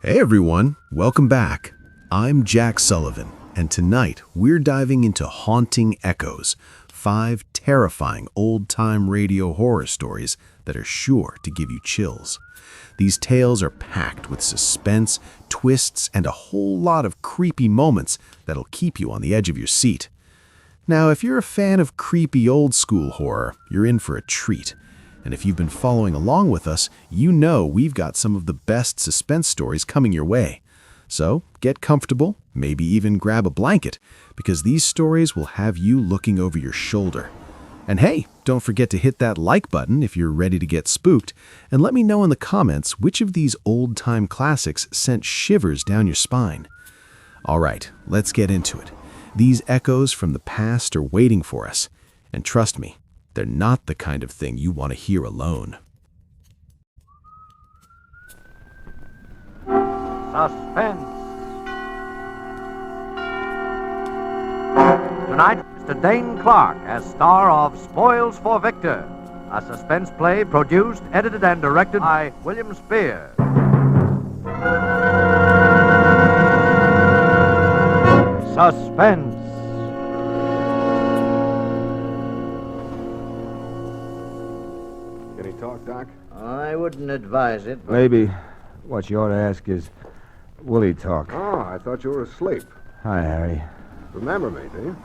Hey everyone, welcome back. I'm Jack Sullivan, and tonight we're diving into Haunting Echoes, 5 terrifying old-time radio horror stories that are sure to give you chills. These tales are packed with suspense, twists, and a whole lot of creepy moments that'll keep you on the edge of your seat. Now, if you're a fan of creepy old-school horror, you're in for a treat. And if you've been following along with us, you know we've got some of the best suspense stories coming your way. So get comfortable, maybe even grab a blanket, because these stories will have you looking over your shoulder. And hey, don't forget to hit that like button if you're ready to get spooked, and let me know in the comments which of these old-time classics sent shivers down your spine. All right, let's get into it. These echoes from the past are waiting for us, and trust me, they're not the kind of thing you want to hear alone. Suspense. Tonight, Mr. Dane Clark as star of Spoils for Victor, a suspense play produced, edited, and directed by William Spear. Suspense. Can he talk, Doc? I wouldn't advise it, but... Maybe what you ought to ask is, will he talk? Oh, I thought you were asleep. Hi, Harry. Remember me, do you?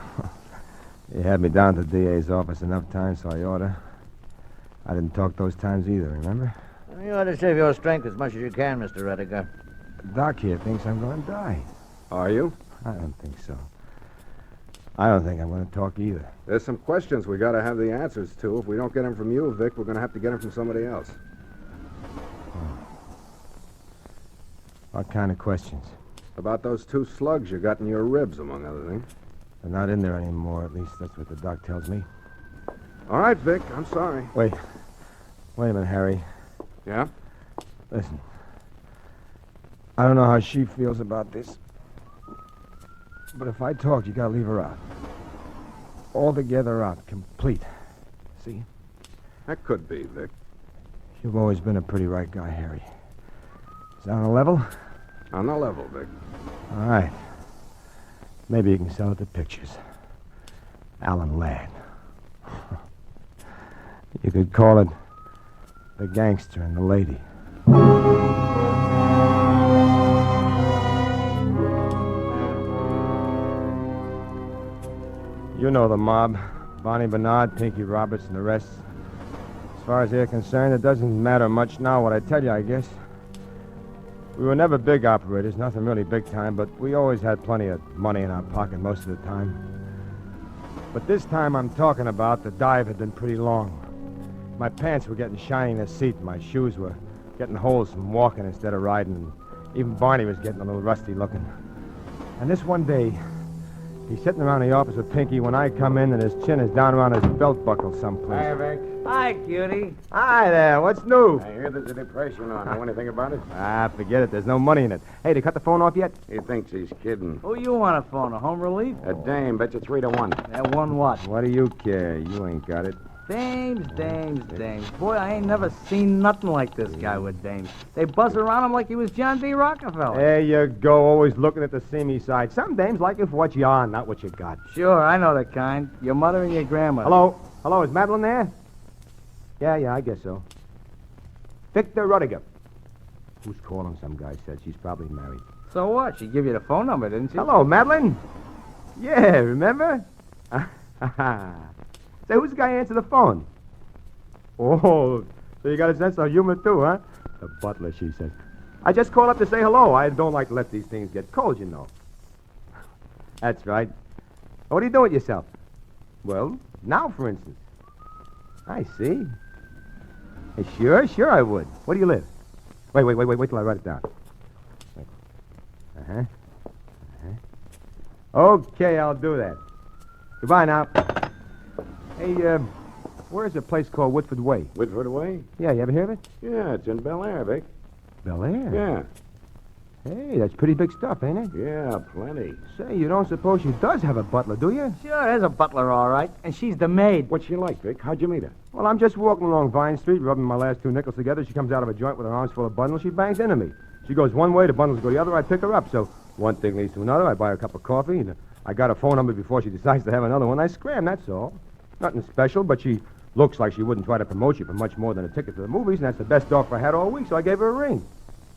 You had me down to the DA's office enough times, so I oughta. I didn't talk those times either, remember? You ought to save your strength as much as you can, Mr. Rediger. Doc here thinks I'm going to die. Are you? I don't think so. I don't think I'm going to talk either. There's some questions we got to have the answers to. If we don't get them from you, Vic, we're going to have to get them from somebody else. What kind of questions? About those 2 slugs you got in your ribs, among other things. They're not in there anymore, at least that's what the doc tells me. All right, Vic, I'm sorry. Wait a minute, Harry. Yeah? Listen. I don't know how she feels about this. But if I talk, you gotta leave her out. Altogether out. Complete. See? That could be, Vic. You've always been a pretty right guy, Harry. Is that on the level? On the level, Vic. All right. Maybe you can sell it to pictures. Alan Ladd. You could call it The Gangster and the Lady. You know the mob. Bonnie Bernard, Pinky Roberts, and the rest. As far as they're concerned, it doesn't matter much now what I tell you, I guess. We were never big operators, nothing really big time, but we always had plenty of money in our pocket most of the time. But this time I'm talking about, the dive had been pretty long. My pants were getting shiny in the seat, my shoes were getting holes from walking instead of riding, and even Barney was getting a little rusty looking. And this one day, he's sitting around the office with Pinky when I come in, and his chin is down around his belt buckle someplace. Hi, Vic. Hi, cutie. Hi there, what's new? I hear there's a depression on. Know anything about it? Ah, forget it, there's no money in it. Hey, they cut the phone off yet? He thinks he's kidding. Who you want to phone? A home relief? A dame, bet you 3-1. That one what? What do you care? You ain't got it. Dames. Boy, I ain't never seen nothing like this guy with dames. They buzz around him like he was John D. Rockefeller. There you go, always looking at the seamy side. Some dames like you for what you are, not what you got. Sure, I know the kind. Your mother and your grandmother. Hello, is Madeline there? Yeah, I guess so. Victor Rudiger. Who's calling, some guy said. She's probably married. So what? She give you the phone number, didn't she? Hello, Madeline. Yeah, remember? Say, who's the guy who answered the phone? Oh, so you got a sense of humor, too, huh? The butler, she said. I just called up to say hello. I don't like to let these things get cold, you know. That's right. What are you doing with yourself? Well, now, for instance. I see. Hey, sure I would. Where do you live? Wait till I write it down. Okay, I'll do that. Goodbye now. Hey, where's a place called Woodford Way? Whitford Way? Yeah, you ever hear of it? Yeah, it's in Bel Air, Vic. Bel Air? Yeah. Hey, that's pretty big stuff, ain't it? Yeah, plenty. Say, you don't suppose she does have a butler, do you? Sure, there's a butler, all right. And she's the maid. What's she like, Vic? How'd you meet her? Well, I'm just walking along Vine Street, rubbing my last 2 nickels together. She comes out of a joint with her arms full of bundles. She bangs into me. She goes one way, the bundles go the other, I pick her up. So one thing leads to another. I buy her a cup of coffee, and I got her phone number before she decides to have another one. I scram, that's all. Nothing special, but she looks like she wouldn't try to promote you for much more than a ticket to the movies, and that's the best offer I had all week, so I gave her a ring.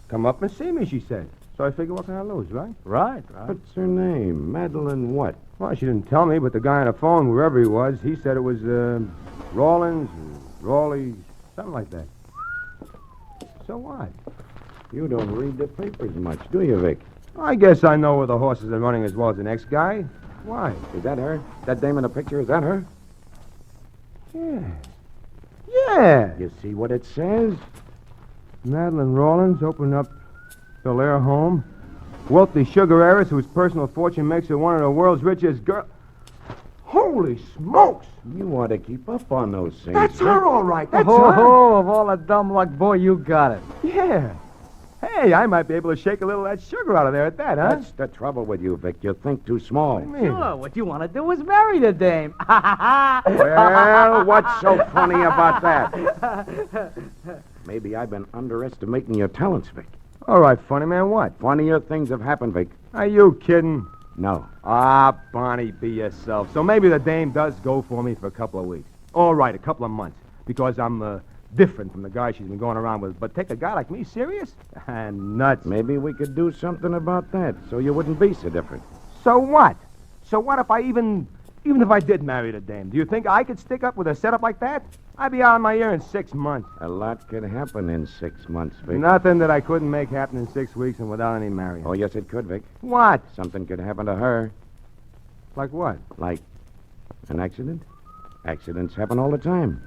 Come up and see me, she said. So I figure, what can I lose, right? Right. What's her name? Madeline what? Well, she didn't tell me, but the guy on the phone, wherever he was, he said it was Rawlins, Rawley, something like that. So what? You don't read the papers much, do you, Vic? I guess I know where the horses are running as well as the next guy. Why? Is that her? That dame in the picture, is that her? Yeah. Yeah. You see what it says? Madeline Rawlins opened up Bel-Air home. Wealthy sugar heiress whose personal fortune makes her one of the world's richest girls. Holy smokes! You ought to keep up on those things. That's Vic. her, all right. That's Oh, her. of all the dumb luck, boy, you got it. Yeah. Hey, I might be able to shake a little of that sugar out of there at that, huh? That's the trouble with you, Vic. You think too small. What do you mean? Sure, what you want to do is marry the dame. Well, what's so funny about that? Maybe I've been underestimating your talents, Vic. All right, funny man, what? Funnier things have happened, Vic. Are you kidding? No. Ah, Bonnie, be yourself. So maybe the dame does go for me for a couple of weeks. All right, a couple of months. Because I'm different from the guy she's been going around with. But take a guy like me serious? Nuts. Maybe we could do something about that so you wouldn't be so different. So what? So what if I even if I did marry the dame? Do you think I could stick up with a setup like that? I'd be out of my ear in 6 months. A lot could happen in 6 months, Vic. Nothing that I couldn't make happen in 6 weeks and without any marrying. Oh, yes, it could, Vic. What? Something could happen to her. Like what? Like an accident. Accidents happen all the time.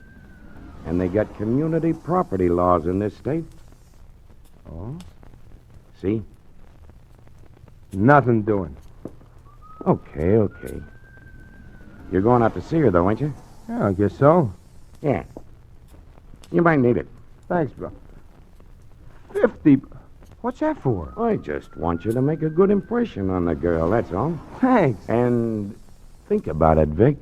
And they got community property laws in this state. Oh? See? Nothing doing. Okay. You're going out to see her, though, ain't you? Yeah, I guess so. Yeah. You might need it. Thanks, bro. 50. What's that for? I just want you to make a good impression on the girl, that's all. Thanks. And think about it, Vic.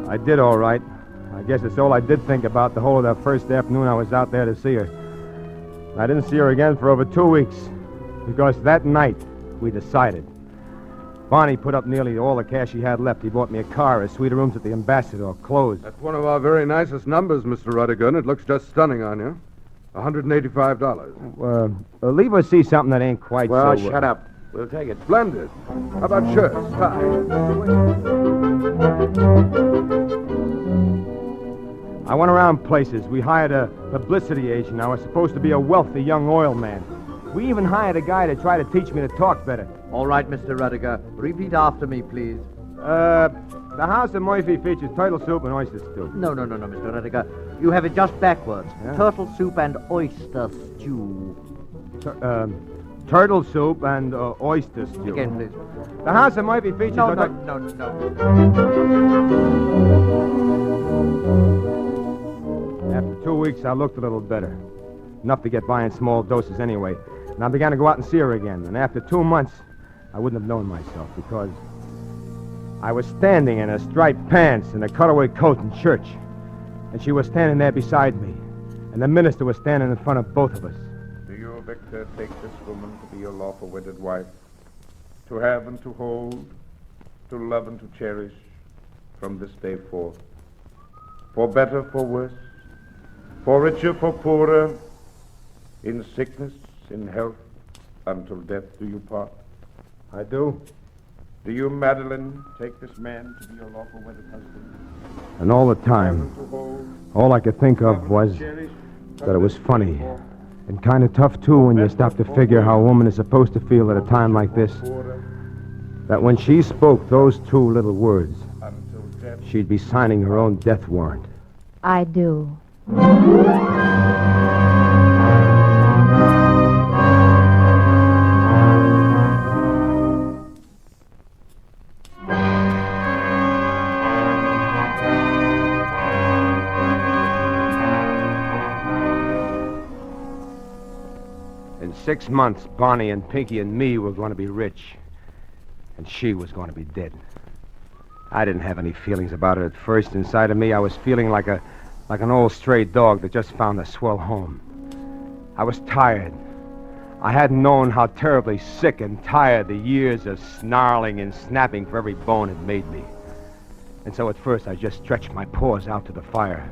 I did all right. I guess it's all I did think about the whole of that first afternoon I was out there to see her. I didn't see her again for over 2 weeks. Because that night, we decided. Bonnie put up nearly all the cash she had left. He bought me a car, a suite of rooms at the Ambassador, clothes. That's one of our very nicest numbers, Mr. Ruddiger, and it looks just stunning on you. $185. Leave her see something that ain't quite Well, so... shut up. We'll take it. Splendid. How about shirts, ties? I went around places. We hired a publicity agent. I was supposed to be a wealthy young oil man. We even hired a guy to try to teach me to talk better. All right, Mr. Rediger. Repeat after me, please. The house of Murphy features turtle soup and oyster stew. No, Mr. Rediger. You have it just backwards. Yeah? Turtle soup and oyster stew. Turtle soup and oyster stew. Again, please. The house of Murphy features... No. After 2 weeks, I looked a little better. Enough to get by in small doses anyway. And I began to go out and see her again. And after 2 months, I wouldn't have known myself because I was standing in a striped pants and a cutaway coat in church. And she was standing there beside me. And the minister was standing in front of both of us. Do you, Victor, take this woman to be your lawful wedded wife, to have and to hold, to love and to cherish from this day forth, for better, for worse, for richer, for poorer, in sickness, in health, until death do you part? I do. Do you, Madeline, take this man to be your lawful wedded husband? And all the Have time, and to hold, all I could think love of and was to cherish from that it was this day funny. forth, And kind of tough, too, when you stop to figure how a woman is supposed to feel at a time like this. That when she spoke those 2 little words, until death. she'd be signing her own death warrant. I do. In 6 months, Bonnie and Pinky and me were going to be rich. And she was going to be dead. I didn't have any feelings about it at first. Inside of me, I was feeling like a like an old stray dog that just found a swell home. I was tired. I hadn't known how terribly sick and tired the years of snarling and snapping for every bone had made me. And so at first I just stretched my paws out to the fire.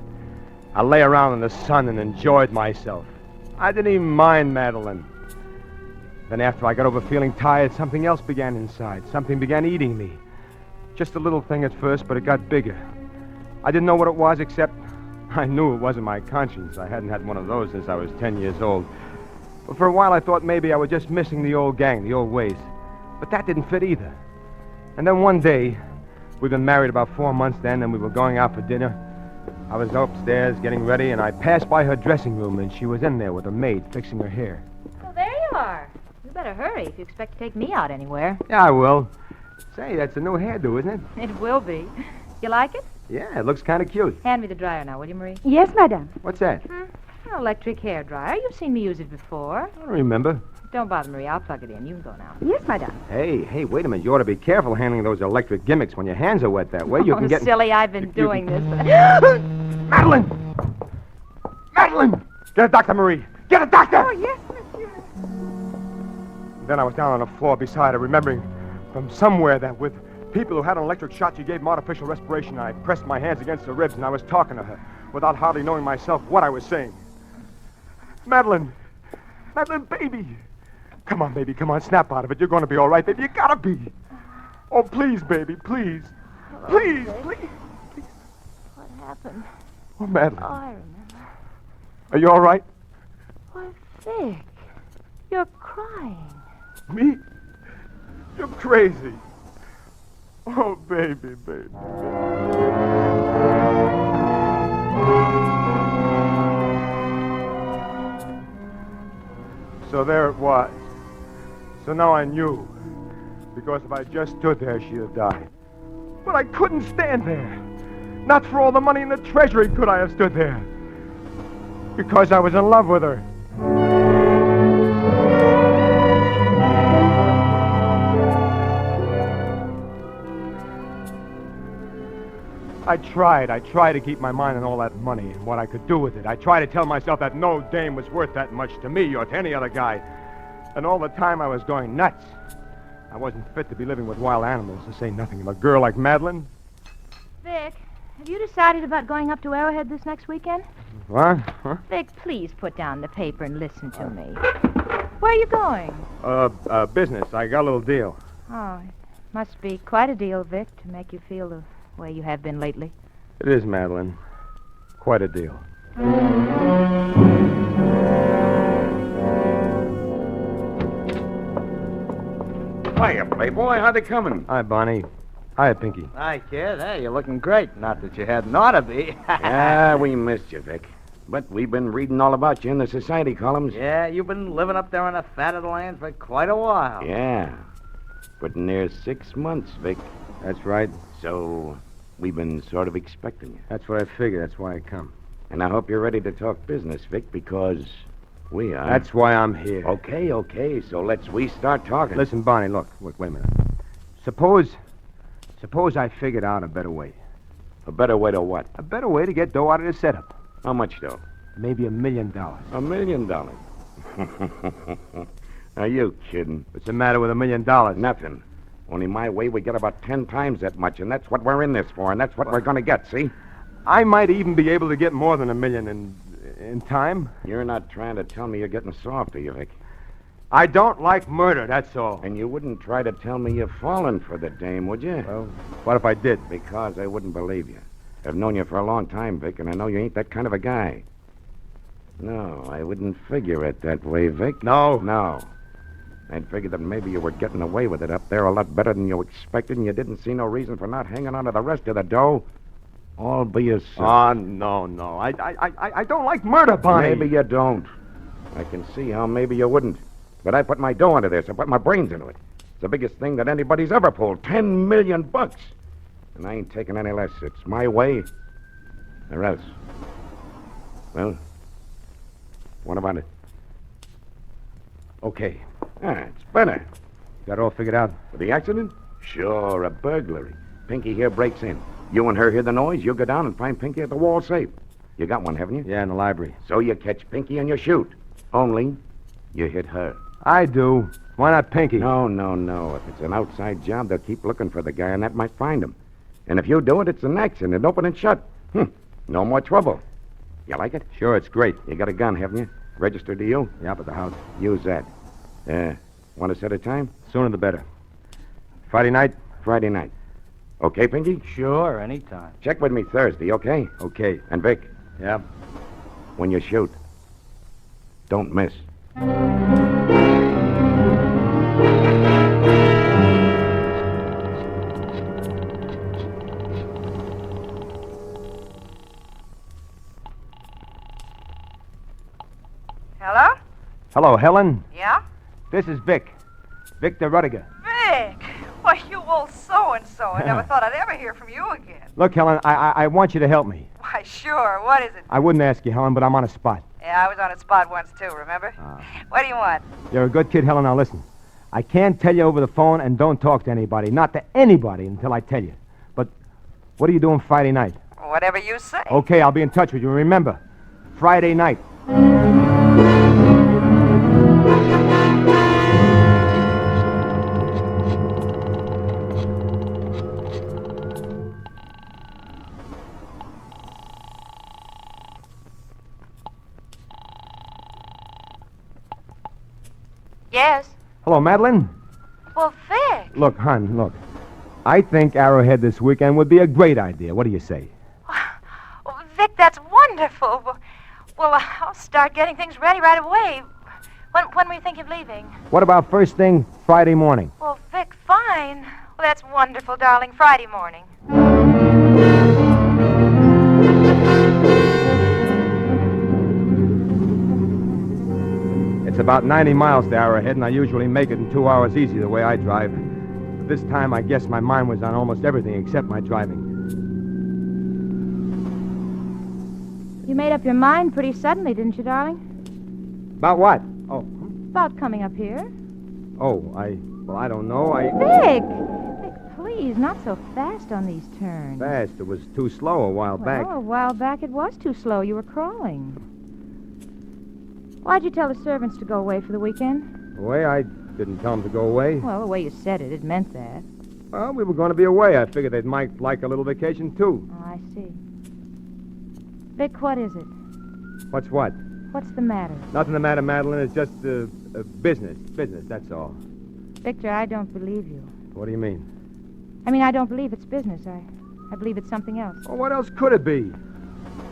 I lay around in the sun and enjoyed myself. I didn't even mind Madeline. Then after I got over feeling tired, something else began inside. Something began eating me. Just a little thing at first, but it got bigger. I didn't know what it was, except I knew it wasn't my conscience. I hadn't had one of those since I was 10 years old. But for a while I thought maybe I was just missing the old gang, the old ways. But that didn't fit either. And then one day, we'd been married about 4 months then, and we were going out for dinner. I was upstairs getting ready, and I passed by her dressing room, and she was in there with a maid fixing her hair. Well, there you are. You better hurry if you expect to take me out anywhere. Yeah, I will. Say, that's a new hairdo, isn't it? It will be. You like it? Yeah, it looks kind of cute. Hand me the dryer now, will you, Marie? Yes, madame. What's that? An electric hair dryer. You've seen me use it before. I don't remember. Don't bother, Marie. I'll plug it in. You can go now. Yes, madame. Hey, wait a minute. You ought to be careful handling those electric gimmicks when your hands are wet that way. You can get... silly. I've been doing this. Madeline! Madeline! Get a doctor, Marie. Get a doctor! Oh, yes, monsieur. Then I was down on the floor beside her, remembering from somewhere that with people who had an electric shock, she gave them artificial respiration. I pressed my hands against her ribs, and I was talking to her without hardly knowing myself what I was saying. Madeline! Madeline, baby! Come on, baby, come on, snap out of it. You're going to be all right, baby. You gotta be. Oh, please, baby, please. Please, please. What happened? Oh, Madeline. Oh, I remember. Are you all right? Why, Vic, you're crying. Me? You're crazy. Oh, baby, baby. So there it was. So now I knew. Because if I just stood there, she'd have died. But I couldn't stand there. Not for all the money in the treasury could I have stood there. Because I was in love with her. I tried to keep my mind on all that money and what I could do with it. I tried to tell myself that no dame was worth that much to me or to any other guy. And all the time I was going nuts. I wasn't fit to be living with wild animals, to say nothing of a girl like Madeline. Vic, have you decided about going up to Arrowhead this next weekend? What? Huh? Vic, please put down the paper and listen to me. Where are you going? Business. I got a little deal. Oh, it must be quite a deal, Vic, to make you feel the way you have been lately. It is, Madeline. Quite a deal. Hiya, playboy. How'd it coming? Hi, Bonnie. Hi, Pinky. Hi, kid. Hey, you're looking great. Not that you hadn't ought to be. Yeah, we missed you, Vic. But we've been reading all about you in the society columns. Yeah, you've been living up there on the fat of the land for quite a while. Yeah. But near 6 months, Vic. That's right. So we've been sort of expecting you. That's what I figured. That's why I come. And I hope you're ready to talk business, Vic, because we are. That's why I'm here. Okay. So we start talking. Listen, Bonnie, look. Wait a minute. Suppose I figured out a better way. A better way to what? A better way to get dough out of this setup. How much, though? Maybe $1 million. $1 million. Are you kidding? What's the matter with $1 million? Nothing. Only my way, we get about 10 times that much, and that's what we're in this for, and that's what we're going to get, see? I might even be able to get more than $1 million in time. You're not trying to tell me you're getting soft, are you, Vic? I don't like murder, that's all. And you wouldn't try to tell me you're falling for the dame, would you? Well, what if I did? Because I wouldn't believe you. I've known you for a long time, Vic, and I know you ain't that kind of a guy. No, I wouldn't figure it that way, Vic. No. I'd figure that maybe you were getting away with it up there a lot better than you expected, and you didn't see no reason for not hanging on to the rest of the dough. All be yourself. Oh, no. I don't like murder, Bonnie. Maybe you don't. I can see how maybe you wouldn't. But I put my dough into this. I put my brains into it. It's the biggest thing that anybody's ever pulled. $10 million. And I ain't taking any less. It's my way or else. Well, what about it? Okay. It's better. Got it all figured out? For the accident? Sure, a burglary. Pinky here breaks in. You and her hear the noise, you go down and find Pinky at the wall safe. You got one, haven't you? Yeah, in the library. So you catch Pinky and you shoot. Only you hit her. I do. Why not Pinky? No. If it's an outside job, they'll keep looking for the guy, and that might find him. And if you do it, it's an accident, open and shut. No more trouble. You like it? Sure, it's great. You got a gun, haven't you? Registered to you? Yeah, up at the house. Use that. Want to set a time? Sooner the better. Friday night? Friday night. Okay, Pinky? Sure, anytime. Check with me Thursday, okay? Okay. And Vic, Yeah. when you shoot, don't miss. Hello? Hello, Helen. Yeah? This is Vic. Victor Rudiger. Vic! Why, you old so-and-so. I never thought I'd ever hear from you again. Look, Helen, I want you to help me. Why, sure. What is it? I wouldn't ask you, Helen, but I'm on a spot. Yeah, I was on a spot once, too, remember? What do you want? You're a good kid, Helen. Now listen. I can't tell you over the phone, and don't talk to anybody. Not to anybody until I tell you. But what are you doing Friday night? Whatever you say. Okay, I'll be in touch with you. Remember, Friday night. Yes. Hello, Madeline. Well, Vic. Look, hon, look. I think Arrowhead this weekend would be a great idea. What do you say? Well, Vic, that's wonderful. Well, I'll start getting things ready right away. When were you thinking of leaving? What about first thing Friday morning? Well, Vic, fine. Well, that's wonderful, darling. Friday morning. It's about 90 miles to Arrowhead, and I usually make it in 2 hours easy the way I drive. But this time, I guess my mind was on almost everything except my driving. You made up your mind pretty suddenly, didn't you, darling? About what? Oh, About coming up here. I don't know. Vic! Vic, please, not so fast on these turns. Fast. It was too slow a while back. Well, a while back it was too slow. You were crawling. Why'd you tell the servants to go away for the weekend? Away? I didn't tell them to go away. Well, the way you said it, it meant that. Well, we were going to be away. I figured they might like a little vacation, too. Oh, I see. Vic, what is it? What's what? What's the matter? Nothing the matter, Madeline. It's just business. Business, that's all. Victor, I don't believe you. What do you mean? I mean, I don't believe it's business. I believe it's something else. Oh, what else could it be?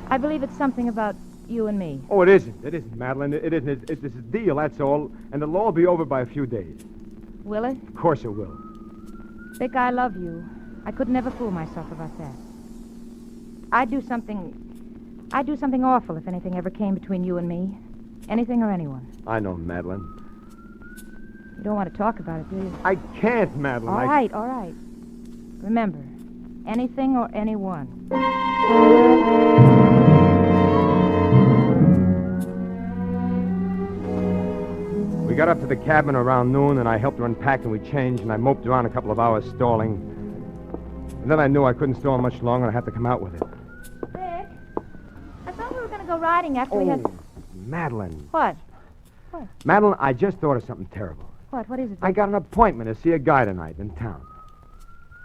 I believe it's something about you and me. Oh, it isn't. It isn't, Madeline. It isn't. It's a deal, that's all. And it'll all be over by a few days. Will it? Of course it will. Vic, I love you. I could never fool myself about that. I'd do something awful if anything ever came between you and me. Anything or anyone. I know, Madeline. You don't want to talk about it, do you? I can't, Madeline. All right. Remember, anything or anyone. We got up to the cabin around noon, and I helped her unpack, and we changed, and I moped around a couple of hours stalling. And then I knew I couldn't stall much longer, and I had to come out with it. Vic, I thought we were going to go riding after we had... Madeline. What? Madeline, I just thought of something terrible. What? What is it, Vic? I got an appointment to see a guy tonight in town.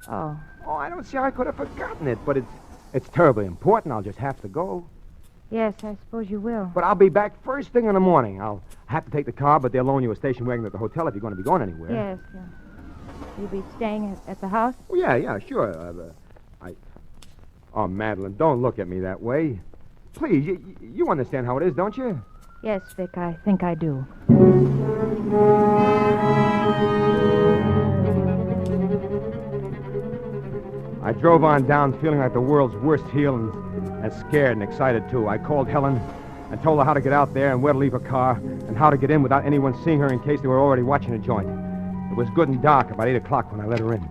Oh. Oh, I don't see how I could have forgotten it, but it's terribly important. I'll just have to go. Yes, I suppose you will. But I'll be back first thing in the morning. I'll have to take the car, but they'll loan you a station wagon at the hotel if you're going to be going anywhere. Yes. You'll be staying at the house? Oh, yeah, sure. Oh, Madeline, don't look at me that way. Please, you understand how it is, don't you? Yes, Vic, I think I do. I drove on down feeling like the world's worst heel and scared and excited, too. I called Helen and told her how to get out there and where to leave her car and how to get in without anyone seeing her in case they were already watching a joint. It was good and dark, about 8 o'clock when I let her in.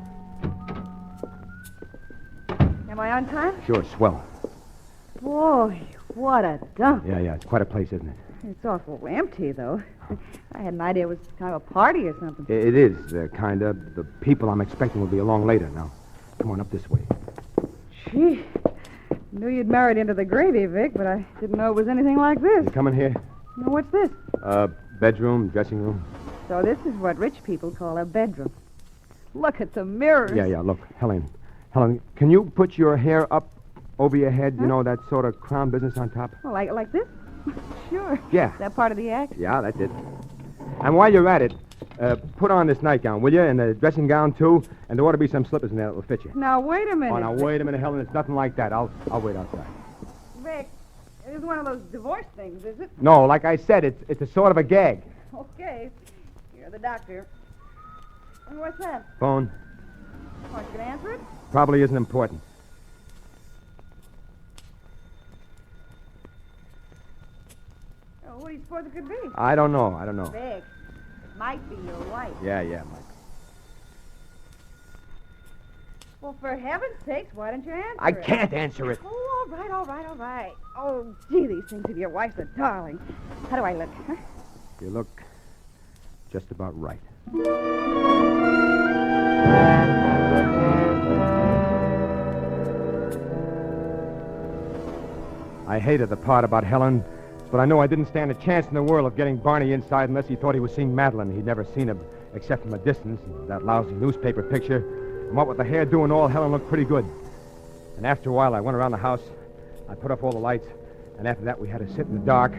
Am I on time? Sure, swell. Boy, what a dump. Yeah, it's quite a place, isn't it? It's awful empty, though. I had an idea it was kind of a party or something. It is, kind of. The people I'm expecting will be along later now. Come on up this way. Gee, Knew you'd married into the gravy, Vic, but I didn't know it was anything like this. You coming here? Now, what's this? Bedroom, dressing room. So this is what rich people call a bedroom. Look at the mirrors. Yeah, look. Helen, can you put your hair up over your head? Huh? You know, that sort of crown business on top? Oh, like this? Sure. Yeah. Is that part of the act? Yeah, that's it. And while you're at it, put on this nightgown, will you? And the dressing gown, too. And there ought to be some slippers in there that will fit you. Now, wait a minute. Oh, now, wait a minute, Helen. It's nothing like that. I'll wait outside. Vic, it is one of those divorce things, is it? No, like I said, it's a sort of a gag. Okay. You're the doctor. And what's that? Phone Aren't you going to answer it? probably isn't important. Oh, what do you suppose it could be? I don't know. Vic, it might be your wife. Yeah, Mike. Well, for heaven's sakes, why don't you answer I it? can't answer it. Oh, all right. Oh, gee, these things of your wife's a darling. How do I look? Huh? You look just about right. I hated the part about Helen, but I know I didn't stand a chance in the world of getting Barney inside unless he thought he was seeing Madeline. He'd never seen her except from a distance, and that lousy newspaper picture. And what with the hairdo and all, Helen looked pretty good. And after a while, I went around the house. I put up all the lights, and after that, we had to sit in the dark.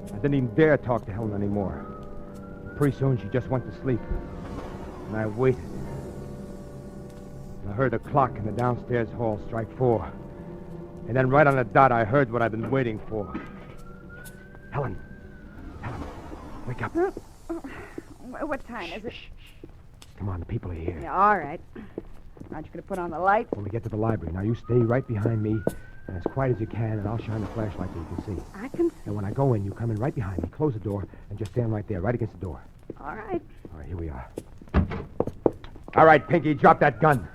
I didn't even dare talk to Helen anymore. Pretty soon, she just went to sleep. And I waited. And I heard the clock in the downstairs hall strike 4. And then right on the dot, I heard what I've been waiting for. Helen, wake up. What time is it? Come on, the people are here. Yeah, all right. Aren't you going to put on the lights? When we get to the library, now you stay right behind me, and as quiet as you can, and I'll shine the flashlight so you can see. I can see. And when I go in, you come in right behind me, close the door, and just stand right there, right against the door. All right. All right, here we are. All right, Pinky, drop that gun.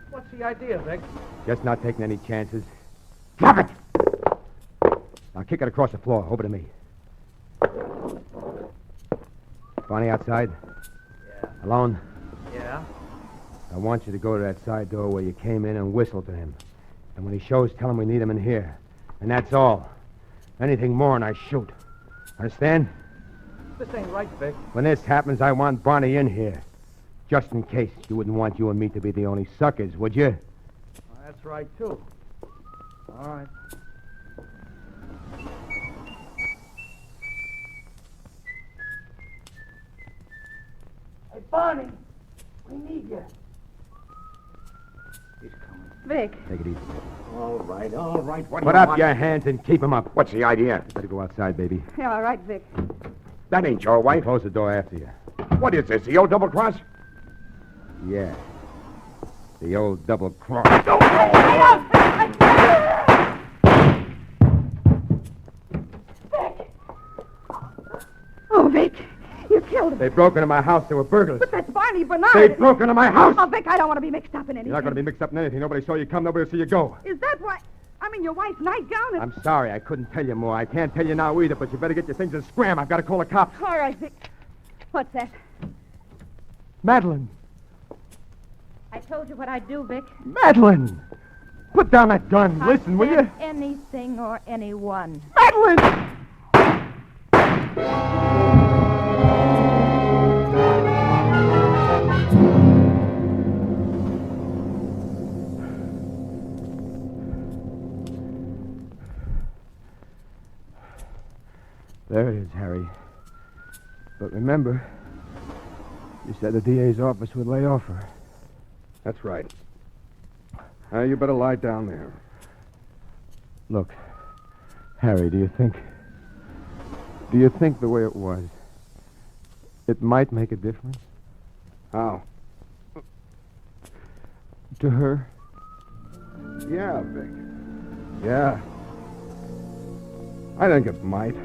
What's the idea, Vic? Just not taking any chances. Drop it! Now kick it across the floor, over to me. Bonnie outside? Yeah. Alone? Yeah? I want you to go to that side door where you came in and whistle to him. And when he shows, tell him we need him in here. And that's all. Anything more and I shoot. Understand? This ain't right, Vic. When this happens, I want Barney in here. Just in case. You wouldn't want you and me to be the only suckers, would you? Well, that's right, too. All right. Hey, Barney! We need you. He's coming. Vic. Take it easy. All right. What do Put you up want? your hands and keep them up. What's the idea? You better go outside, baby. Yeah, all right, Vic. That ain't your wife. Close the door after you. What is this, the old double cross? Yeah. The old double cross. Oh, Vic, you killed him. They broke into my house. They were burglars. But that's Barney Bernard. They broke into my house. Oh, Vic, I don't want to be mixed up in anything. You're not going to be mixed up in anything. Nobody saw you come. Nobody will see you go. Is that why? I mean, your wife's nightgown is... I'm sorry. I couldn't tell you more. I can't tell you now either, but you better get your things and scram. I've got to call the cops. All right, Vic. What's that? Madeline. I told you what I'd do, Vic. Madeline! Put down that gun. Listen, will you? Anything or anyone. Madeline! There it is, Harry. But remember, you said the DA's office would lay off her. That's right. You better lie down there. Look, Harry, do you think the way it was, it might make a difference How? to her? Yeah, Vic. Yeah. I think it might.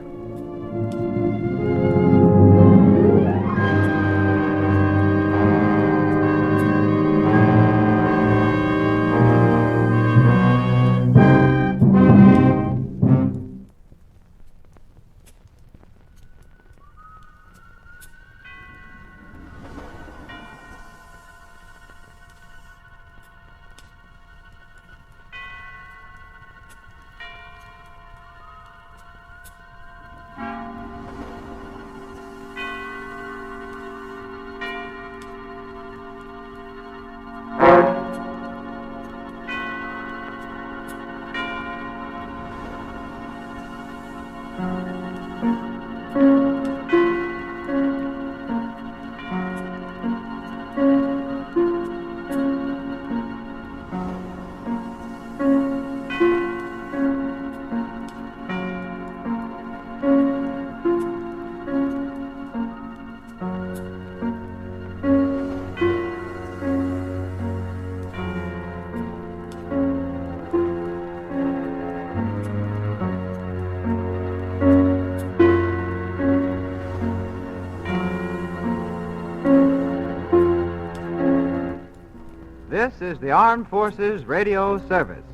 This is the Armed Forces Radio Service.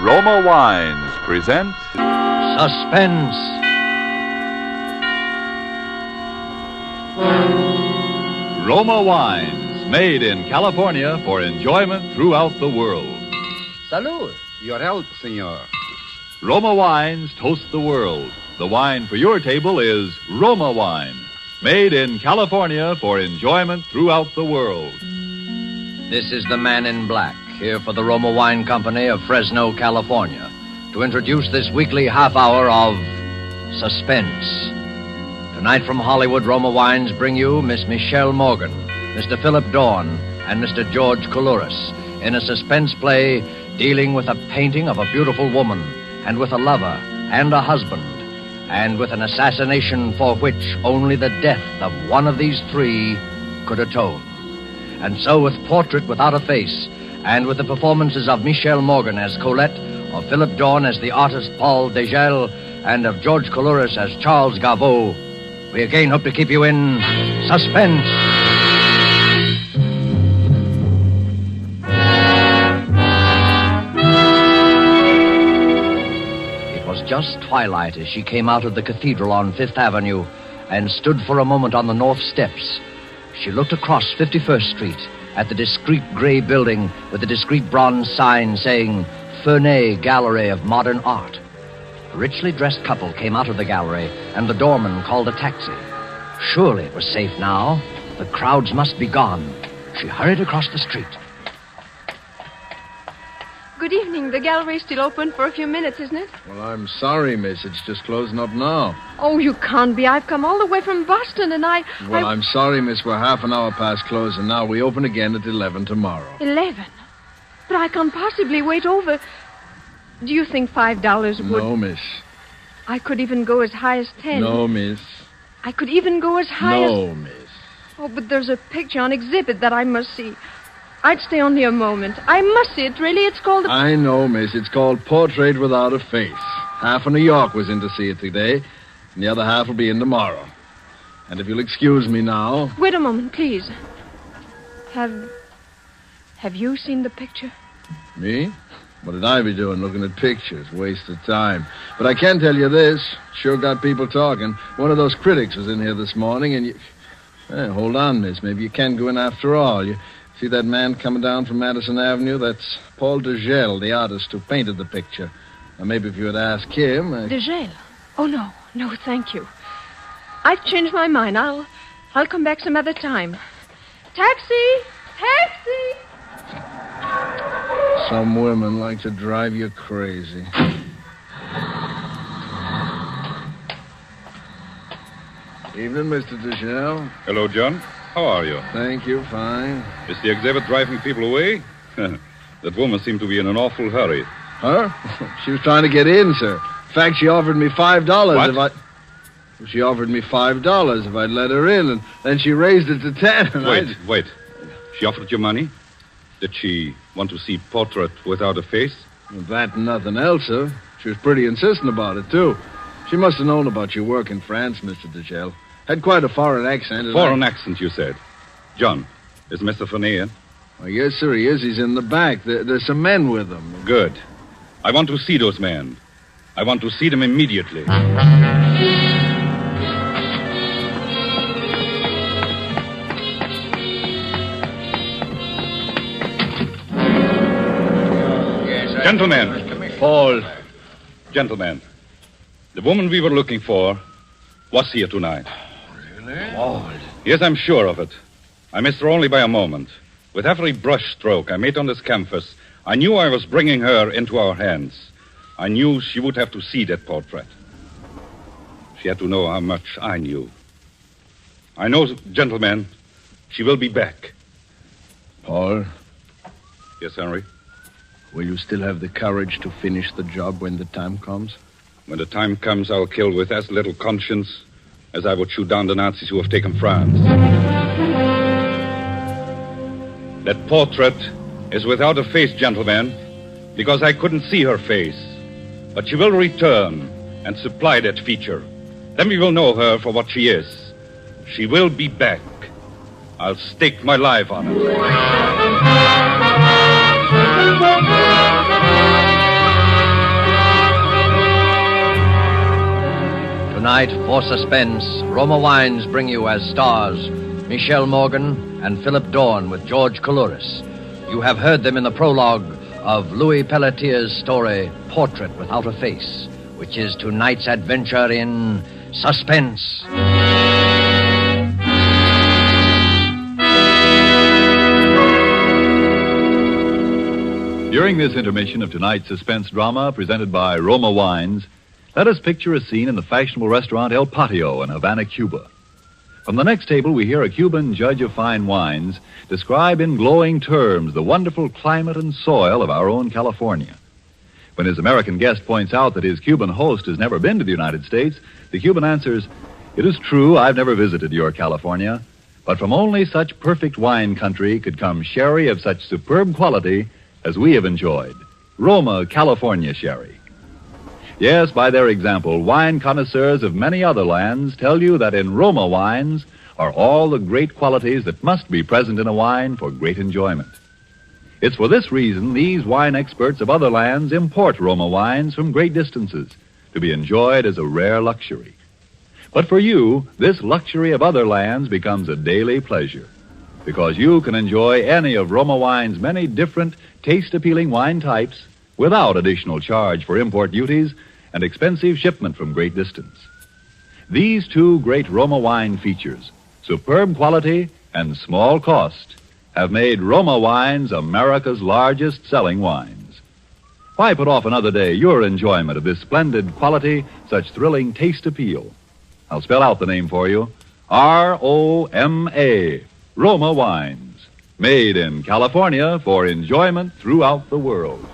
Roma Wines present Suspense. Roma Wines, made in California for enjoyment throughout the world. Salud. Your health, senor. Roma Wines toast the world. The wine for your table is Roma Wine, made in California for enjoyment throughout the world. This is the Man in Black, here for the Roma Wine Company of Fresno, California, to introduce this weekly half hour of Suspense. Tonight from Hollywood, Roma Wines bring you Miss Michelle Morgan, Mr. Philip Dorn, and Mr. George Coulouris in a suspense play dealing with a painting of a beautiful woman, and with a lover, and a husband, and with an assassination for which only the death of one of these three could atone. And so with Portrait Without a Face, and with the performances of Michelle Morgan as Colette, of Philip Dorn as the artist Paul Degel, and of George Coulouris as Charles Garveau, we again hope to keep you in suspense. It was just twilight as she came out of the cathedral on Fifth Avenue and stood for a moment on the north steps. She looked across 51st Street at the discreet gray building with the discreet bronze sign saying Fernet Gallery of Modern Art. A richly dressed couple came out of the gallery, and the doorman called a taxi. Surely it was safe now. The crowds must be gone. She hurried across the street. Good evening. The gallery's still open for a few minutes, isn't it? Well, I'm sorry, miss. It's just closing up now. Oh, you can't be. I've come all the way from Boston, and Well, I'm sorry, miss. We're half an hour past closing now. We open again at 11 tomorrow. 11? But I can't possibly wait over. Do you think $5 would... No, miss. I could even go as high as 10. No, miss. I could even go as high as... No, miss. Oh, but there's a picture on exhibit that I must see. I'd stay only a moment. I must see it, really. It's called... I know, miss. It's called Portrait Without a Face. Half of New York was in to see it today, and the other half will be in tomorrow. And if you'll excuse me now... Wait a moment, please. Have you seen the picture? Me? What did I be doing looking at pictures? Waste of time. But I can tell you this. Sure got people talking. One of those critics was in here this morning, and you... hold on, miss. Maybe you can go in after all. You see that man coming down from Madison Avenue? That's Paul Degel, the artist who painted the picture. Now, maybe if you would ask him... Degel? Oh, no. No, thank you. I've changed my mind. I'll come back some other time. Taxi! Taxi! Some women like to drive you crazy. Evening, Mr. Degel. Hello, John. How are you? Thank you, fine. Is the exhibit driving people away? That woman seemed to be in an awful hurry. Huh? She was trying to get in, sir. In fact, she offered me $5 What? if I... She offered me $5 if I'd let her in, and then she raised it to 10. And Wait. She offered you money? Did she want to see Portrait Without a Face? That and nothing else, sir. She was pretty insistent about it, too. She must have known about your work in France, Mr. Degel. Had quite a foreign accent. Foreign accent, you said. John, is Mr. Fernet in? Well, yes, sir, he is. He's in the back. There's some men with him. Good. I want to see those men. I want to see them immediately. Gentlemen. Paul. Gentlemen, the woman we were looking for was here tonight. Really? Paul. Yes, I'm sure of it. I missed her only by a moment. With every brush stroke I made on this canvas, I knew I was bringing her into our hands. I knew she would have to see that portrait. She had to know how much I knew. I know, gentlemen, she will be back. Paul? Yes, Henry? Will you still have the courage to finish the job when the time comes? When the time comes, I'll kill with as little conscience as I would shoot down the Nazis who have taken France. That portrait is without a face, gentlemen, because I couldn't see her face. But she will return and supply that feature. Then we will know her for what she is. She will be back. I'll stake my life on it. Tonight, for Suspense, Roma Wines bring you as stars Michelle Morgan and Philip Dorn with George Coulouris. You have heard them in the prologue of Louis Pelletier's story, Portrait Without a Face, which is tonight's adventure in Suspense. During this intermission of tonight's suspense drama presented by Roma Wines, let us picture a scene in the fashionable restaurant El Patio in Havana, Cuba. From the next table, we hear a Cuban judge of fine wines describe in glowing terms the wonderful climate and soil of our own California. When his American guest points out that his Cuban host has never been to the United States, the Cuban answers, "It is true, I've never visited your California, but from only such perfect wine country could come sherry of such superb quality as we have enjoyed. Roma, California sherry." Yes, by their example, wine connoisseurs of many other lands tell you that in Roma wines are all the great qualities that must be present in a wine for great enjoyment. It's for this reason these wine experts of other lands import Roma wines from great distances to be enjoyed as a rare luxury. But for you, this luxury of other lands becomes a daily pleasure, because you can enjoy any of Roma wine's many different taste-appealing wine types without additional charge for import duties and expensive shipment from great distance. These two great Roma wine features, superb quality and small cost, have made Roma wines America's largest selling wines. Why put off another day your enjoyment of this splendid quality, such thrilling taste appeal? I'll spell out the name for you. R-O-M-A, Roma Wines, made in California for enjoyment throughout the world.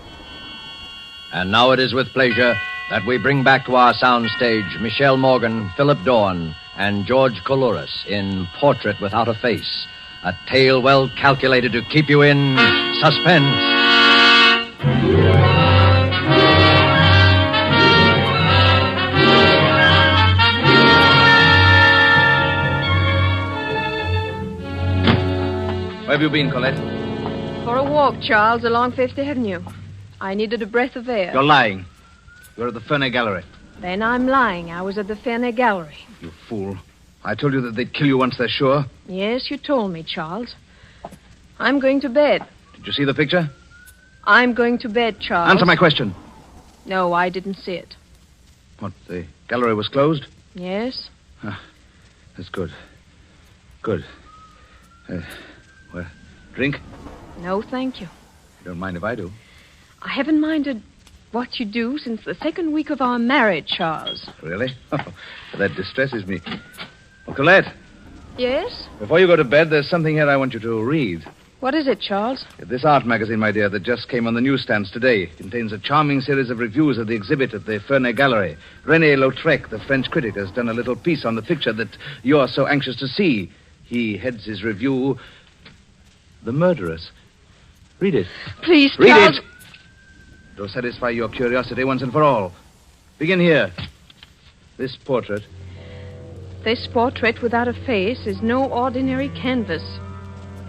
And now it is with pleasure that we bring back to our soundstage Michelle Morgan, Philip Dorn, and George Coulouris in Portrait Without a Face, a tale well calculated to keep you in suspense. Where have you been, Colette? For a walk, Charles, along Fifth Avenue. I needed a breath of air. You're lying. You're at the Ferney Gallery. Then I'm lying. I was at the Ferney Gallery. You fool. I told you that they'd kill you once they're sure. Yes, you told me, Charles. I'm going to bed. Did you see the picture? I'm going to bed, Charles. Answer my question. No, I didn't see it. What, the gallery was closed? Yes? That's good. Good. Well, drink? No, thank you. You don't mind if I do? I haven't minded what you do since the second week of our marriage, Charles. Really? That distresses me. Well, Colette, Yes? before you go to bed, there's something here I want you to read. What is it, Charles? This art magazine, my dear, that just came on the newsstands today, contains a charming series of reviews of the exhibit at the Ferney Gallery. René Lautrec, the French critic, has done a little piece on the picture that you're so anxious to see. He heads his review, The Murderess. Read it. Please, Read Charles. it. It'll satisfy your curiosity once and for all. Begin here. This portrait. This portrait without a face is no ordinary canvas.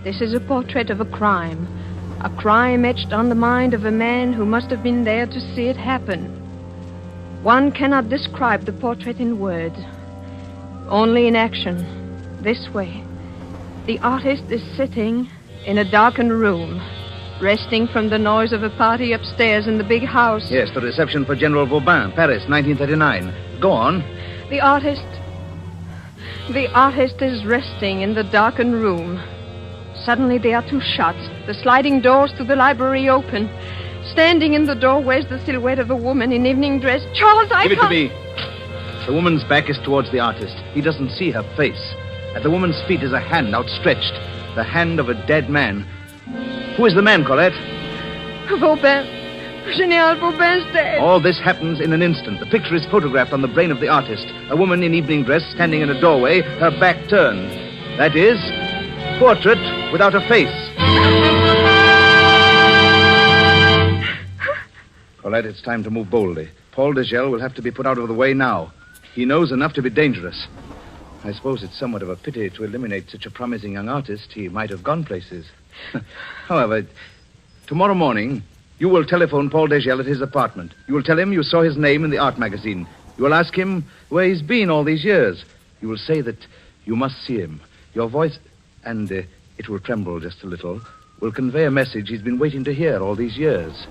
This is a portrait of a crime etched on the mind of a man who must have been there to see it happen. One cannot describe the portrait in words, only in action. This way. The artist is sitting in a darkened room. resting from the noise of a party upstairs in the big house. Yes, the reception for General Vauban, Paris, 1939. Go on. The artist is resting in the darkened room. Suddenly there are two shots. The sliding doors to the library open. Standing in the doorway is the silhouette of a woman in evening dress. Charles, Give it to me. The woman's back is towards the artist. He doesn't see her face. At the woman's feet is a hand outstretched. The hand of a dead man. Who is the man, Colette? Vauban. General Vauban's dead. All this happens in an instant. The picture is photographed on the brain of the artist. A woman in evening dress standing in a doorway, her back turned. That is, portrait without a face. Colette, it's time to move boldly. Paul Degel will have to be put out of the way now. He knows enough to be dangerous. I suppose it's somewhat of a pity to eliminate such a promising young artist. He might have gone places. However, tomorrow morning, you will telephone Paul Degel at his apartment. You will tell him you saw his name in the art magazine. You will ask him where he's been all these years. You will say that you must see him. Your voice, and it will tremble just a little, will convey a message he's been waiting to hear all these years.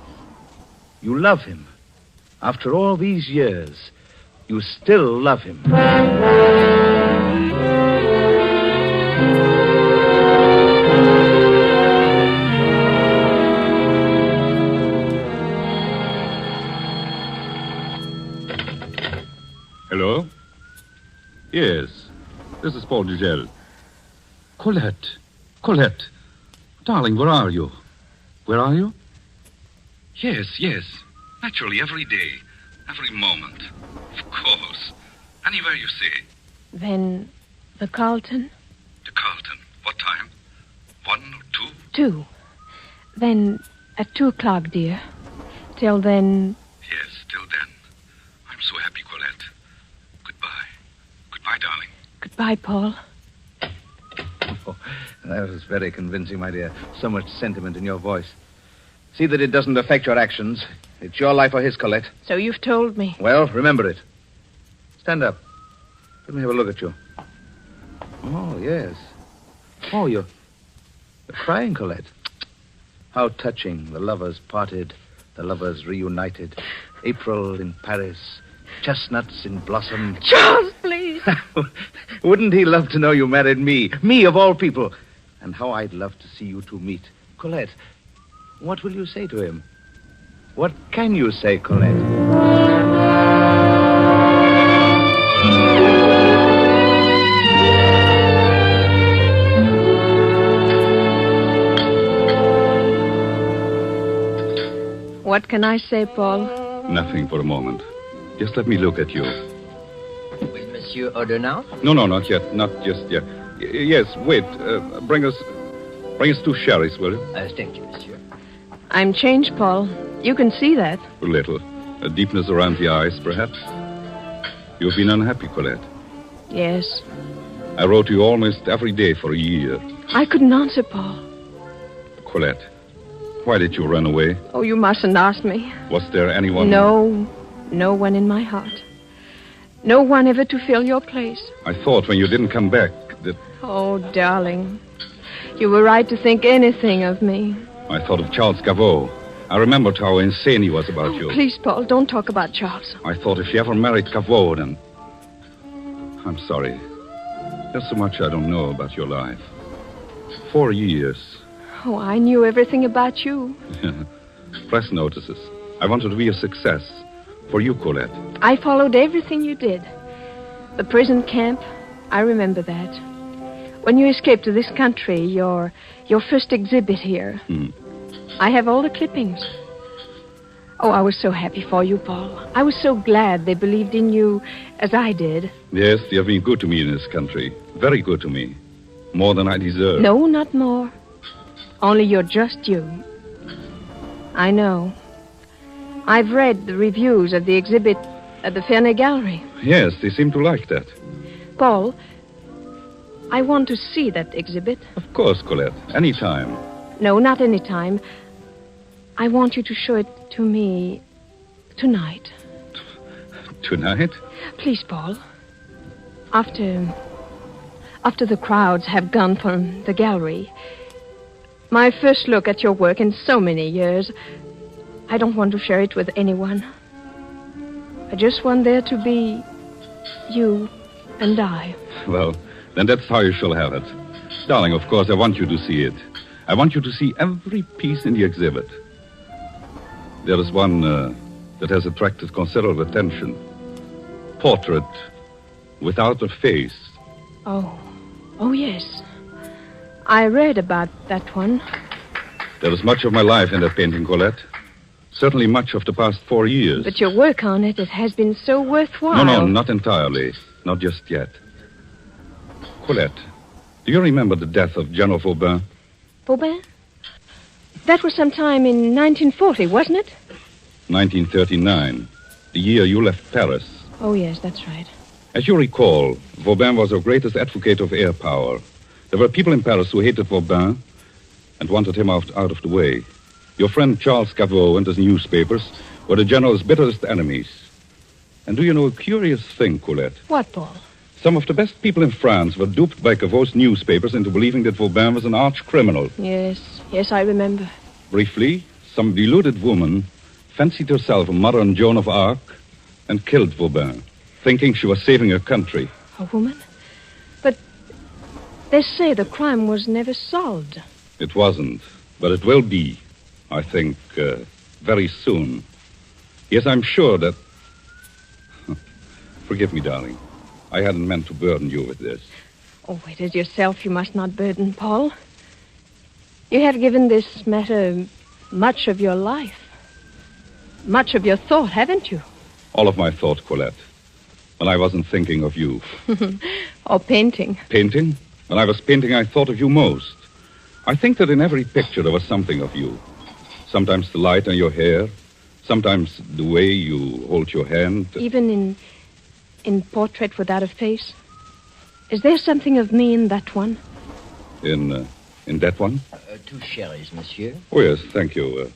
You love him. After all these years, you still love him. Hello? Yes, this is Paul Degel. Colette. Darling, where are you? Where are you? Yes. Naturally, every day, every moment. Of course. Anywhere you say. Then the Carlton? The Carlton. What time? 1 or 2? 2. Then at 2 o'clock, dear. Till then... Yes, till then. I'm so happy, Colette. Goodbye. Goodbye, darling. Goodbye, Paul. Oh, that was very convincing, my dear. So much sentiment in your voice. See that it doesn't affect your actions. It's your life or his, Colette. So you've told me. Well, remember it. Stand up. Let me have a look at you. Oh, yes. Oh, you're crying, Colette. How touching. The lovers parted. The lovers reunited. April in Paris. Chestnuts in blossom. Charles, please. Wouldn't he love to know you married me? Me, of all people. And how I'd love to see you two meet. Colette, what will you say to him? What can you say, Colette? What can I say, Paul? Nothing for a moment. Just let me look at you. Will Monsieur order now? No, not yet. Not just yet. Yes, wait. Bring us 2 sherries, will you? Thank you, Monsieur. I'm changed, Paul. You can see that. A little. A deepness around the eyes, perhaps. You've been unhappy, Colette. Yes. I wrote to you almost every day for a year. I couldn't answer, Paul. Colette, why did you run away? Oh, you mustn't ask me. Was there anyone... No one in my heart. No one ever to fill your place. I thought when you didn't come back that... Oh, darling. You were right to think anything of me. I thought of Charles Gaveau. I remembered how insane he was about you. Please, Paul, don't talk about Charles. I thought if you ever married Gaveau, then... I'm sorry. There's so much I don't know about your life. 4 years. Oh, I knew everything about you. Press notices. I wanted to be a success. For you, Colette. I followed everything you did. The prison camp, I remember that. When you escaped to this country, your first exhibit here. I have all the clippings. Oh, I was so happy for you, Paul. I was so glad they believed in you as I did. Yes, they have been good to me in this country. Very good to me. More than I deserve. No, not more. Only you're just you. I know. I've read the reviews of the exhibit at the Ferney Gallery. Yes, they seem to like that. Paul, I want to see that exhibit. Of course, Colette. Any time. No, not any time. I want you to show it to me tonight. Tonight? Please, Paul. After the crowds have gone from the gallery, My first look at your work in so many years. I don't want to share it with anyone. I just want there to be you and I. Well, then that's how you shall have it. Darling, of course, I want you to see it. I want you to see every piece in the exhibit. There is one that has attracted considerable attention. Portrait without a face. Oh, yes. I read about that one. There is much of my life in that painting, Colette. Certainly much of the past 4 years. But your work on it has been so worthwhile. No, not entirely. Not just yet. Colette, do you remember the death of General Vauban? Vauban? That was sometime in 1940, wasn't it? 1939, the year you left Paris. Oh, yes, that's right. As you recall, Vauban was our greatest advocate of air power. There were people in Paris who hated Vauban and wanted him out of the way. Your friend Charles Caveau and his newspapers were the general's bitterest enemies. And do you know a curious thing, Colette? What, Paul? Some of the best people in France were duped by Cavau's newspapers into believing that Vauban was an arch-criminal. Yes, I remember. Briefly, some deluded woman fancied herself a modern Joan of Arc and killed Vauban, thinking she was saving her country. A woman? But they say the crime was never solved. It wasn't, but it will be, I think, very soon. Yes, I'm sure that... Forgive me, darling. I hadn't meant to burden you with this. Oh, it is yourself you must not burden, Paul. You have given this matter much of your life. Much of your thought, haven't you? All of my thought, Colette. When I wasn't thinking of you. Or painting. Painting? When I was painting, I thought of you most. I think that in every picture there was something of you. Sometimes the light on your hair. Sometimes the way you hold your hand. Even in Portrait Without a Face? Is there something of me in that one? In that one? 2 sherries, monsieur. Oh, yes, thank you.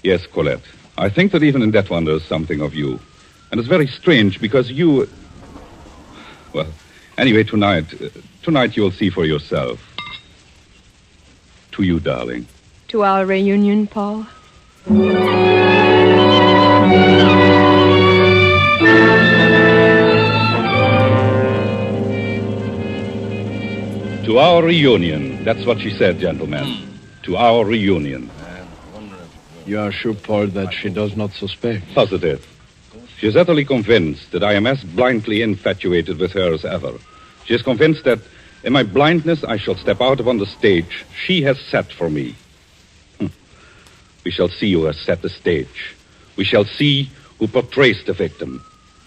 Yes, Colette. I think that even in that one there's something of you. And it's very strange because you... Well, anyway, tonight you'll see for yourself. To you, darling. To our reunion, Paul. To our reunion. That's what she said, gentlemen. To our reunion. You are sure, Paul, that she does not suspect? Positive. She is utterly convinced that I am as blindly infatuated with her as ever. She is convinced that in my blindness I shall step out upon the stage she has set for me. We shall see who has set the stage. We shall see who portrays the victim.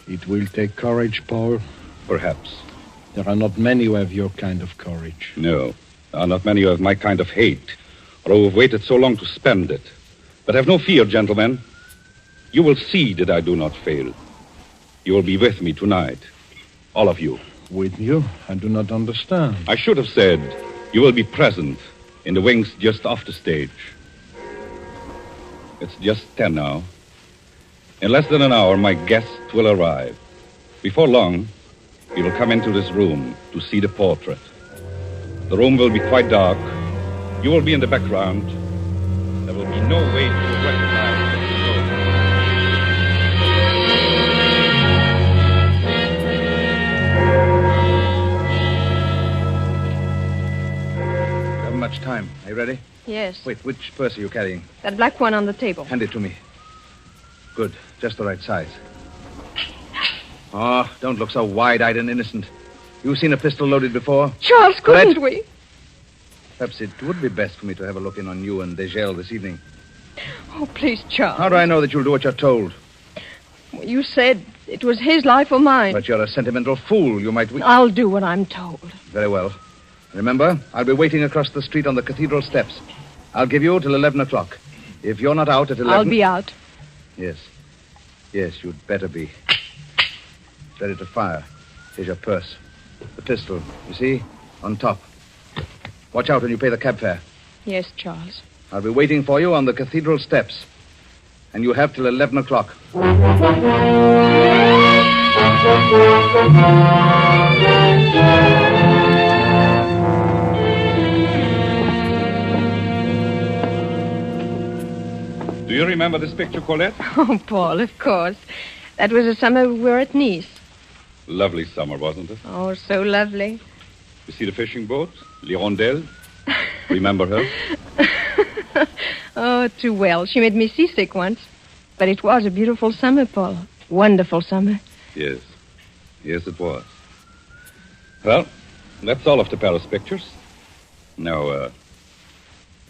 It will take courage, Paul. Perhaps. There are not many who have your kind of courage. No, there are not many who have my kind of hate, or who have waited so long to spend it. But have no fear, gentlemen. You will see that I do not fail. You will be with me tonight. All of you. With you? I do not understand. I should have said you will be present in the wings just off the stage. It's just 10 now. In less than an hour, my guest will arrive. Before long, he will come into this room to see the portrait. The room will be quite dark. You will be in the background. There will be no way to recognize the You haven't much time. Are you ready? Yes. Wait, which purse are you carrying? That black one on the table. Hand it to me. Good. Just the right size. Oh, don't look so wide-eyed and innocent. You've seen a pistol loaded before? Charles, couldn't we? Perhaps it would be best for me to have a look in on you and Degel this evening. Oh, please, Charles. How do I know that you'll do what you're told? You said it was his life or mine. But you're a sentimental fool. You might... I'll do what I'm told. Very well. Remember, I'll be waiting across the street on the cathedral steps. I'll give you till 11 o'clock. If you're not out at 11... I'll be out. Yes. Yes, you'd better be. Ready to fire. Here's your purse. The pistol, you see? On top. Watch out when you pay the cab fare. Yes, Charles. I'll be waiting for you on the cathedral steps. And you have till 11 o'clock. you remember this picture, Colette? Oh, Paul, of course. That was the summer we were at Nice. Lovely summer, wasn't it? Oh, so lovely. You see the fishing boat? L'Hirondelle? Remember her? Oh, too well. She made me seasick once. But it was a beautiful summer, Paul. Wonderful summer. Yes. Yes, it was. Well, that's all of the Paris pictures. Now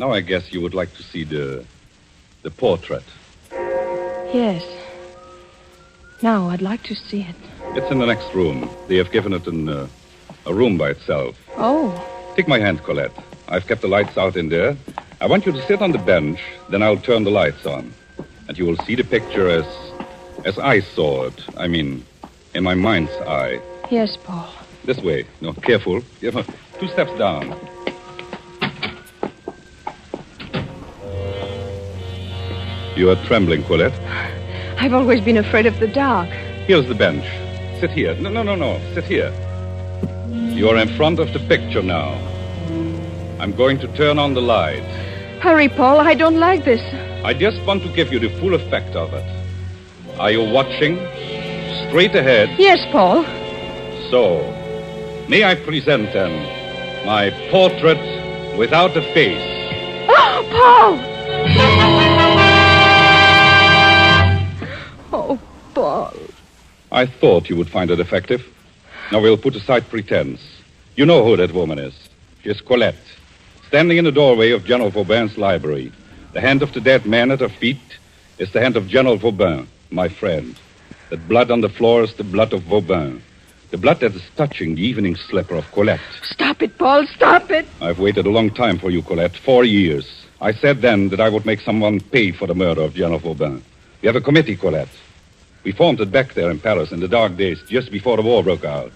I guess you would like to see the portrait. Yes. Now, I'd like to see it. It's in the next room. They have given it a room by itself. Oh. Take my hand, Colette. I've kept the lights out in there. I want you to sit on the bench, then I'll turn the lights on. And you will see the picture as I saw it. I mean, in my mind's eye. Yes, Paul. This way. No, careful. 2 steps down. You are trembling, Colette. I've always been afraid of the dark. Here's the bench. Sit here. No. Sit here. You're in front of the picture now. I'm going to turn on the light. Hurry, Paul. I don't like this. I just want to give you the full effect of it. Are you watching? Straight ahead. Yes, Paul. So, may I present then my portrait without a face? Oh, Paul! Oh, Paul. I thought you would find it effective. Now we'll put aside pretense. You know who that woman is. She's Colette, standing in the doorway of General Vauban's library. The hand of the dead man at her feet is the hand of General Vauban, my friend. That blood on the floor is the blood of Vauban. The blood that is touching the evening slipper of Colette. Stop it, Paul. Stop it. I've waited a long time for you, Colette. 4 years. I said then that I would make someone pay for the murder of General Vauban. We have a committee, Colette. We formed it back there in Paris in the dark days, just before the war broke out.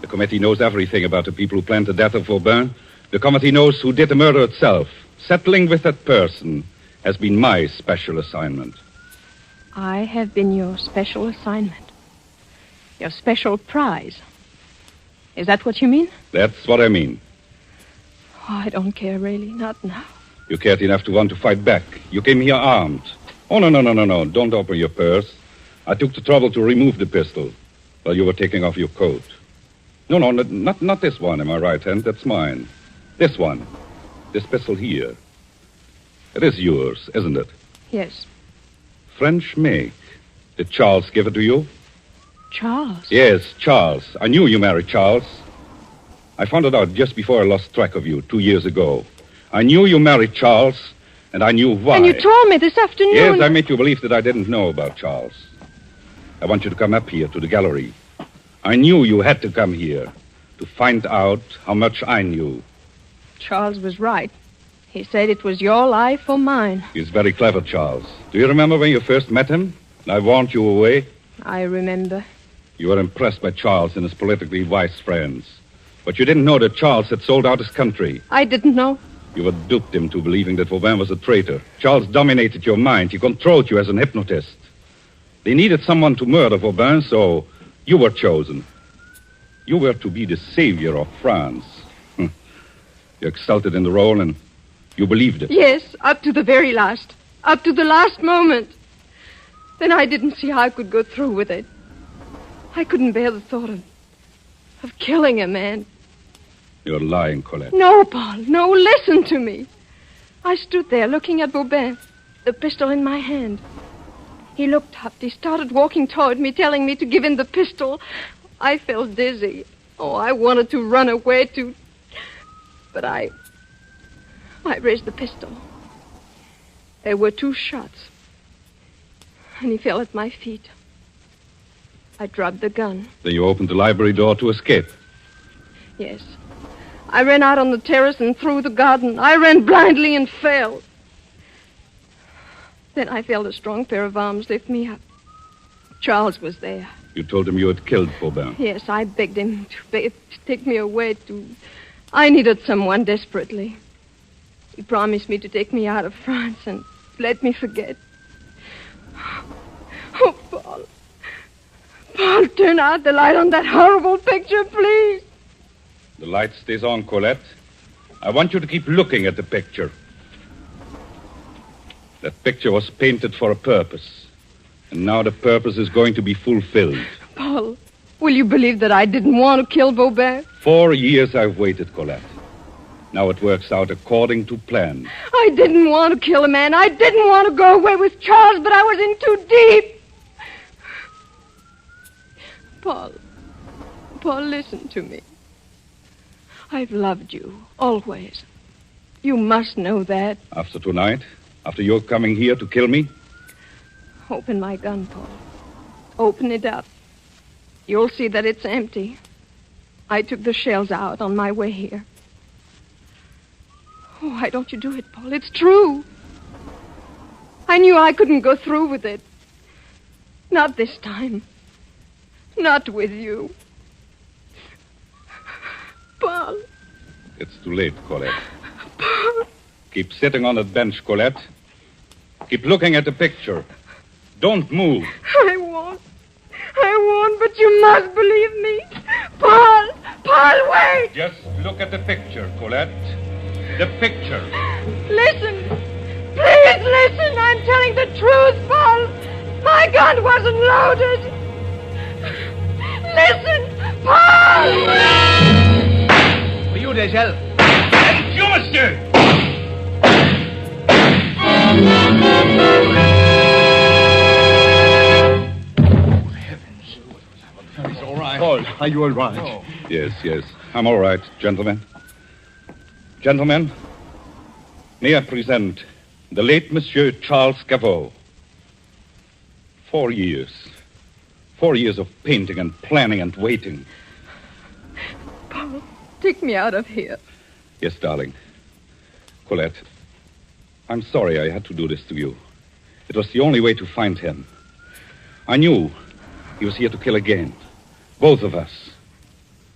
The committee knows everything about the people who planned the death of Vauban. The committee knows who did the murder itself. Settling with that person has been my special assignment. I have been your special assignment. Your special prize. Is that what you mean? That's what I mean. Oh, I don't care, really. Not now. You cared enough to want to fight back. You came here armed. Oh, no. Don't open your purse. I took the trouble to remove the pistol while you were taking off your coat. No, not this one in my right hand. That's mine. This one. This pistol here. It is yours, isn't it? Yes. French make. Did Charles give it to you? Charles? Yes, Charles. I knew you married Charles. I found it out just before I lost track of you 2 years ago. I knew you married Charles, and I knew why. And you told me this afternoon. Yes, I made you believe that I didn't know about Charles. I want you to come up here to the gallery. I knew you had to come here to find out how much I knew. Charles was right. He said it was your life or mine. He's very clever, Charles. Do you remember when you first met him? And I warned you away? I remember. You were impressed by Charles and his politically wise friends. But you didn't know that Charles had sold out his country. I didn't know. You had duped him to believing that Vauban was a traitor. Charles dominated your mind. He controlled you as an hypnotist. They needed someone to murder Vauban, so you were chosen. You were to be the savior of France. You exulted in the role, and you believed it. Yes, up to the very last. Up to the last moment. Then I didn't see how I could go through with it. I couldn't bear the thought of killing a man. You're lying, Colette. No, Paul, no, listen to me. I stood there looking at Vauban, the pistol in my hand. He looked up. He started walking toward me, telling me to give him the pistol. I felt dizzy. Oh, I wanted to run away, But I raised the pistol. There were 2 shots. And he fell at my feet. I dropped the gun. Then you opened the library door to escape. Yes. I ran out on the terrace and through the garden. I ran blindly and fell. Then I felt a strong pair of arms lift me up. Charles was there. You told him you had killed Vauban. Yes, I begged him to take me away I needed someone desperately. He promised me to take me out of France and let me forget. Oh, Paul. Paul, turn out the light on that horrible picture, please. The light stays on, Colette. I want you to keep looking at the picture. That picture was painted for a purpose. And now the purpose is going to be fulfilled. Paul, will you believe that I didn't want to kill Vauban? 4 years I've waited, Colette. Now it works out according to plan. I didn't want to kill a man. I didn't want to go away with Charles, but I was in too deep. Paul, listen to me. I've loved you, always. You must know that. After tonight? After you're coming here to kill me? Open my gun, Paul. Open it up. You'll see that it's empty. I took the shells out on my way here. Oh, why don't you do it, Paul? It's true. I knew I couldn't go through with it. Not this time. Not with you. Paul. It's too late, Colette. Paul. Keep sitting on that bench, Colette. Keep looking at the picture. Don't move. I won't, but you must believe me. Paul, wait. Just look at the picture, Colette. The picture. Listen. Please listen. I'm telling the truth, Paul. My gun wasn't loaded. Listen, Paul! For you, Deschelles. And you, monsieur! He's all right. Paul, are you all right? Oh. Yes. I'm all right, gentlemen. Gentlemen, may I present the late Monsieur Charles Cavot. 4 years. 4 years of painting and planning and waiting. Paul, take me out of here. Yes, darling. Colette, I'm sorry I had to do this to you. It was the only way to find him. I knew he was here to kill again. Both of us.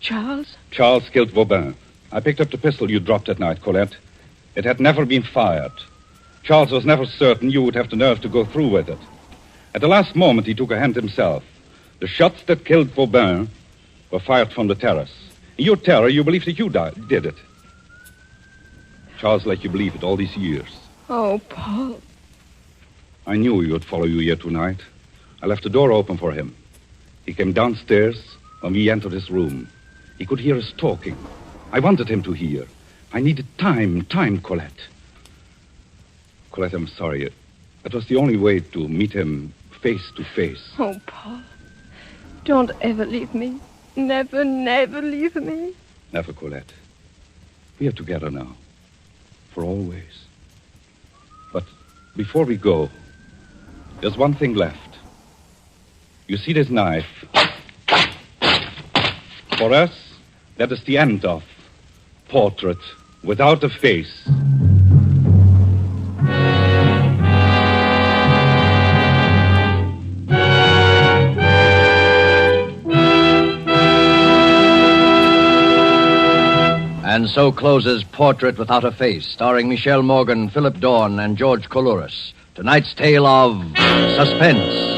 Charles? Charles killed Vauban. I picked up the pistol you dropped that night, Colette. It had never been fired. Charles was never certain you would have the nerve to go through with it. At the last moment, he took a hand himself. The shots that killed Vauban were fired from the terrace. In your terror, you believed that you did it. Charles let you believe it all these years. Oh, Paul. I knew he would follow you here tonight. I left the door open for him. He came downstairs when we entered his room. He could hear us talking. I wanted him to hear. I needed time, Colette. Colette, I'm sorry. It was the only way to meet him face to face. Oh, Paul. Don't ever leave me. Never leave me. Never, Colette. We are together now. For always. But before we go, there's one thing left. You see this knife? For us, that is the end of Portrait Without a Face. And so closes Portrait Without a Face, starring Michelle Morgan, Philip Dorn, and George Coulouris. Tonight's tale of Suspense.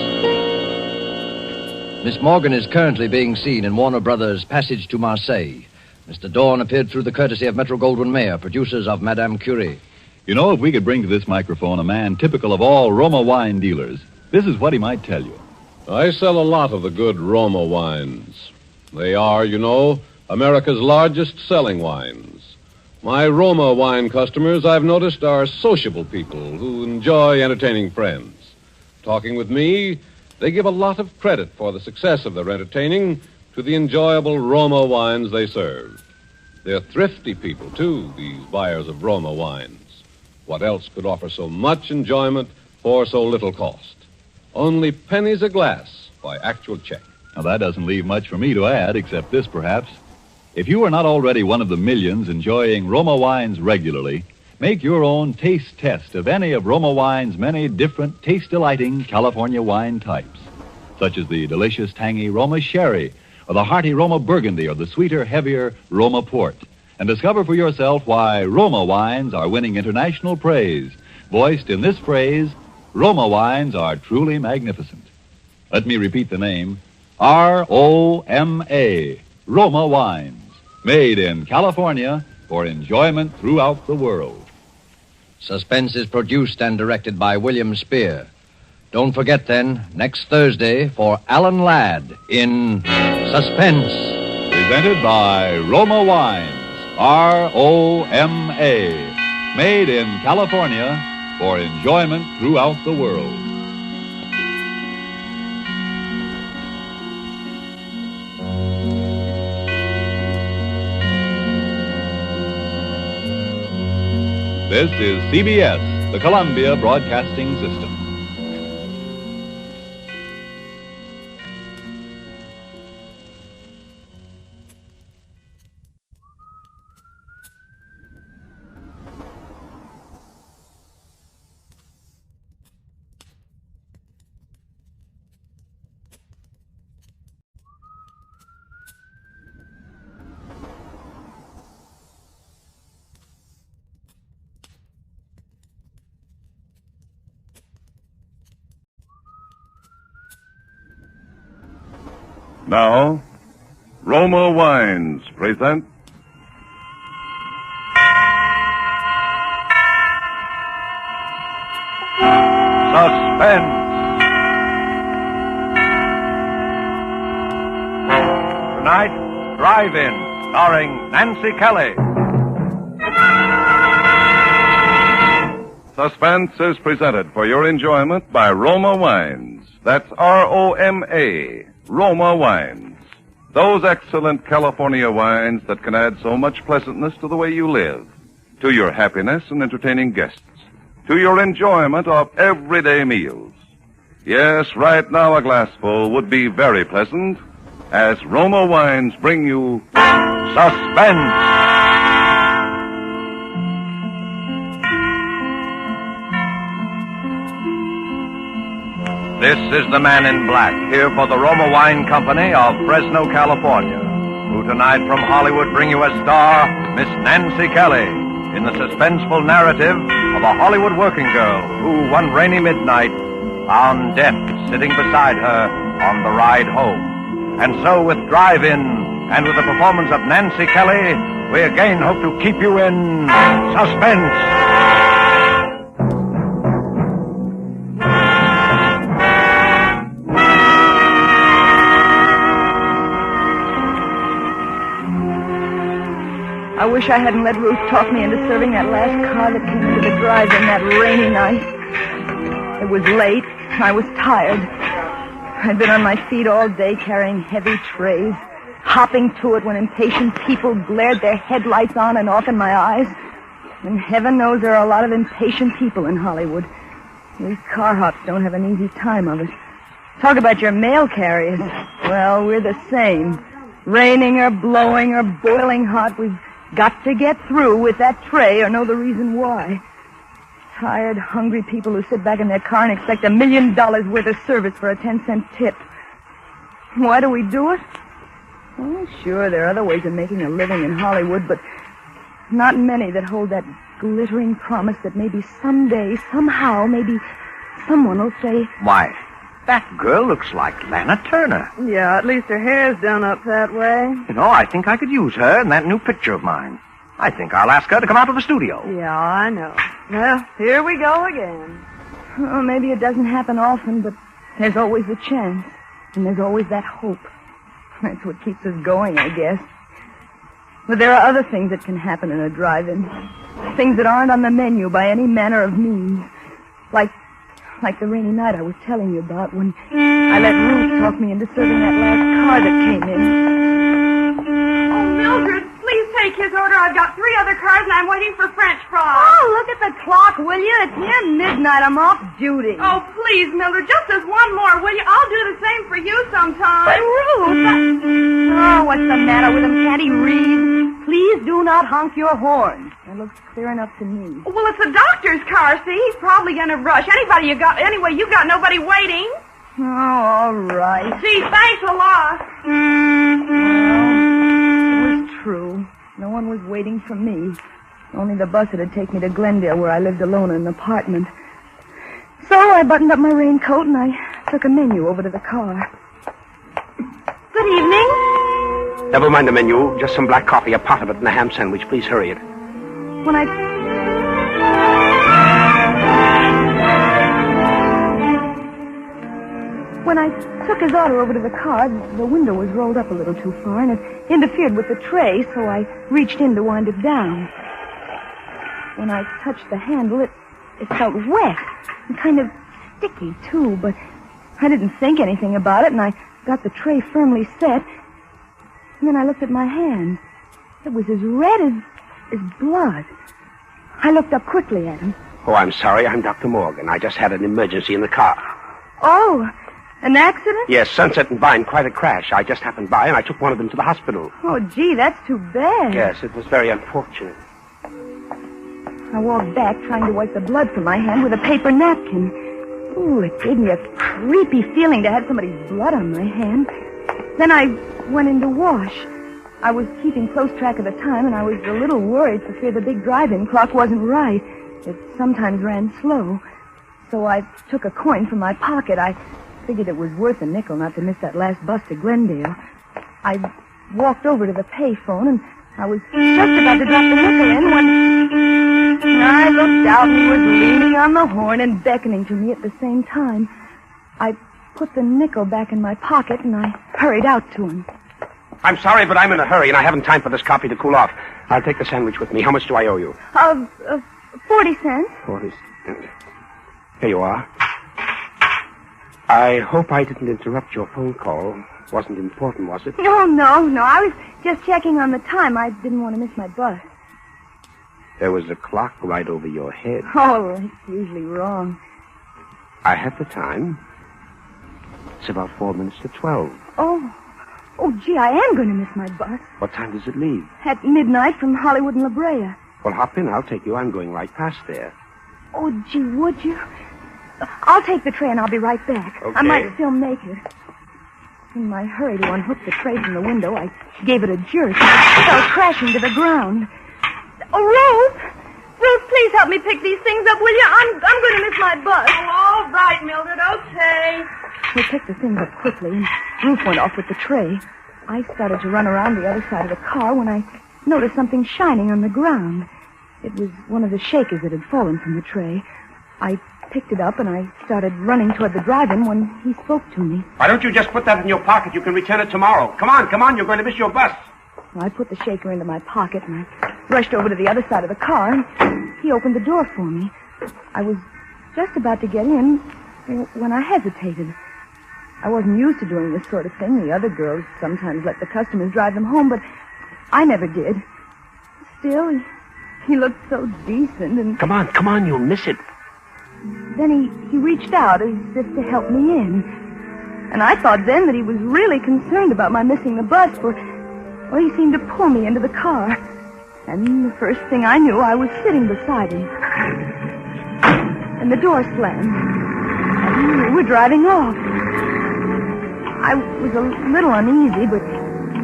Miss Morgan is currently being seen in Warner Brothers' Passage to Marseille. Mr. Dorn appeared through the courtesy of Metro-Goldwyn-Mayer, producers of Madame Curie. You know, if we could bring to this microphone a man typical of all Roma wine dealers, this is what he might tell you. I sell a lot of the good Roma wines. They are, you know, America's largest selling wines. My Roma wine customers, I've noticed, are sociable people who enjoy entertaining friends. Talking with me, they give a lot of credit for the success of their entertaining to the enjoyable Roma wines they serve. They're thrifty people, too, these buyers of Roma wines. What else could offer so much enjoyment for so little cost? Only pennies a glass by actual check. Now, that doesn't leave much for me to add, except this, perhaps. If you are not already one of the millions enjoying Roma wines regularly, make your own taste test of any of Roma wine's many different taste-delighting California wine types, such as the delicious, tangy Roma Sherry, or the hearty Roma Burgundy, or the sweeter, heavier Roma Port, and discover for yourself why Roma wines are winning international praise, voiced in this phrase, Roma wines are truly magnificent. Let me repeat the name, R-O-M-A, Roma wines, made in California for enjoyment throughout the world. Suspense is produced and directed by William Spear. Don't forget, then, next Thursday for Alan Ladd in Suspense. Presented by Roma Wines, R-O-M-A. Made in California for enjoyment throughout the world. This is CBS, the Columbia Broadcasting System. Now, Roma Wines present Suspense. Tonight, Drive-In, starring Nancy Kelly. Suspense is presented for your enjoyment by Roma Wines. That's R-O-M-A, Roma Wines. Those excellent California wines that can add so much pleasantness to the way you live, to your happiness in entertaining guests, to your enjoyment of everyday meals. Yes, right now a glassful would be very pleasant as Roma Wines bring you Suspense. This is the Man in Black, here for the Roma Wine Company of Fresno, California, who tonight from Hollywood bring you as star Miss Nancy Kelly in the suspenseful narrative of a Hollywood working girl who one rainy midnight found death sitting beside her on the ride home. And so with Drive-In and with the performance of Nancy Kelly, we again hope to keep you in suspense. I wish I hadn't let Ruth talk me into serving that last car that came into the drive-in that rainy night. It was late. I was tired. I'd been on my feet all day carrying heavy trays, hopping to it when impatient people glared their headlights on and off in my eyes. And heaven knows there are a lot of impatient people in Hollywood. These car hops don't have an easy time of it. Talk about your mail carriers. Well, we're the same. Raining or blowing or boiling hot, we've got to get through with that tray or know the reason why. Tired, hungry people who sit back in their car and expect $1 million worth of service for a 10-cent tip. Why do we do it? Well, sure, there are other ways of making a living in Hollywood, but not many that hold that glittering promise that maybe someday, somehow, maybe someone will say, Why, that girl looks like Lana Turner. yeah, at least her hair's done up that way. You know, I think I could use her in that new picture of mine. I think I'll ask her to come out to the studio. Yeah, I know. Well, here we go again. Oh, maybe it doesn't happen often, but there's always a chance. And there's always that hope. That's what keeps us going, I guess. But there are other things that can happen in a drive-in. Things that aren't on the menu by any manner of means. Like the rainy night I was telling you about when I let Ruth talk me into serving that last car that came in. Oh, Mildred, please take his order. I've got 3 other cars and I'm waiting for French fries. Oh, look at the clock, will you? It's near midnight. I'm off duty. Oh, please, Mildred, just as one more, will you? I'll do the same for you sometime. But Ruth, Oh, what's the matter with him? Can't he read? Please do not honk your horn. That looks clear enough to me. Well, it's the doctor's car, see? He's probably going to rush. Anyway, you got nobody waiting. Oh, all right. Gee, thanks a lot. Well, it was true. No one was waiting for me. Only the bus that'd take me to Glendale, where I lived alone in an apartment. So I buttoned up my raincoat and I took a menu over to the car. Good evening. Never mind the menu. Just some black coffee, a pot of it, and a ham sandwich. Please hurry it. When I I took his auto over to the car, the window was rolled up a little too far, and it interfered with the tray, so I reached in to wind it down. When I touched the handle, it felt wet and kind of sticky, too, but I didn't think anything about it, and I got the tray firmly set. And then I looked at my hand. It was as red as blood. I looked up quickly at him. Oh, I'm sorry. I'm Dr. Morgan. I just had an emergency in the car. Oh, an accident? Yes, Sunset and Vine, quite a crash. I just happened by, and I took one of them to the hospital. Oh, gee, that's too bad. Yes, it was very unfortunate. I walked back, trying to wipe the blood from my hand with a paper napkin. Ooh, it gave me a creepy feeling to have somebody's blood on my hand. Then I went in to wash. I was keeping close track of the time, and I was a little worried for fear the big drive-in clock wasn't right. It sometimes ran slow. So I took a coin from my pocket. I figured it was worth a nickel not to miss that last bus to Glendale. I walked over to the payphone, and I was just about to drop the nickel in when I looked out, and he was leaning on the horn and beckoning to me at the same time. I put the nickel back in my pocket, and I hurried out to him. I'm sorry, but I'm in a hurry, and I haven't time for this coffee to cool off. I'll take the sandwich with me. How much do I owe you? 40 cents. 40 cents. Here you are. I hope I didn't interrupt your phone call. Wasn't important, was it? No. I was just checking on the time. I didn't want to miss my bus. There was a clock right over your head. Oh, that's usually wrong. I have the time. It's about 4 minutes to 12. Oh, gee, I am going to miss my bus. What time does it leave? At midnight from Hollywood and La Brea. Well, hop in. I'll take you. I'm going right past there. Oh, gee, would you? I'll take the tray and I'll be right back. Okay. I might still make it. In my hurry to unhook the tray from the window, I gave it a jerk and it fell crashing to the ground. Oh, Ruth! Ruth, please help me pick these things up, will you? I'm going to miss my bus. Oh, all right, Mildred, okay. We picked the things up quickly, and Ruth went off with the tray. I started to run around the other side of the car when I noticed something shining on the ground. It was one of the shakers that had fallen from the tray. I picked it up, and I started running toward the drive-in when he spoke to me. Why don't you just put that in your pocket? You can return it tomorrow. Come on. You're going to miss your bus. I put the shaker into my pocket, and I rushed over to the other side of the car, and he opened the door for me. I was just about to get in when I hesitated. I wasn't used to doing this sort of thing. The other girls sometimes let the customers drive them home, but I never did. Still, he looked so decent, and... Come on, you'll miss it. Then he reached out as if to help me in. And I thought then that he was really concerned about my missing the bus, for he seemed to pull me into the car. And the first thing I knew, I was sitting beside him. And the door slammed. And we were driving off. I was a little uneasy, but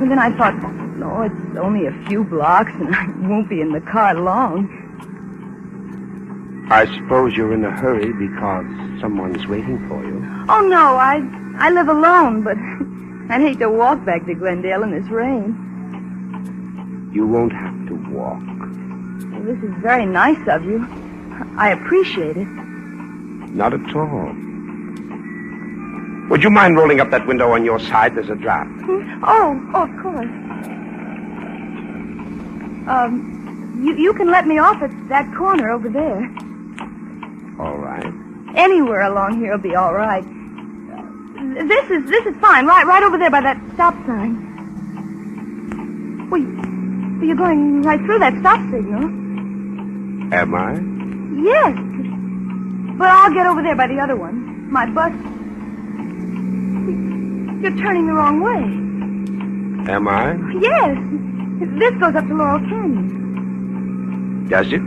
then I thought, no, it's only a few blocks, and I won't be in the car long. I suppose you're in a hurry because someone's waiting for you. Oh, no, I live alone, but I'd hate to walk back to Glendale in this rain. You won't have to walk. Well, this is very nice of you. I appreciate it. Not at all. Would you mind rolling up that window on your side? There's a draft. Oh, of course. You can let me off at that corner over there. All right. Anywhere along here will be all right. This is fine. Right over there by that stop sign. Well, you're going right through that stop signal. Am I? Yes. But I'll get over there by the other one. My bus... You're turning the wrong way. Am I? Yes. This goes up to Laurel Canyon. Does it?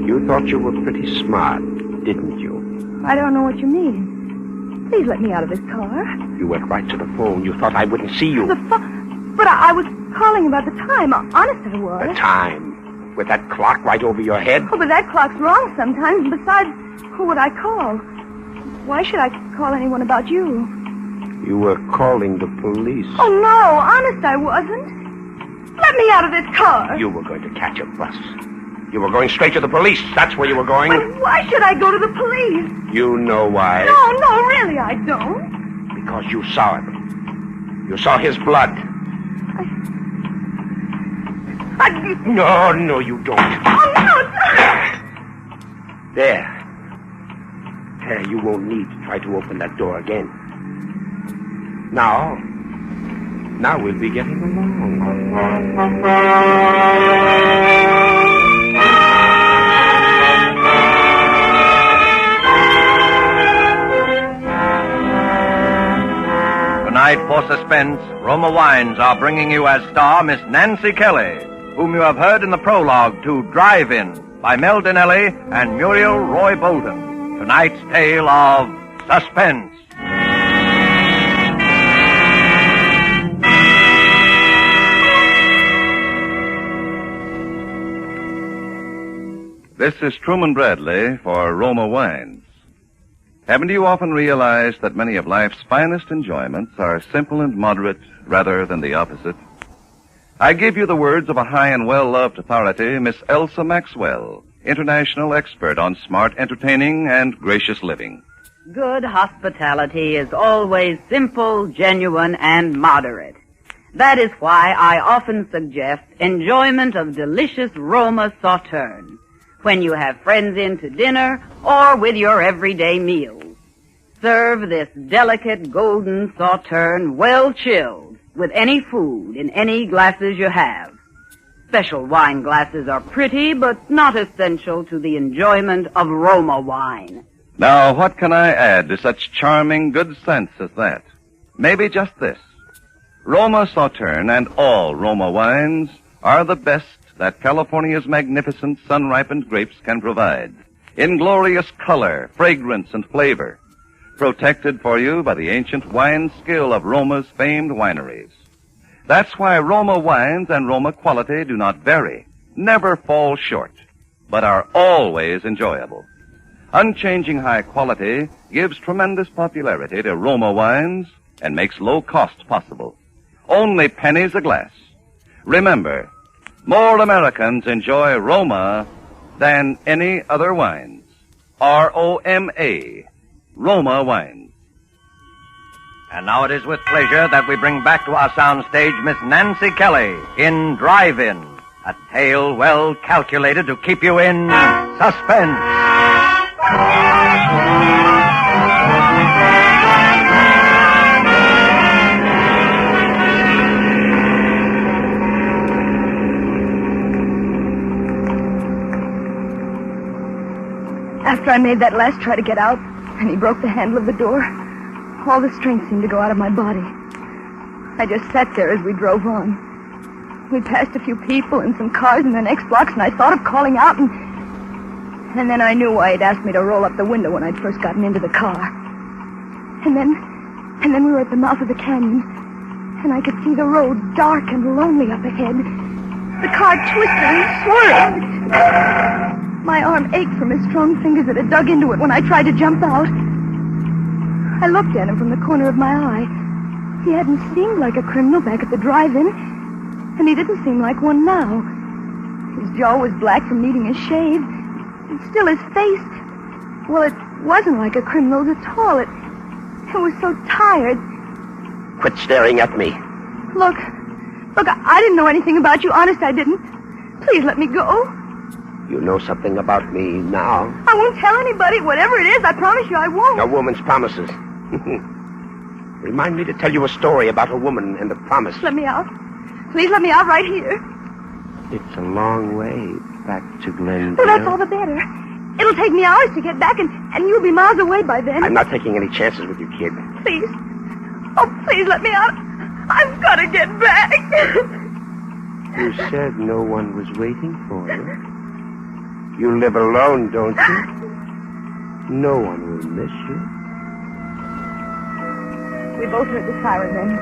You thought you were pretty smart, didn't you? I don't know what you mean. Please let me out of this car. You went right to the phone. You thought I wouldn't see you. But I was calling about the time. Honest, I was. The time? With that clock right over your head? Oh, but that clock's wrong sometimes. Besides, who would I call? Why should I call anyone about you? You were calling the police. Oh, no. Honest, I wasn't. Let me out of this car. You were going to catch a bus. You were going straight to the police. That's where you were going. But why should I go to the police? You know why. No, really, I don't. Because you saw it. You saw his blood. No, you don't. Oh, no. There, you won't need to try to open that door again. Now we'll be getting along. Tonight for Suspense, Roma Wines are bringing you as star Miss Nancy Kelly, whom you have heard in the prologue to Drive-In by Mel Dinelli and Muriel Roy Bolton. Tonight's tale of Suspense. This is Truman Bradley for Roma Wines. Haven't you often realized that many of life's finest enjoyments are simple and moderate rather than the opposite? I give you the words of a high and well-loved authority, Miss Elsa Maxwell, international expert on smart entertaining and gracious living. Good hospitality is always simple, genuine, and moderate. That is why I often suggest enjoyment of delicious Roma Sauterne when you have friends in to dinner or with your everyday meals. Serve this delicate golden Sauterne well chilled with any food in any glasses you have. Special wine glasses are pretty, but not essential to the enjoyment of Roma wine. Now, what can I add to such charming good sense as that? Maybe just this. Roma Sauterne and all Roma wines are the best that California's magnificent sun-ripened grapes can provide, in glorious color, fragrance, and flavor, protected for you by the ancient wine skill of Roma's famed wineries. That's why Roma wines and Roma quality do not vary, never fall short, but are always enjoyable. Unchanging high quality gives tremendous popularity to Roma wines and makes low cost possible. Only pennies a glass. Remember, more Americans enjoy Roma than any other wines. R-O-M-A, Roma wines. And now it is with pleasure that we bring back to our soundstage Miss Nancy Kelly in Drive-In, a tale well calculated to keep you in suspense. After I made that last try to get out, and he broke the handle of the door, all the strength seemed to go out of my body. I just sat there as we drove on. We passed a few people and some cars in the next blocks, and I thought of calling out, and then I knew why he'd asked me to roll up the window when I'd first gotten into the car. And then we were at the mouth of the canyon, and I could see the road dark and lonely up ahead. The car twisted and swerved. My arm ached from his strong fingers that had dug into it when I tried to jump out. I looked at him from the corner of my eye. He hadn't seemed like a criminal back at the drive-in, and he didn't seem like one now. His jaw was black from needing a shave, and still his face, well, it wasn't like a criminal's at all. It was so tired. Quit staring at me. Look, I didn't know anything about you. Honest, I didn't. Please let me go. You know something about me now. I won't tell anybody. Whatever it is, I promise you I won't. A woman's promises. Remind me to tell you a story about a woman and a promise. Let me out. Please let me out right here. It's a long way back to Glendale. Well, that's all the better. It'll take me hours to get back, and you'll be miles away by then. I'm not taking any chances with you, kid. Please. Oh, please let me out. I've got to get back. You said no one was waiting for you. You live alone, don't you? No one will miss you. We both heard the siren then.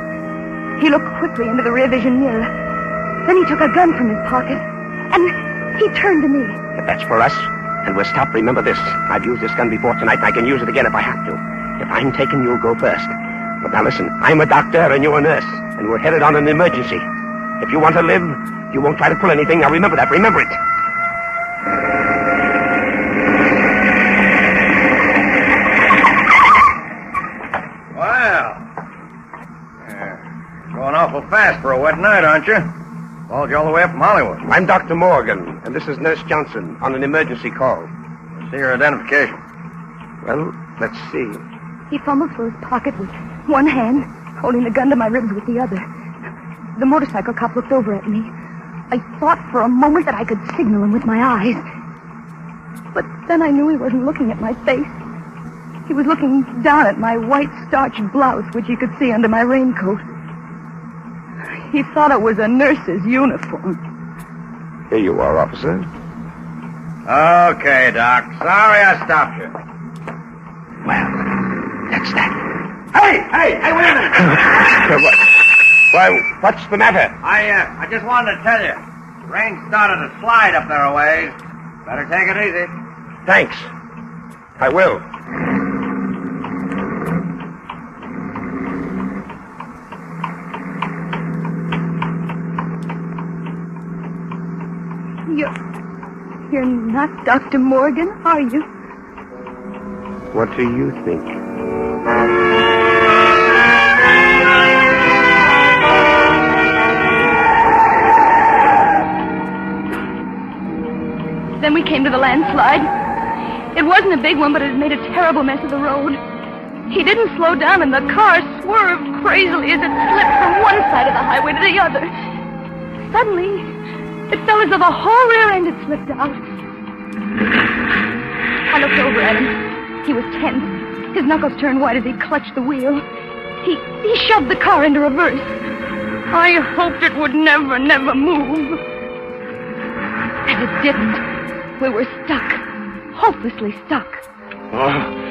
He looked quickly into the rear vision mirror. Then he took a gun from his pocket, and he turned to me. If that's for us, and we'll stop, remember this. I've used this gun before tonight, and I can use it again if I have to. If I'm taken, you'll go first. But now listen, I'm a doctor, and you're a nurse, and we're headed on an emergency. If you want to live, you won't try to pull anything. Now remember that. Remember it. Well, going awful fast for a wet night, aren't you? Followed you all the way up from Hollywood. I'm Dr. Morgan, and this is Nurse Johnson on an emergency call. See your identification. Well, let's see. He fumbled for his pocket with one hand, holding the gun to my ribs with the other. The motorcycle cop looked over at me. I thought for a moment that I could signal him with my eyes. But then I knew he wasn't looking at my face. He was looking down at my white starched blouse, which he could see under my raincoat. He thought it was a nurse's uniform. Here you are, officer. Okay, Doc. Sorry I stopped you. Well, that's that. Hey, wait a minute. Why, what's the matter? I just wanted to tell you. The rain started to slide up there a ways. Better take it easy. Thanks. I will. You're not Dr. Morgan, are you? What do you think? Then we came to the landslide. It wasn't a big one, but it made a terrible mess of the road. He didn't slow down, and the car swerved crazily as it slipped from one side of the highway to the other. Suddenly, it felt as though the whole rear end had slipped out. I looked over at him. He was tense. His knuckles turned white as he clutched the wheel. He shoved the car into reverse. I hoped it would never move. And it didn't. We were stuck. Hopelessly stuck. Oh,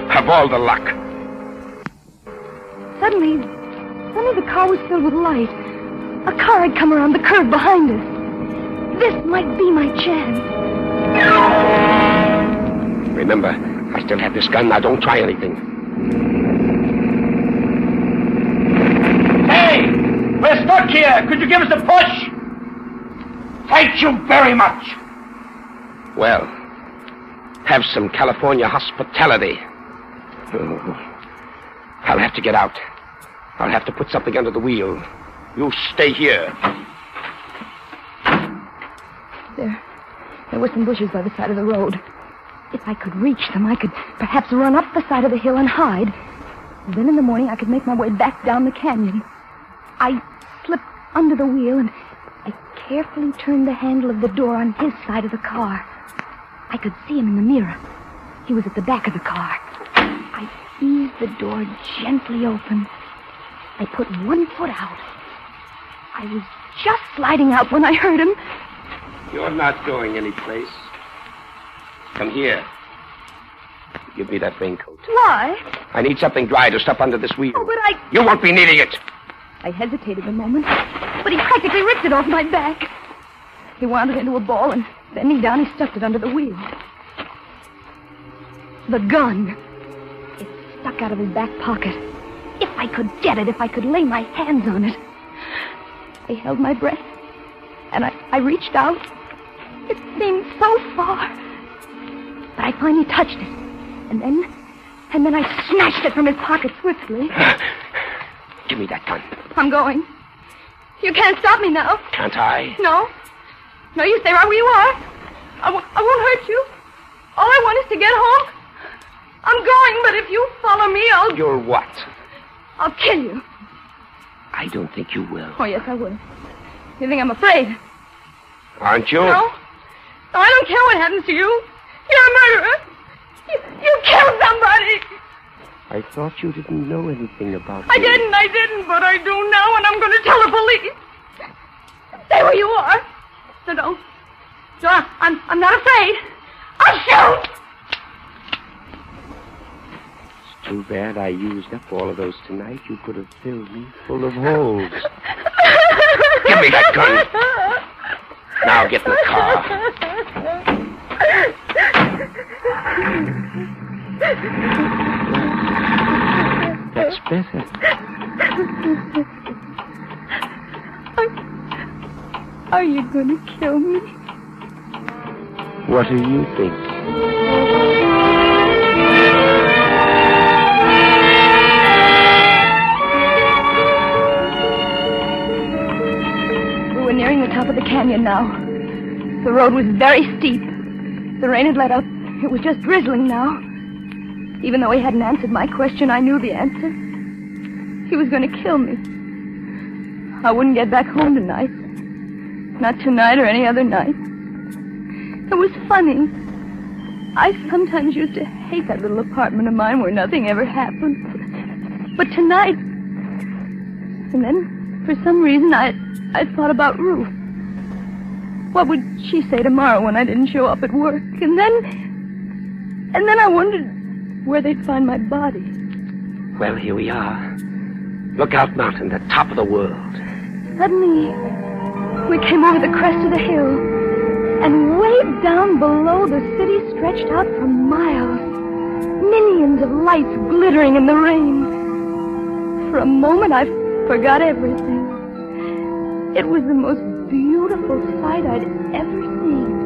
have all the luck. Suddenly the car was filled with light. A car had come around the curve behind us. This might be my chance. Remember, I still have this gun. Now don't try anything. Hey! We're stuck here. Could you give us a push? Thank you very much. Well, have some California hospitality. Oh, I'll have to get out. I'll have to put something under the wheel. You stay here. There were some bushes by the side of the road. If I could reach them, I could perhaps run up the side of the hill and hide. Then in the morning, I could make my way back down the canyon. I slipped under the wheel, and I carefully turned the handle of the door on his side of the car. I could see him in the mirror. He was at the back of the car. I eased the door gently open. I put one foot out. I was just sliding out when I heard him. You're not going anyplace. Come here. Give me that raincoat. Why? I need something dry to stuff under this wheel. Oh, but You won't be needing it. I hesitated a moment, but he practically ripped it off my back. He wound it into a ball, and bending down, he stuffed it under the wheel. The gun. It stuck out of his back pocket. If I could get it, if I could lay my hands on it. I held my breath, and I reached out. It seemed so far. But I finally touched it. And then I snatched it from his pocket swiftly. Give me that gun. I'm going. You can't stop me now. Can't I? No. No, you stay right where you are. I won't hurt you. All I want is to get home. I'm going, but if you follow me, You're what? I'll kill you. I don't think you will. Oh, yes, I will. You think I'm afraid? Aren't you? No. No, I don't care what happens to you. You're a murderer. You killed somebody. I thought you didn't know anything about I didn't, but I do now, and I'm going to tell the police. Stay where you are. No, don't. No, I'm not afraid. I'll shoot. It's too bad I used up all of those tonight. You could have filled me full of holes. Give me that gun. Now get in the car. That's better. Are you going to kill me? What do you think? We were nearing the top of the canyon now. The road was very steep. The rain had let up. It was just drizzling now. Even though he hadn't answered my question, I knew the answer. He was going to kill me. I wouldn't get back home tonight. Not tonight or any other night. It was funny. I sometimes used to hate that little apartment of mine where nothing ever happened. But tonight... And then, for some reason, I thought about Ruth. What would she say tomorrow when I didn't show up at work? And then I wondered where they'd find my body. Well, here we are. Lookout Mountain, the top of the world. Suddenly, we came over the crest of the hill, and way down below, the city stretched out for miles. Millions of lights glittering in the rain. For a moment, I forgot everything. It was the most beautiful sight I'd ever seen.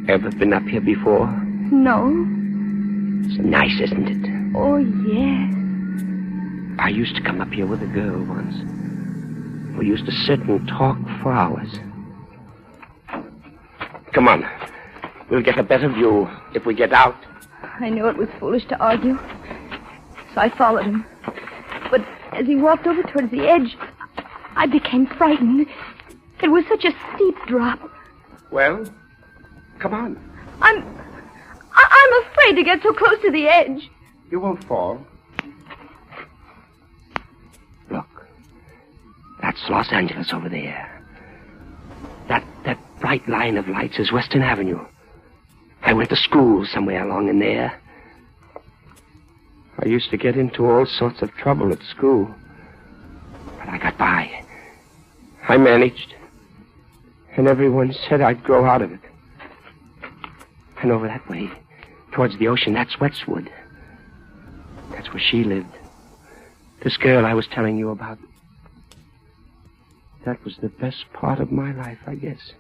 Ever been up here before? No. It's nice, isn't it? Oh, yes. I used to come up here with a girl once. We used to sit and talk for hours. Come on. We'll get a better view if we get out. I knew it was foolish to argue, so I followed him. But as he walked over towards the edge, I became frightened. It was such a steep drop. Well, come on. I'm afraid to get so close to the edge. You won't fall. Look. That's Los Angeles over there. That bright line of lights is Western Avenue. I went to school somewhere along in there. I used to get into all sorts of trouble at school. But I got by. I managed. And everyone said I'd grow out of it. And over that way, towards the ocean, that's Westwood. That's where she lived. This girl I was telling you about. That was the best part of my life, I guess.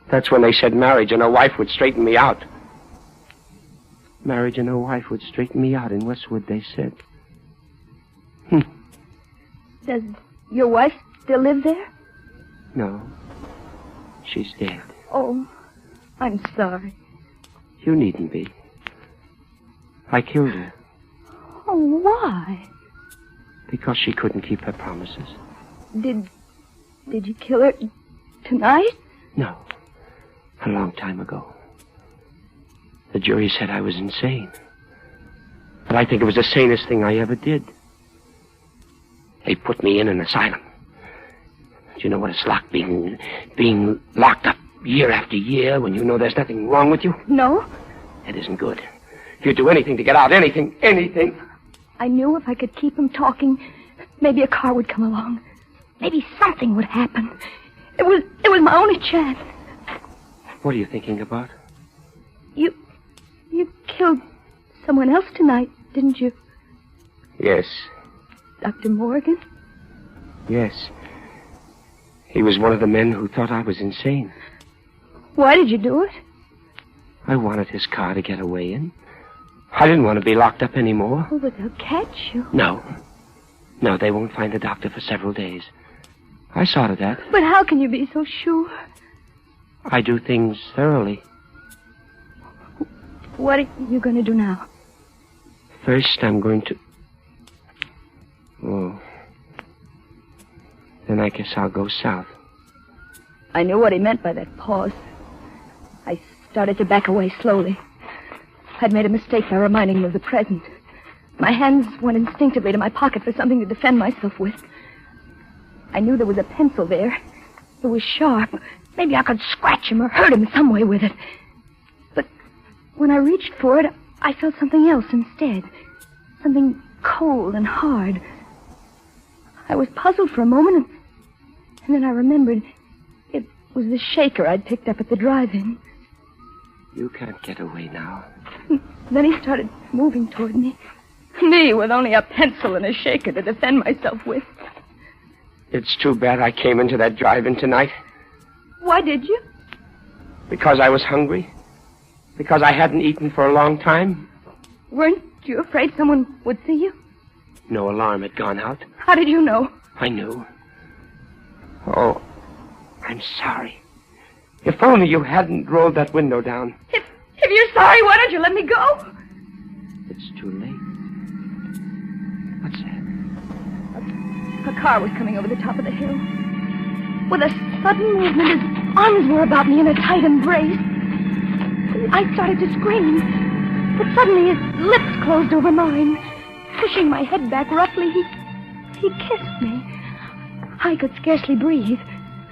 That's when they said marriage and a wife would straighten me out. Marriage and a wife would straighten me out in Westwood, they said. Does your wife still live there? No. She's dead. Oh, I'm sorry. You needn't be. I killed her. Oh, why? Because she couldn't keep her promises. Did you kill her tonight? No. A long time ago. The jury said I was insane. But I think it was the sanest thing I ever did. They put me in an asylum. Do you know what it's like being locked up year after year when you know there's nothing wrong with you? No. It isn't good. You'd do anything to get out. Anything. I knew if I could keep him talking, maybe a car would come along. Maybe something would happen. It was my only chance. What are you thinking about? You killed someone else tonight, didn't you? Yes. Dr. Morgan? Yes. He was one of the men who thought I was insane. Why did you do it? I wanted his car to get away in. I didn't want to be locked up anymore. Oh, but they'll catch you. No. No, they won't find the doctor for several days. I saw to that. But how can you be so sure? I do things thoroughly. What are you going to do now? First, I'm going to... Oh. Then I guess I'll go south. I knew what he meant by that pause. I started to back away slowly. I'd made a mistake by reminding him of the present. My hands went instinctively to my pocket for something to defend myself with. I knew there was a pencil there. It was sharp. Maybe I could scratch him or hurt him some way with it. But when I reached for it, I felt something else instead. Something cold and hard. I was puzzled for a moment, and then I remembered it was the shaker I'd picked up at the drive-in. You can't get away now. Then he started moving toward me. Me with only a pencil and a shaker to defend myself with. It's too bad I came into that drive-in tonight. Why did you? Because I was hungry. Because I hadn't eaten for a long time. Weren't you afraid someone would see you? No alarm had gone out. How did you know? I knew. Oh, I'm sorry. If only you hadn't rolled that window down. If you're sorry, why don't you let me go? It's too late. What's that? A car was coming over the top of the hill. With a sudden movement, his arms were about me in a tight embrace. I started to scream, but suddenly his lips closed over mine. Pushing my head back roughly, he kissed me. I could scarcely breathe,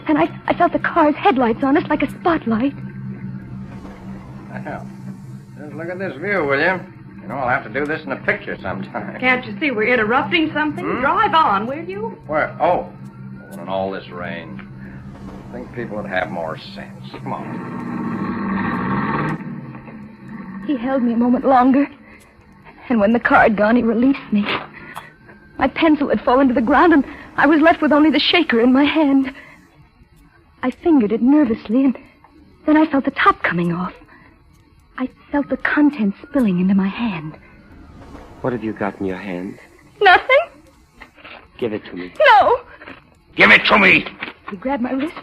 and I felt the car's headlights on us like a spotlight. Well, just look at this view, will you? You know, I'll have to do this in a picture sometime. Can't you see we're interrupting something? Drive on, will you? Where? Oh, in all this rain. I think people would have more sense. Come on. He held me a moment longer, and when the car had gone, he released me. My pencil had fallen to the ground, and I was left with only the shaker in my hand. I fingered it nervously, and then I felt the top coming off. I felt the contents spilling into my hand. What have you got in your hand? Nothing? Give it to me. No! Give it to me! He grabbed my wrist,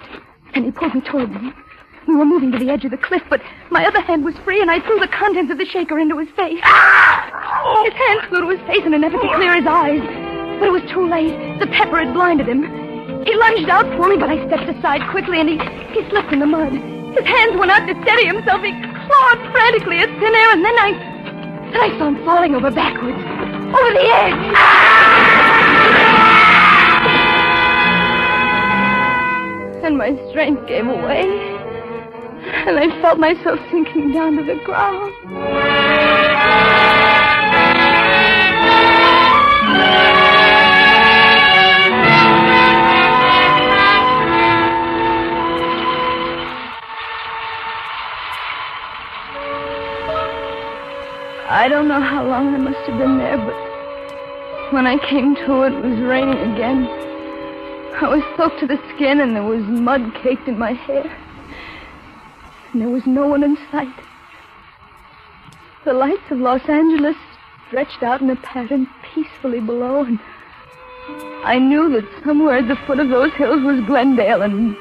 and he pulled me toward me. We were moving to the edge of the cliff, but my other hand was free, and I threw the contents of the shaker into his face. His hand flew to his face in an effort to clear his eyes. But it was too late. The pepper had blinded him. He lunged out for me, but I stepped aside quickly, and he slipped in the mud. His hands went out to steady himself. He clawed frantically at thin air, and then I saw him falling over backwards, over the edge. And my strength gave away, and I felt myself sinking down to the ground. I don't know how long I must have been there, but when I came to, it was raining again. I was soaked to the skin, and there was mud caked in my hair. And there was no one in sight. The lights of Los Angeles stretched out in a pattern peacefully below, and I knew that somewhere at the foot of those hills was Glendale and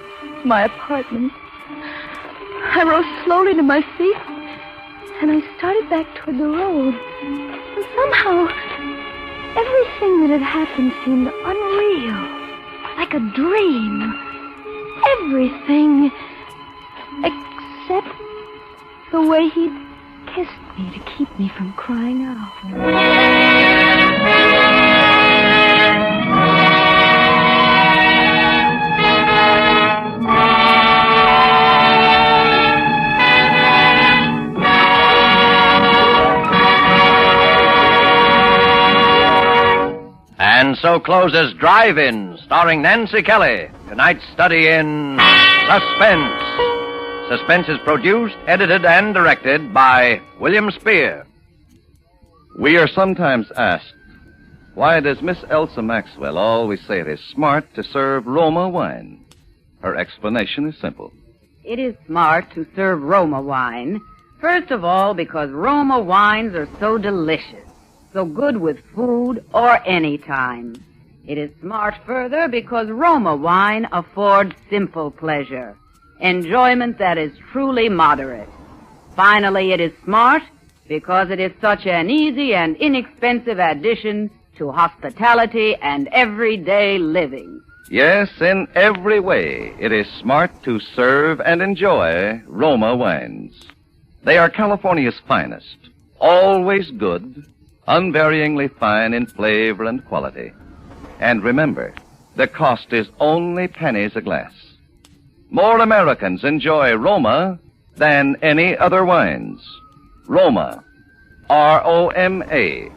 my apartment. I rose slowly to my feet, and I started back toward the road. And somehow, everything that had happened seemed unreal, like a dream. Everything except the way he'd kissed me to keep me from crying out. And so closes Drive-In, starring Nancy Kelly. Tonight's study in Suspense. Suspense is produced, edited, and directed by William Spear. We are sometimes asked, why does Miss Elsa Maxwell always say it is smart to serve Roma wine? Her explanation is simple. It is smart to serve Roma wine. First of all, because Roma wines are so delicious, so good with food or any time. It is smart further because Roma wine affords simple pleasure, enjoyment that is truly moderate. Finally, it is smart because it is such an easy and inexpensive addition to hospitality and everyday living. Yes, in every way, it is smart to serve and enjoy Roma wines. They are California's finest, always good, unvaryingly fine in flavor and quality. And remember, the cost is only pennies a glass. More Americans enjoy Roma than any other wines. Roma. R-O-M-A.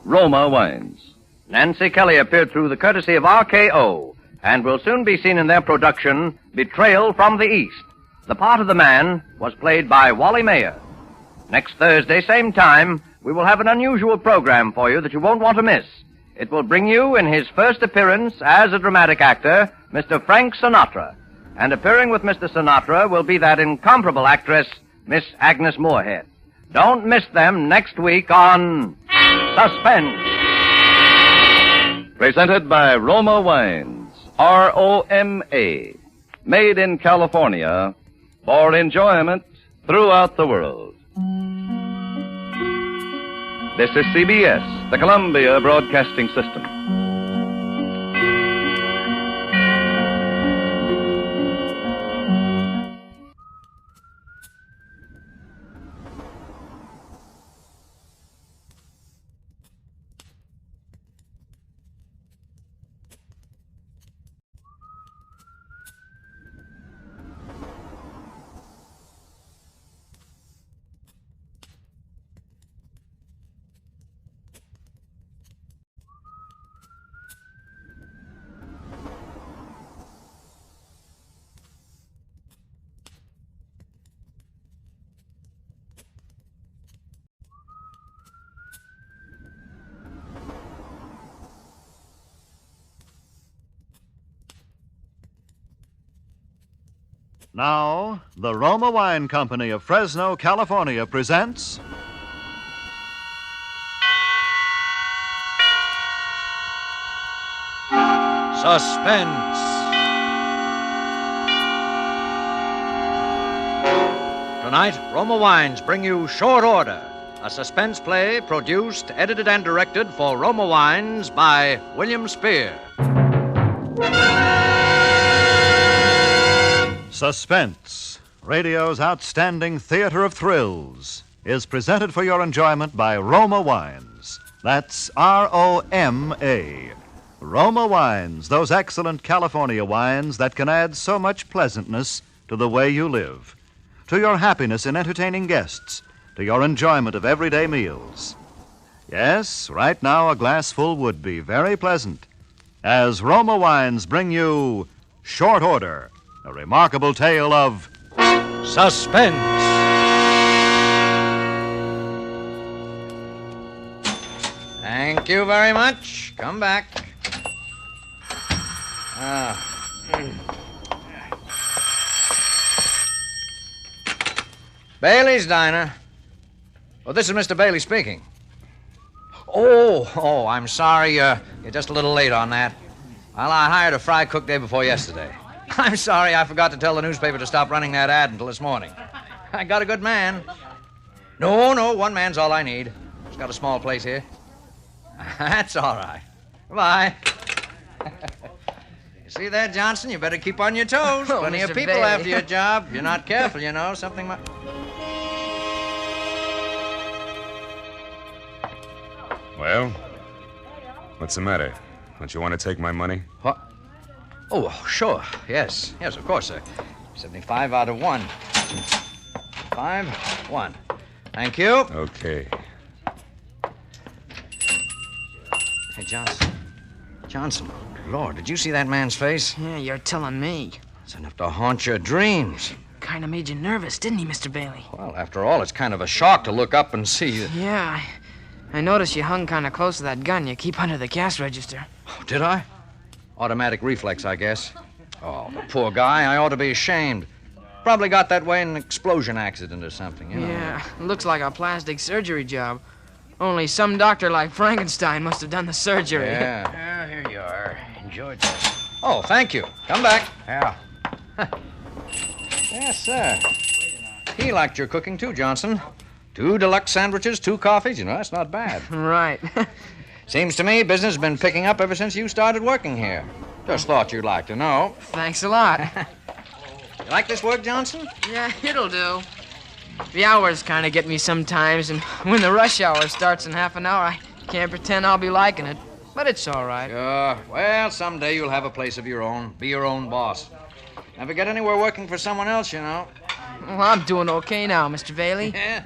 Roma wines. Nancy Kelly appeared through the courtesy of RKO and will soon be seen in their production, Betrayal from the East. The part of the man was played by Wally Mayer. Next Thursday, same time, we will have an unusual program for you that you won't want to miss. It will bring you in his first appearance as a dramatic actor, Mr. Frank Sinatra. And appearing with Mr. Sinatra will be that incomparable actress, Miss Agnes Moorehead. Don't miss them next week on Suspense. Presented by Roma Wines, R-O-M-A. Made in California for enjoyment throughout the world. This is CBS, the Columbia Broadcasting System. Now, the Roma Wine Company of Fresno, California presents Suspense. Tonight, Roma Wines bring you Short Order, a suspense play produced, edited, and directed for Roma Wines by William Spear. Suspense, radio's outstanding theater of thrills, is presented for your enjoyment by Roma Wines. That's R-O-M-A. Roma Wines, those excellent California wines that can add so much pleasantness to the way you live, to your happiness in entertaining guests, to your enjoyment of everyday meals. Yes, right now a glassful would be very pleasant, as Roma Wines bring you Short Order, a remarkable tale of Suspense. Thank you very much. Come back. Bailey's Diner. Oh, this is Mr. Bailey speaking. Oh, I'm sorry. You're just a little late on that. Well, I hired a fry cook day before yesterday. I'm sorry I forgot to tell the newspaper to stop running that ad until this morning. I got a good man. No, one man's all I need. Just got a small place here. That's all right. Goodbye. You see that, Johnson? You better keep on your toes. Oh, Plenty of Mr. people Bailey. after your job. If you're not careful, something might... Well, what's the matter? Don't you want to take my money? What? Oh, sure. Yes, of course, sir. 75 out of 1. 5, 1. Thank you. Okay. Hey, Johnson. Lord, did you see that man's face? Yeah, you're telling me. It's enough to haunt your dreams. Kind of made you nervous, didn't he, Mr. Bailey? Well, after all, it's kind of a shock to look up and see you. Yeah, I noticed you hung kind of close to that gun you keep under the cash register. Oh, did I? Automatic reflex, I guess. Oh, the poor guy. I ought to be ashamed. Probably got that way in an explosion accident or something, Yeah, looks like a plastic surgery job. Only some doctor like Frankenstein must have done the surgery. Yeah. Well, here you are. Enjoy this. Oh, thank you. Come back. Yeah. Yes, sir. He liked your cooking, too, Johnson. 2 deluxe sandwiches, 2 coffees. That's not bad. Right. Seems to me business has been picking up ever since you started working here. Just thought you'd like to know. Thanks a lot. You like this work, Johnson? Yeah, it'll do. The hours kind of get me sometimes, and when the rush hour starts in half an hour, I can't pretend I'll be liking it. But it's all right. Sure. Well, someday you'll have a place of your own. Be your own boss. Never get anywhere working for someone else, Well, I'm doing okay now, Mr. Bailey. Yeah.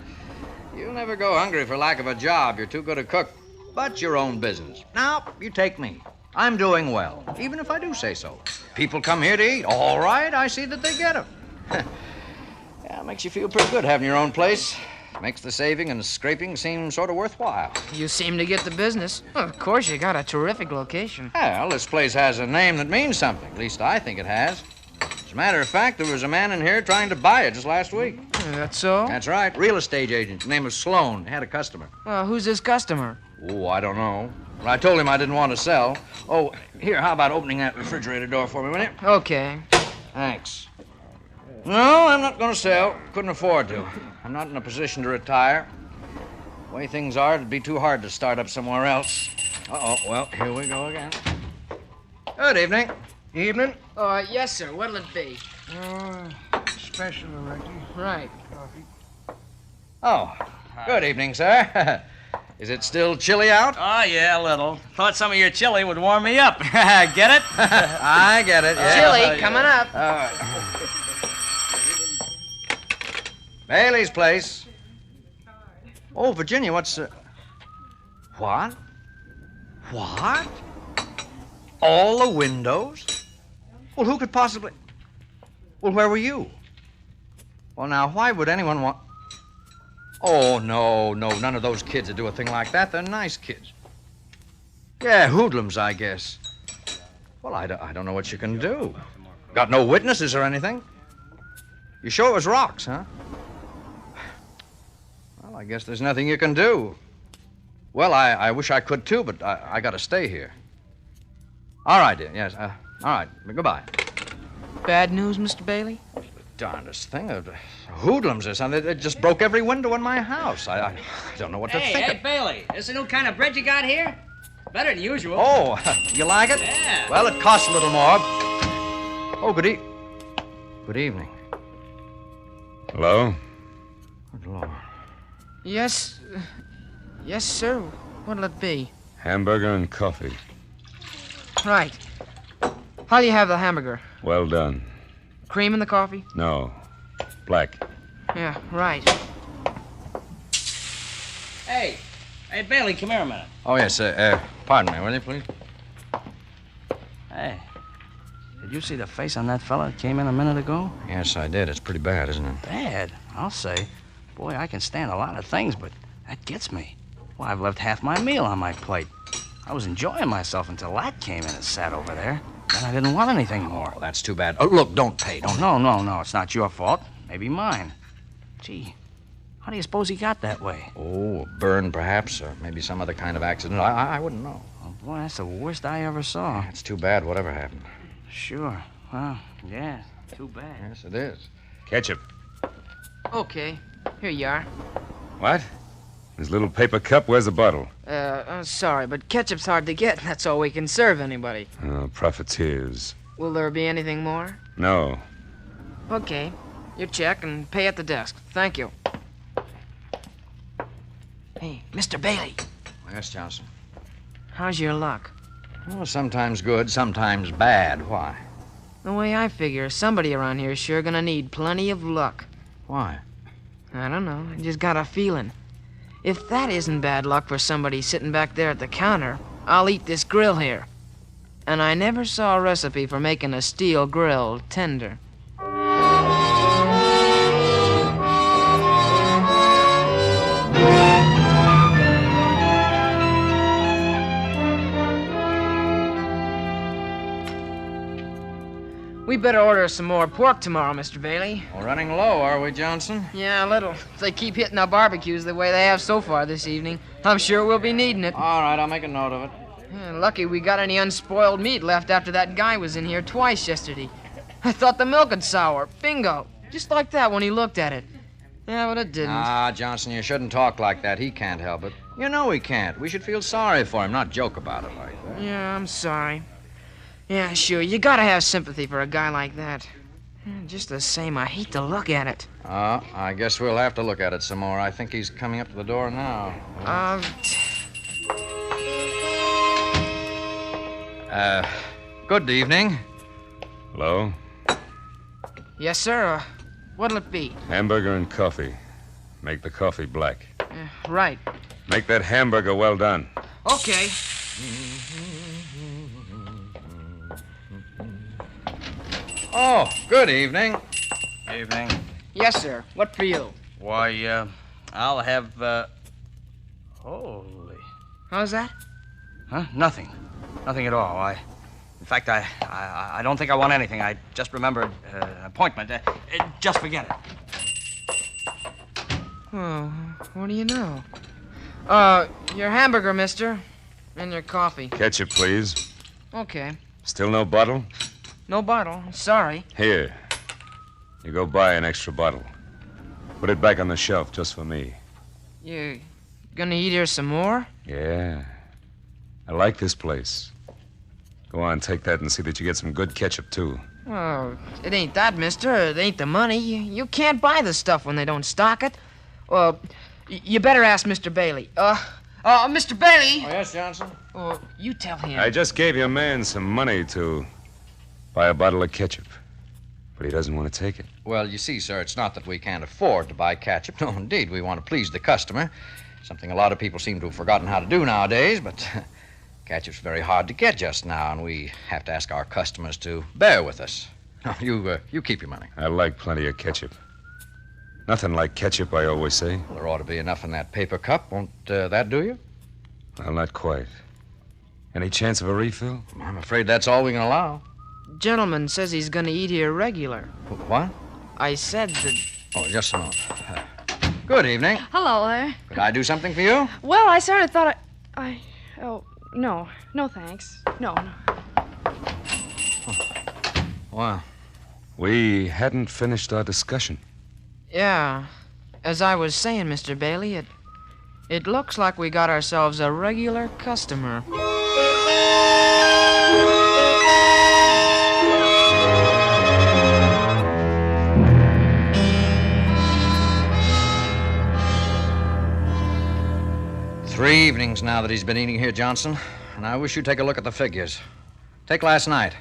You'll never go hungry for lack of a job. You're too good a cook. But your own business. Now, you take me. I'm doing well, even if I do say so. People come here to eat. All right, I see that they get 'em. Yeah, it makes you feel pretty good having your own place. Makes the saving and scraping seem sort of worthwhile. You seem to get the business. Well, of course, you got a terrific location. Well, this place has a name that means something. At least I think it has. As a matter of fact, there was a man in here trying to buy it just last week. That's so? That's right. Real estate agent. His name was Sloan. He had a customer. Who's this customer? Oh, I don't know. But I told him I didn't want to sell. Oh, here, how about opening that refrigerator door for me, will you? Okay. Thanks. No, I'm not going to sell. Couldn't afford to. I'm not in a position to retire. The way things are, it'd be too hard to start up somewhere else. Uh-oh, well, here we go again. Good evening. Evening? Yes, sir. What'll it be? Special, Ricky. Right. Coffee. Oh, good evening, sir. Is it still chilly out? Oh, yeah, a little. Thought some of your chili would warm me up. Get it? I get it, yeah. Chili, coming up. All right. Bailey's place. Oh, Virginia, what's... What? What? All the windows? Well, who could possibly... Well, where were you? Well, now, why would anyone want... Oh, no, none of those kids would do a thing like that. They're nice kids. Yeah, hoodlums, I guess. Well, I don't know what you can do. Got no witnesses or anything? You sure it was rocks, huh? Well, I guess there's nothing you can do. Well, I wish I could, too, but I got to stay here. All right, dear, yes. All right, goodbye. Bad news, Mr. Bailey? Darndest thing. Hoodlums or something. They just broke every window in my house. I don't know what to think Hey, of. Bailey, this a new kind of bread you got here? Better than usual. Oh, you like it? Yeah. Well, it costs a little more. Oh, good evening. Hello? Good Lord. Yes. Yes, sir. What'll it be? Hamburger and coffee. Right. How do you have the hamburger? Well done. Cream in the coffee? No. Black. Yeah, right. Hey, Bailey, come here a minute. Oh, yes, pardon me, will you, please? Hey, did you see the face on that fella that came in a minute ago? Yes, I did. It's pretty bad, isn't it? Bad, I'll say. Boy, I can stand a lot of things, but that gets me. Well, I've left half my meal on my plate. I was enjoying myself until that came in and sat over there. Then I didn't want anything more. Oh, that's too bad. Oh, look, don't pay. No. It's not your fault. Maybe mine. Gee, how do you suppose he got that way? Oh, a burn, perhaps, or maybe some other kind of accident. I wouldn't know. Oh, boy, that's the worst I ever saw. It's too bad, whatever happened. Sure. Well, yeah, too bad. Yes, it is. Ketchup. Okay. Here you are. What? This little paper cup, where's the bottle? Sorry, but ketchup's hard to get. That's all we can serve anybody. Oh, profiteers. Will there be anything more? No. Okay. Your check and pay at the desk. Thank you. Hey, Mr. Bailey. Yes, Johnson. How's your luck? Well, sometimes good, sometimes bad. Why? The way I figure, somebody around here is sure gonna need plenty of luck. Why? I don't know. I just got a feeling. If that isn't bad luck for somebody sitting back there at the counter, I'll eat this grill here. And I never saw a recipe for making a steel grill tender. We better order some more pork tomorrow, Mr. Bailey. Well, running low, are we, Johnson? Yeah, a little. If they keep hitting our barbecues the way they have so far this evening, I'm sure we'll be needing it. All right, I'll make a note of it. Yeah, lucky we got any unspoiled meat left after that guy was in here twice yesterday. I thought the milk had sour. Bingo. Just like that when he looked at it. Yeah, but it didn't. Ah, Johnson, you shouldn't talk like that. He can't help it. You know he can't. We should feel sorry for him, not joke about it like that. Yeah, I'm sorry. Yeah, sure. You gotta have sympathy for a guy like that. Just the same, I hate to look at it. I guess we'll have to look at it some more. I think he's coming up to the door now. Good evening. Hello? Yes, sir. What'll it be? Hamburger and coffee. Make the coffee black. Right. Make that hamburger well done. Okay. Oh, good evening. Evening. Yes, sir. What for you? Why, I'll have, Holy. How's that? Huh? Nothing. Nothing at all. In fact, I don't think I want anything. I just remembered an appointment. Just forget it. Oh, what do you know? Your hamburger, mister. And your coffee. Ketchup, please. Okay. Still no bottle? No bottle. Sorry. Here. You go buy an extra bottle. Put it back on the shelf just for me. You gonna eat here some more? Yeah. I like this place. Go on, take that and see that you get some good ketchup, too. Oh, it ain't that, mister. It ain't the money. You can't buy the stuff when they don't stock it. Well, you better ask Mr. Bailey. Mr. Bailey! Oh, yes, Johnson? Oh, you tell him. I just gave your man some money to buy a bottle of ketchup. But he doesn't want to take it. Well, you see, sir, it's not that we can't afford to buy ketchup. No, indeed, we want to please the customer. Something a lot of people seem to have forgotten how to do nowadays, but ketchup's very hard to get just now, and we have to ask our customers to bear with us. No, you keep your money. I like plenty of ketchup. Nothing like ketchup, I always say. Well, there ought to be enough in that paper cup. Won't that do you? Well, not quite. Any chance of a refill? I'm afraid that's all we can allow. Gentleman says he's gonna eat here regular. What? I said that... Oh, just a moment. Good evening. Hello there. Could I do something for you? Well, I sort of thought Oh, no. No, thanks. No. Wow. We hadn't finished our discussion. Yeah. As I was saying, Mr. Bailey, it looks like we got ourselves a regular customer. Three evenings now that he's been eating here, Johnson, and I wish you'd take a look at the figures. Take last night.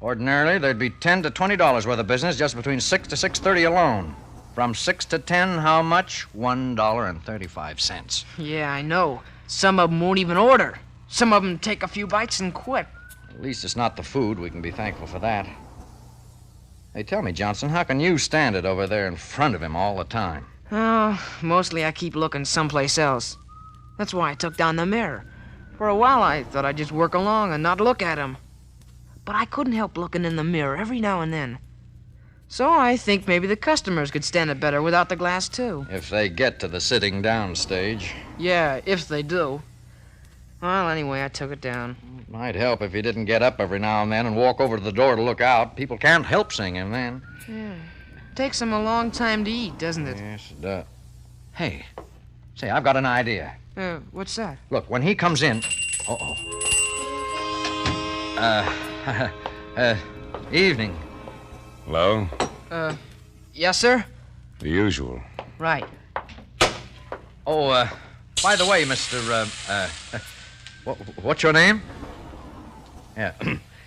Ordinarily, there'd be $10 to $20 worth of business just between 6 to 6:30 alone. From 6 to 10, how much? $1.35. Yeah, I know. Some of them won't even order. Some of them take a few bites and quit. At least it's not the food. We can be thankful for that. Hey, tell me, Johnson, how can you stand it over there in front of him all the time? Oh, mostly I keep looking someplace else. That's why I took down the mirror. For a while, I thought I'd just work along and not look at him. But I couldn't help looking in the mirror every now and then. So I think maybe the customers could stand it better without the glass, too. If they get to the sitting down stage. Yeah, if they do. Well, anyway, I took it down. It might help if you didn't get up every now and then and walk over to the door to look out. People can't help singing then. Yeah. Takes them a long time to eat, doesn't it? Yes, it does. Hey, say, I've got an idea. What's that? Look, when he comes in... Evening. Hello? Yes, sir? The usual. Right. Oh, by the way, Mr. What's your name? Yeah.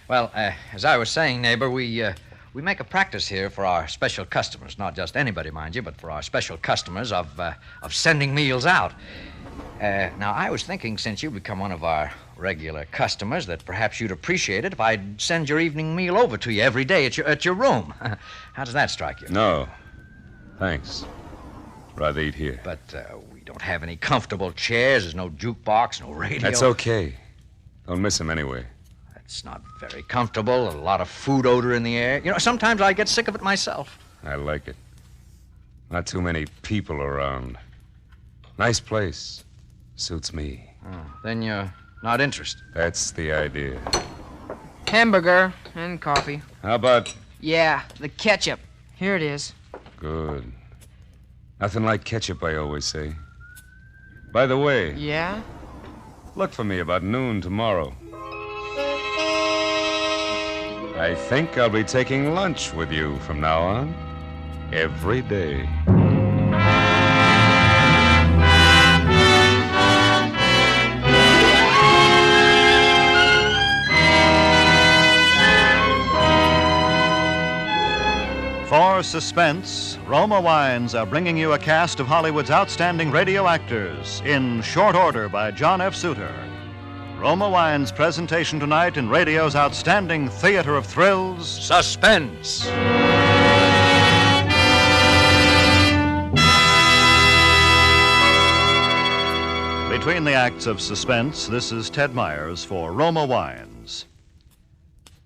Well, as I was saying, neighbor, we make a practice here for our special customers. Not just anybody, mind you, but for our special customers of sending meals out. Now, I was thinking, since you become one of our regular customers, that perhaps you'd appreciate it if I'd send your evening meal over to you every day at your room. How does that strike you? No. Thanks. Rather eat here. But we don't have any comfortable chairs. There's no jukebox, no radio. That's okay. Don't miss him anyway. It's not very comfortable. A lot of food odor in the air. You know, sometimes I get sick of it myself. I like it. Not too many people around. Nice place. Suits me. Oh, then you're not interested. That's the idea. Hamburger and coffee. How about... Yeah, the ketchup. Here it is. Good. Nothing like ketchup, I always say. By the way... Yeah? Look for me about noon tomorrow. I think I'll be taking lunch with you from now on. Every day. For Suspense, Roma Wines are bringing you a cast of Hollywood's outstanding radio actors in short order by John F. Suter. Roma Wines' presentation tonight in radio's outstanding theater of thrills, Suspense. in the acts of suspense, this is Ted Myers for Roma Wines.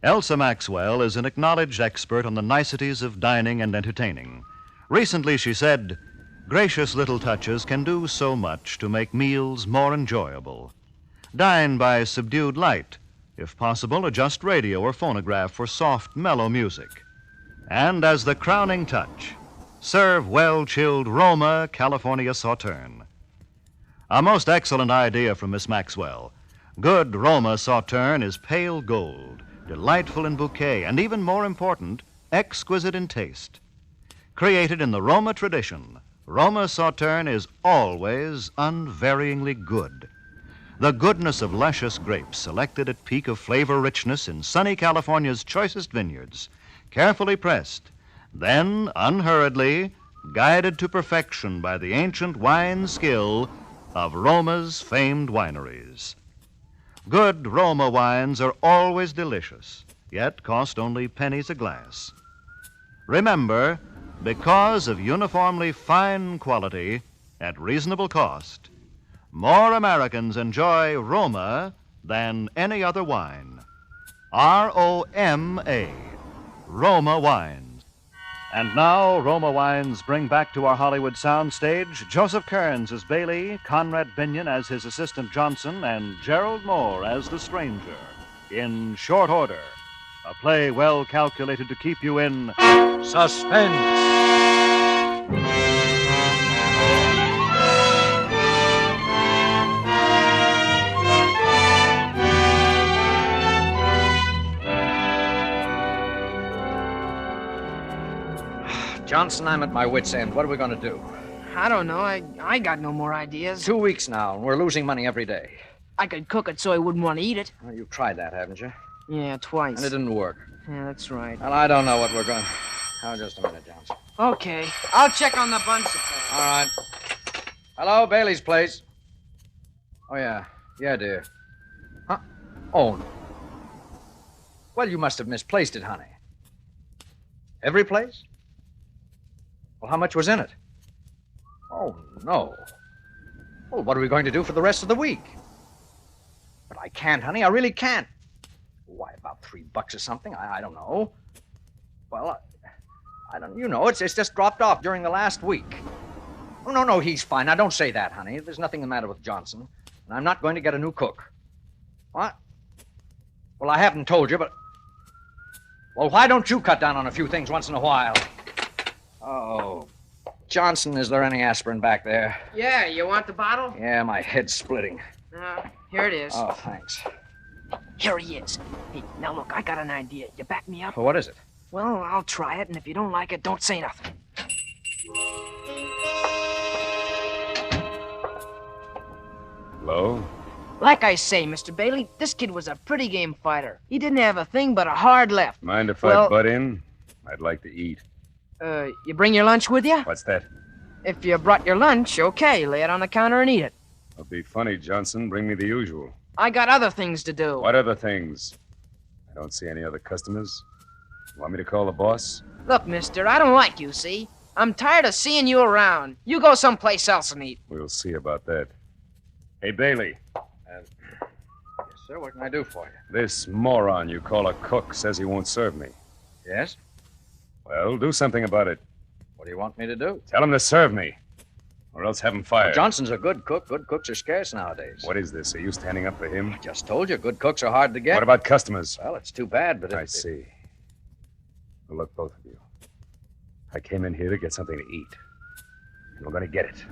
Elsa Maxwell is an acknowledged expert on the niceties of dining and entertaining. Recently, she said, "Gracious little touches can do so much to make meals more enjoyable. Dine by subdued light. If possible, adjust radio or phonograph for soft, mellow music. And as the crowning touch, serve well-chilled Roma California Sauterne." A most excellent idea from Miss Maxwell. Good Roma Sauterne is pale gold, delightful in bouquet, and even more important, exquisite in taste. Created in the Roma tradition, Roma Sauterne is always unvaryingly good. The goodness of luscious grapes selected at peak of flavor richness in sunny California's choicest vineyards, carefully pressed, then unhurriedly guided to perfection by the ancient wine skill of Roma's famed wineries. Good Roma wines are always delicious, yet cost only pennies a glass. Remember, because of uniformly fine quality at reasonable cost, more Americans enjoy Roma than any other wine. R-O-M-A, Roma Wines. And now, Roma Wines bring back to our Hollywood soundstage Joseph Kearns as Bailey, Conrad Binion as his assistant Johnson, and Gerald Moore as the stranger in Short Order, a play well calculated to keep you in suspense. Johnson, I'm at my wit's end. What are we going to do? I don't know. I got no more ideas. 2 weeks now, and we're losing money every day. I could cook it so he wouldn't want to eat it. Well, you've tried that, haven't you? Yeah, twice. And it didn't work. Yeah, that's right. Well, I don't know what we're going to... Oh, just a minute, Johnson. Okay. I'll check on the bun supply. All right. Hello, Bailey's place. Oh, yeah. Yeah, dear. Huh? Oh. Well, you must have misplaced it, honey. Every place? Well, how much was in it? Oh, no. Well, what are we going to do for the rest of the week? But I can't, honey. I really can't. Why, about $3 or something? I don't know. Well, I don't... You know, it's just dropped off during the last week. Oh, no, he's fine. Now, don't say that, honey. There's nothing the matter with Johnson. And I'm not going to get a new cook. What? Well, I haven't told you, but... Well, why don't you cut down on a few things once in a while? Oh, Johnson, is there any aspirin back there? Yeah, you want the bottle? Yeah, my head's splitting. Here it is. Oh, thanks. Here he is. Hey, now look, I got an idea. You back me up? Well, what is it? Well, I'll try it, and if you don't like it, don't say nothing. Hello? Like I say, Mr. Bailey, this kid was a pretty game fighter. He didn't have a thing but a hard left. Mind if I butt in? I'd like to eat. You bring your lunch with you? What's that? If you brought your lunch, okay, lay it on the counter and eat it. Don't be funny, Johnson. Bring me the usual. I got other things to do. What other things? I don't see any other customers. Want me to call the boss? Look, mister, I don't like you, see? I'm tired of seeing you around. You go someplace else and eat. We'll see about that. Hey, Bailey. Yes, sir. What can I do for you? This moron you call a cook says he won't serve me. Yes? Well, do something about it. What do you want me to do? Tell him to serve me, or else have him fired. Well, Johnson's a good cook. Good cooks are scarce nowadays. What is this? Are you standing up for him? I just told you, good cooks are hard to get. What about customers? Well, it's too bad, but I see. Well, look, both of you. I came in here to get something to eat, and we're going to get it.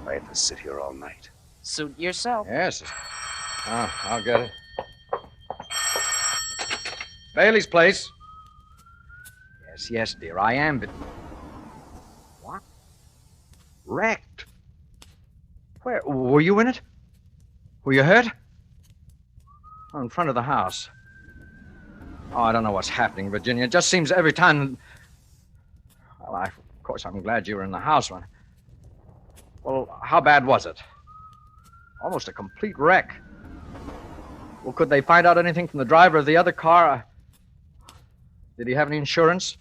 I have to sit here all night. Suit yourself. Yes. Oh, I'll get it. Bailey's place. Yes, dear, I am, but... What? Wrecked? Where? Were you in it? Were you hurt? Oh, in front of the house. Oh, I don't know what's happening, Virginia. It just seems every time... Well, of course, I'm glad you were in the house when... Well, how bad was it? Almost a complete wreck. Well, could they find out anything from the driver of the other car? Did he have any insurance?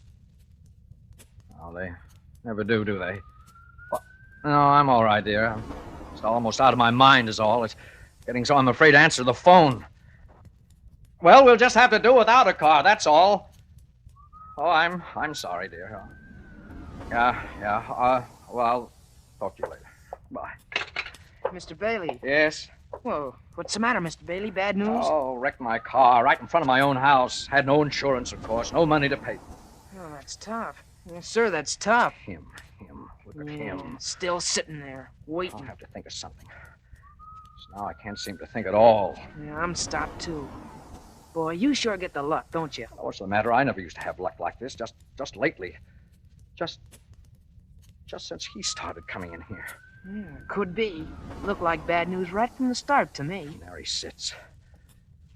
Oh, they never do they? Well, no, I'm all right, dear. I'm Just almost out of my mind is all. It's getting so I'm afraid to answer the phone. Well, we'll just have to do without a car, that's all. Oh, I'm sorry, dear. Yeah. Well, I'll talk to you later. Bye. Mr. Bailey. Yes? Whoa, what's the matter, Mr. Bailey? Bad news? Oh, wrecked my car right in front of my own house. Had no insurance, of course. No money to pay. Oh, that's tough. Yes, sir, that's tough. Him. Look at him. Still sitting there, waiting. I'll have to think of something. So now I can't seem to think at all. Yeah, I'm stopped, too. Boy, you sure get the luck, don't you? What's the matter? I never used to have luck like this. Just lately. Just since he started coming in here. Yeah, could be. Looked like bad news right from the start to me. There he sits.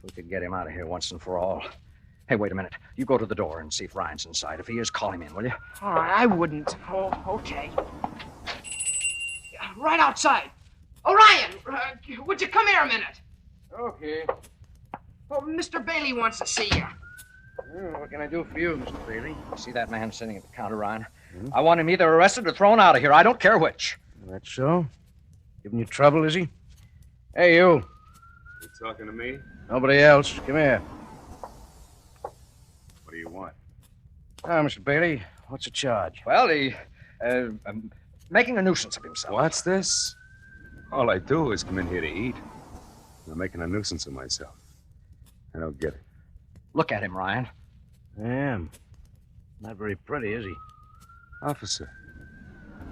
We could get him out of here once and for all. Hey, wait a minute. You go to the door and see if Ryan's inside. If he is, call him in, will you? All right, I wouldn't. Oh, okay. Right outside. Orion, would you come here a minute? Okay. Oh, Mr. Bailey wants to see you. What can I do for you, Mr. Bailey? See that man sitting at the counter, Ryan? I want him either arrested or thrown out of here. I don't care which. That's so? Giving you trouble, is he? Hey, you. You talking to me? Nobody else. Come here. What do you want? Now, Mr. Bailey, what's the charge? Well, making a nuisance of himself. What's this? All I do is come in here to eat. I'm making a nuisance of myself. I don't get it. Look at him, Ryan. I am. Not very pretty, is he? Officer,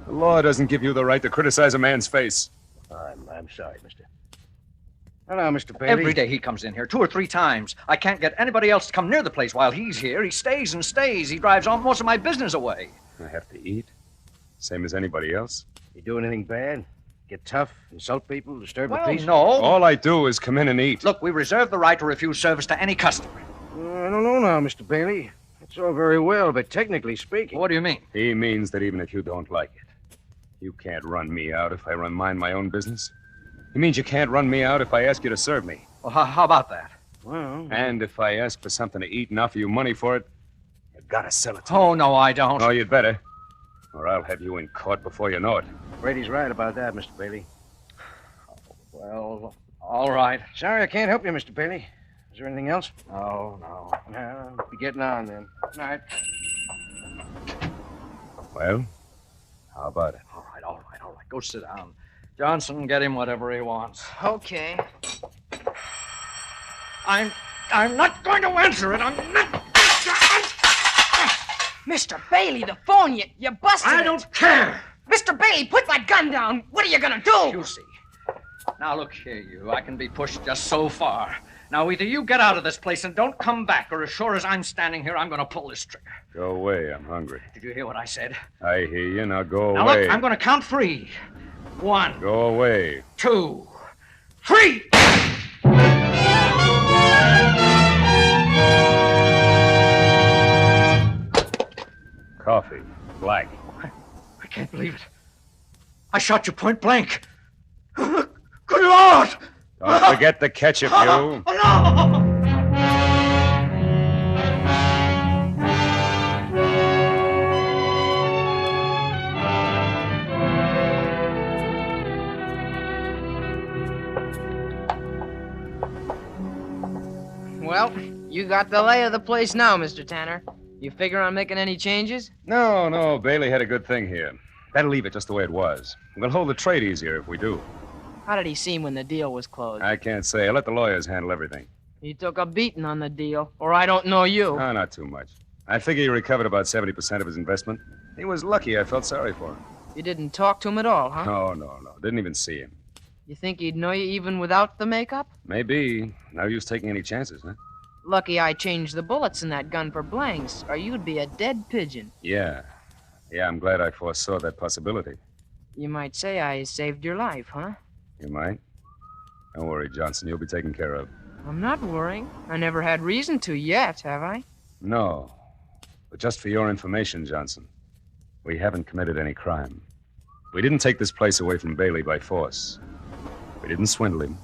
the law doesn't give you the right to criticize a man's face. I'm sorry, mister. Hello, Mr. Bailey. Every day he comes in here 2 or 3 times. I can't get anybody else to come near the place while he's here. He stays and stays. He drives all most of my business away. I have to eat, same as anybody else. You do anything bad? Get tough, insult people, disturb the Well, peace? no. All I do is come in and eat. Look, we reserve the right to refuse service to any customer. I don't know now, Mr. Bailey. That's all very well, but technically speaking... What do you mean? He means that even if you don't like it, you can't run me out if I mind my own business. He means you can't run me out if I ask you to serve me. Well, how about that? Well... And if I ask for something to eat and offer you money for it, you've got to sell it to Oh, me. no, I don't. Oh, you'd better. Or I'll have you in court before you know it. Brady's right about that, Mr. Bailey. Well, all right. Sorry I can't help you, Mr. Bailey. Is there anything else? No. Well, be getting on then. Night. Well, how about it? All right. Go sit down. Johnson, get him whatever he wants. Okay. I'm not going to answer it. I'm not... Mr. Bailey, the phone, you busted I it. don't care. Mr. Bailey, put that gun down. What are you gonna do? You see. Now, look here, you. I can be pushed just so far. Now, either you get out of this place and don't come back, or as sure as I'm standing here, I'm going to pull this trigger. Go away. I'm hungry. Did you hear what I said? I hear you. Now go Now, away. look, I'm going to count 3. 1. Go away. 2. 3! Coffee. Black. I can't believe it. I shot you point blank. Good Lord! Don't forget the ketchup, you. No! Well, you got the lay of the place now, Mr. Tanner. You figure on making any changes? No. Bailey had a good thing here. Better leave it just the way it was. We'll hold the trade easier if we do. How did he seem when the deal was closed? I can't say. I'll let the lawyers handle everything. He took a beating on the deal, or I don't know you. Oh, not too much. I figure he recovered about 70% of his investment. He was lucky. I felt sorry for him. You didn't talk to him at all, huh? No. Didn't even see him. You think he'd know you even without the makeup? Maybe. No use taking any chances, huh? Lucky I changed the bullets in that gun for blanks, or you'd be a dead pigeon. Yeah, I'm glad I foresaw that possibility. You might say I saved your life, huh? You might. Don't worry, Johnson. You'll be taken care of. I'm not worrying. I never had reason to yet, have I? No. But just for your information, Johnson, we haven't committed any crime. We didn't take this place away from Bailey by force. We didn't swindle him.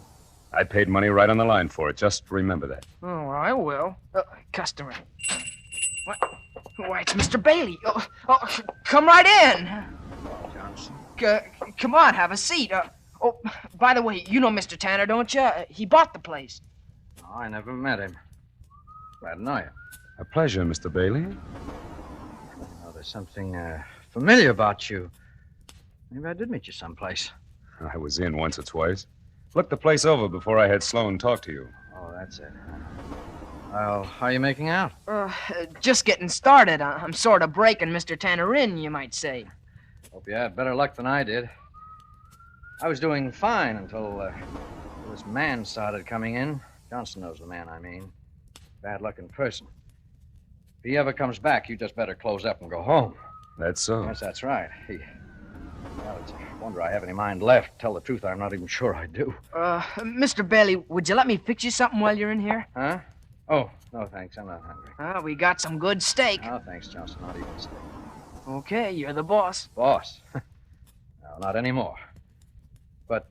I paid money right on the line for it. Just remember that. Oh, I will. Customer. What? Why, it's Mr. Bailey. Oh, come right in. Johnson. Come on, have a seat. Oh, by the way, you know Mr. Tanner, don't you? He bought the place. Oh, I never met him. Glad to know you. A pleasure, Mr. Bailey. Oh, there's something familiar about you. Maybe I did meet you someplace. I was in once or twice. Looked the place over before I had Sloan talk to you. Oh, that's it. Well, how are you making out? Just getting started. I'm sort of breaking Mr. Tanner in, you might say. Hope you had better luck than I did. I was doing fine until this man started coming in. Johnson knows the man I mean. Bad luck in person. If he ever comes back, you just better close up and go home. That's so? Yes, that's right. Well, it's a wonder I have any mind left. Tell the truth, I'm not even sure I do. Mr. Bailey, would you let me fix you something while you're in here? Huh? Oh, no, thanks. I'm not hungry. We got some good steak. Oh, thanks, Johnson. Not even steak. Okay, you're the boss. Boss? No, not anymore. But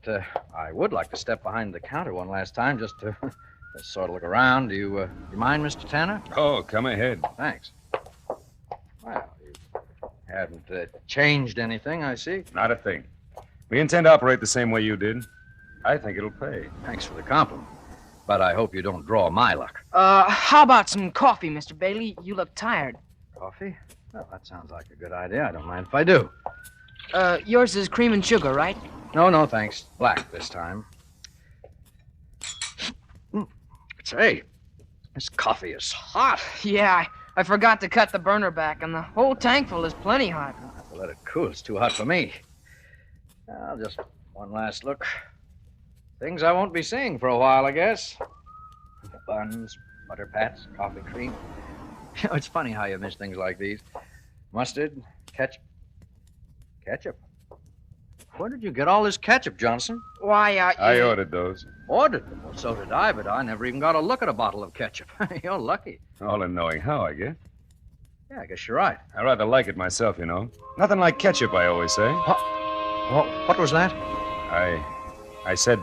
I would like to step behind the counter one last time just to sort of look around. Do you mind, Mr. Tanner? Oh, come ahead. Thanks. Well, you haven't changed anything, I see. Not a thing. We intend to operate the same way you did. I think it'll pay. Thanks for the compliment. But I hope you don't draw my luck. How about some coffee, Mr. Bailey? You look tired. Coffee? Well, that sounds like a good idea. I don't mind if I do. Yours is cream and sugar, right? No, thanks. Black this time. Say, this coffee is hot. Yeah, I forgot to cut the burner back, and the whole tankful is plenty hot. I'll have to let it cool. It's too hot for me. Well, just one last look. Things I won't be seeing for a while, I guess. Buns, butter pats, coffee cream. You know, it's funny how you miss things like these. Mustard, ketchup. Ketchup? Where did you get all this ketchup, Johnson? Why, I ordered those. Ordered them? Well, so did I, but I never even got a look at a bottle of ketchup. You're lucky. All in knowing how, I guess. Yeah, I guess you're right. I rather like it myself, you know. Nothing like ketchup, I always say. What was that? I said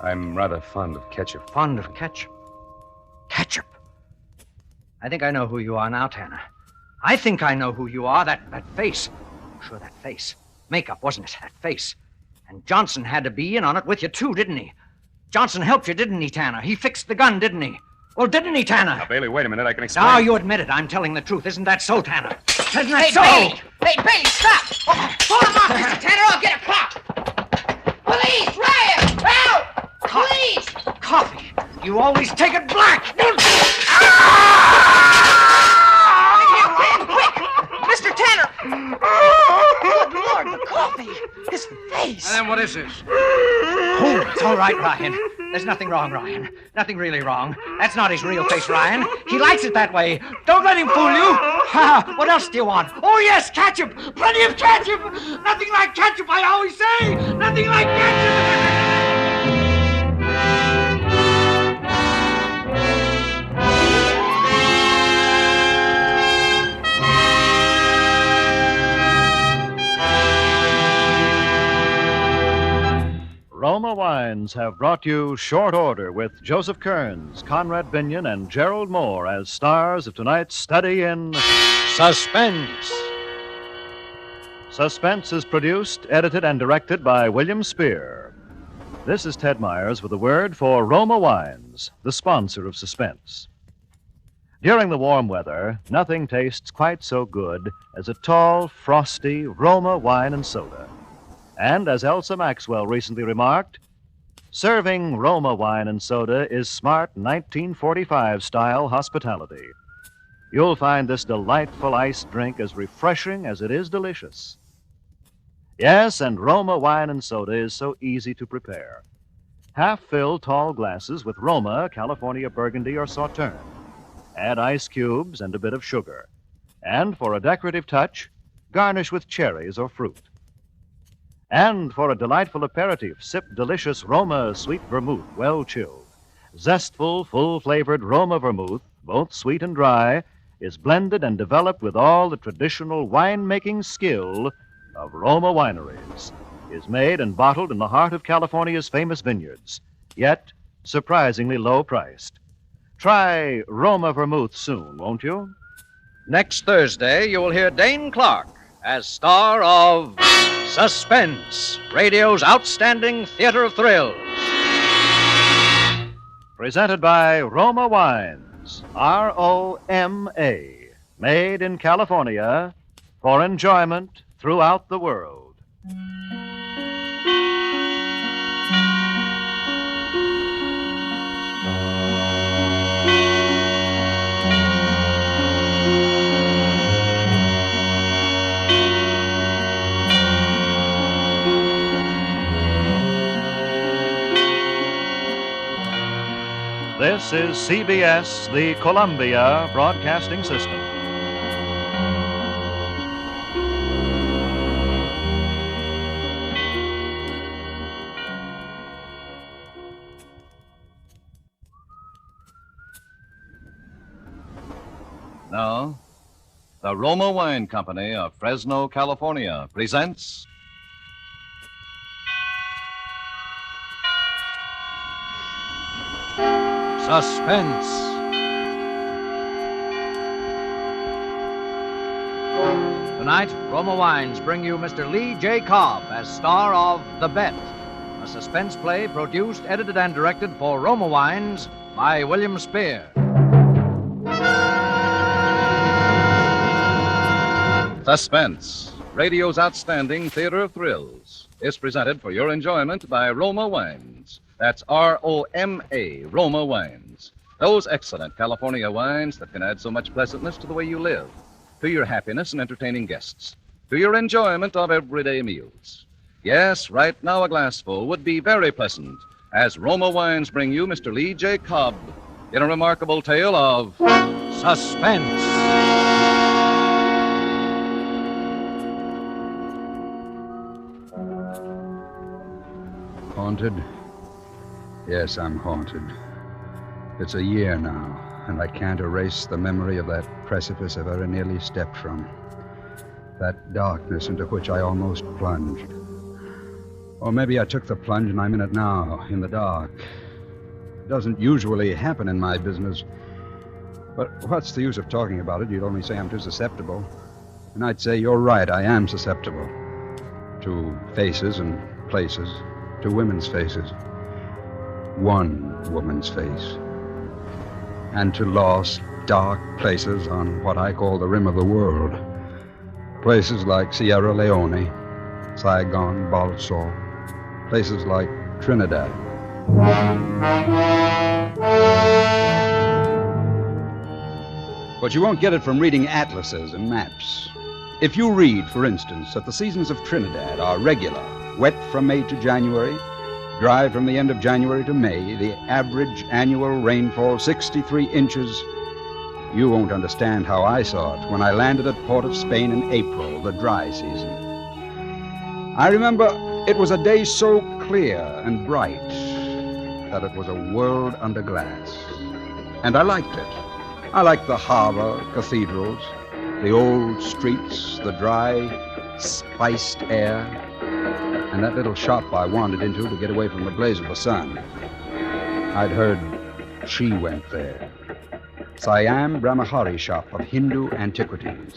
I'm rather fond of ketchup. Fond of ketchup? Ketchup? I think I know who you are now, Tanner. I think I know who you are. That face. Sure, that face. Makeup, wasn't it? That face. And Johnson had to be in on it with you, too, didn't he? Johnson helped you, didn't he, Tanner? He fixed the gun, didn't he? Well, didn't he, Tanner? Now, Bailey, wait a minute. I can explain. Now, you admit it. I'm telling the truth. Isn't that so, Tanner? Isn't that so? Bailey, stop! Hold him off, Mr. Tanner. I'll get a cop. Police, Ryan! Help! Police! Coffee. You always take it black. Mr. Tanner! Good Lord, the coffee! His face! And then what is this? Oh, it's all right, Ryan. There's nothing wrong, Ryan. Nothing really wrong. That's not his real face, Ryan. He likes it that way. Don't let him fool you. Ha! What else do you want? Oh, yes, ketchup! Plenty of ketchup! Nothing like ketchup, I always say! Nothing like ketchup! Roma Wines have brought you Short Order with Joseph Kearns, Conrad Binion, and Gerald Moore as stars of tonight's study in Suspense. Suspense is produced, edited, and directed by William Spear. This is Ted Myers with a word for Roma Wines, the sponsor of Suspense. During the warm weather, nothing tastes quite so good as a tall, frosty Roma wine and soda. And as Elsa Maxwell recently remarked, serving Roma wine and soda is smart 1945-style hospitality. You'll find this delightful iced drink as refreshing as it is delicious. Yes, and Roma wine and soda is so easy to prepare. Half-fill tall glasses with Roma, California Burgundy, or Sauterne. Add ice cubes and a bit of sugar. And for a decorative touch, garnish with cherries or fruit. And for a delightful aperitif, sip delicious Roma sweet vermouth, well chilled. Zestful, full-flavored Roma vermouth, both sweet and dry, is blended and developed with all the traditional winemaking skill of Roma wineries. Is made and bottled in the heart of California's famous vineyards, yet surprisingly low-priced. Try Roma vermouth soon, won't you? Next Thursday, you will hear Dane Clark as star of Suspense, radio's outstanding theater of thrills. Presented by Roma Wines, R-O-M-A, made in California for enjoyment throughout the world. This is CBS, the Columbia Broadcasting System. Now, the Roma Wine Company of Fresno, California presents Suspense. Tonight, Roma Wines bring you Mr. Lee J. Cobb as star of The Bet, a suspense play produced, edited, and directed for Roma Wines by William Spear. Suspense, radio's outstanding theater of thrills, is presented for your enjoyment by Roma Wines. That's R-O-M-A, Roma Wines. Those excellent California wines that can add so much pleasantness to the way you live, to your happiness in entertaining guests, to your enjoyment of everyday meals. Yes, right now a glassful would be very pleasant, as Roma Wines bring you Mr. Lee J. Cobb in a remarkable tale of suspense. Haunted? Yes, I'm haunted. It's a year now, and I can't erase the memory of that precipice I very nearly stepped from. That darkness into which I almost plunged. Or maybe I took the plunge and I'm in it now, in the dark. It doesn't usually happen in my business. But what's the use of talking about it? You'd only say I'm too susceptible. And I'd say you're right, I am susceptible. To faces and places. To women's faces. One woman's face. And to lost, dark places on what I call the rim of the world. Places like Sierra Leone, Saigon, Balsall. Places like Trinidad. But you won't get it from reading atlases and maps. If you read, for instance, that the seasons of Trinidad are regular, wet from May to January, dry from the end of January to May, the average annual rainfall 63 inches, you won't understand how I saw it when I landed at Port of Spain in April, the dry season. I remember it was a day so clear and bright that it was a world under glass. And I liked it. I liked the harbor, cathedrals, the old streets, the dry, spiced air, and that little shop I wandered into to get away from the blaze of the sun. I'd heard she went there. Siam Brahmachari shop of Hindu antiquities.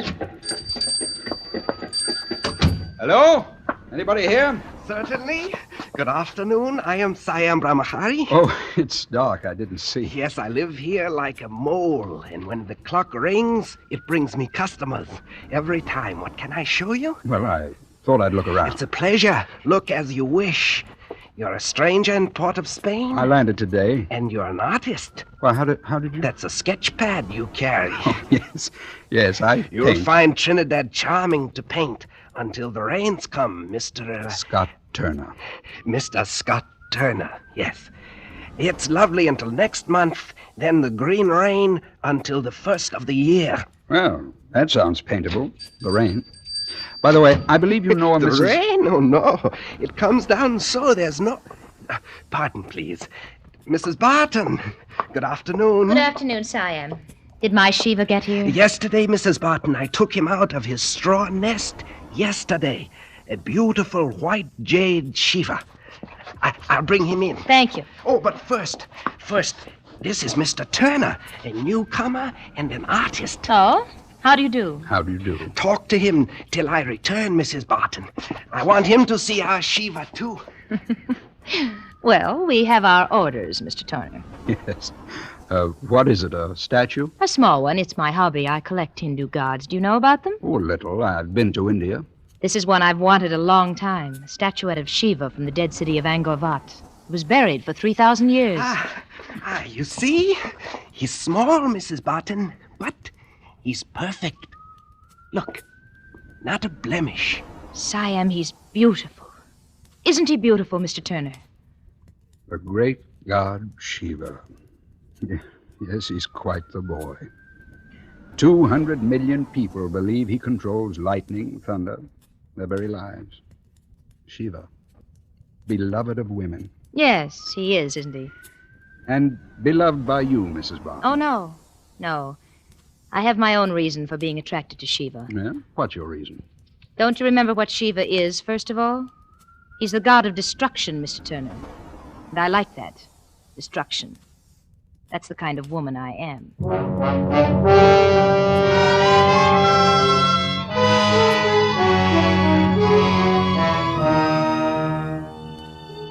Hello? Anybody here? Certainly. Good afternoon. I am Siam Brahmachari. Oh, it's dark. I didn't see. Yes, I live here like a mole, and when the clock rings, it brings me customers every time. What can I show you? Well, I thought I'd look around. It's a pleasure. Look as you wish. You're a stranger in Port of Spain? I landed today. And you're an artist? Well, how did you... That's a sketch pad you carry. Oh, yes. Yes, I You'll paint. find Trinidad charming to paint until the rains come, Mr. Scott Turner. Mr. Scott Turner, yes. It's lovely until next month, then the green rain until the first of the year. Well, that sounds paintable. The rain. By the way, I believe you know the Mrs. rain? Oh, no. It comes down so there's no... Pardon, please. Mrs. Barton, good afternoon. Good afternoon, Siam. Did my Shiva get here? Yesterday, Mrs. Barton, I took him out of his straw nest. Yesterday. A beautiful white jade Shiva. I'll bring him in. Thank you. Oh, but first, this is Mr. Turner, a newcomer and an artist. Oh? How do you do? How do you do? Talk to him till I return, Mrs. Barton. I want him to see our Shiva, too. Well, we have our orders, Mr. Turner. Yes. What is it, a statue? A small one. It's my hobby. I collect Hindu gods. Do you know about them? Oh, a little. I've been to India. This is one I've wanted a long time. A statuette of Shiva from the dead city of Angkor Wat. It was buried for 3,000 years. You see? He's small, Mrs. Barton, but he's perfect. Look, not a blemish. Siam, he's beautiful. Isn't he beautiful, Mr. Turner? The great god Shiva. Yes, he's quite the boy. 200 million people believe he controls lightning, thunder, their very lives. Shiva, beloved of women. Yes, he is, isn't he? And beloved by you, Mrs. Barton. Oh, no. No. I have my own reason for being attracted to Shiva. Yeah? What's your reason? Don't you remember what Shiva is, first of all? He's the god of destruction, Mr. Turner. And I like that. Destruction. That's the kind of woman I am.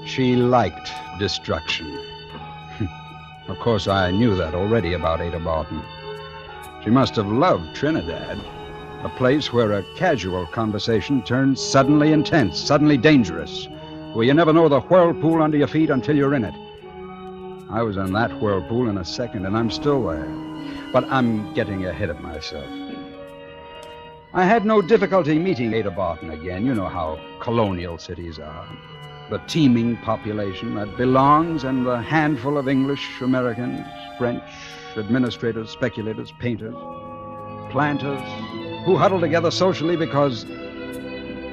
She liked destruction. Of course, I knew that already about Ada Barton. She must have loved Trinidad, a place where a casual conversation turns suddenly intense, suddenly dangerous, where you never know the whirlpool under your feet until you're in it. I was in that whirlpool in a second, and I'm still there. But I'm getting ahead of myself. I had no difficulty meeting Ada Barton again. You know how colonial cities are. The teeming population that belongs, and the handful of English, Americans, French, administrators, speculators, painters, planters, who huddle together socially because,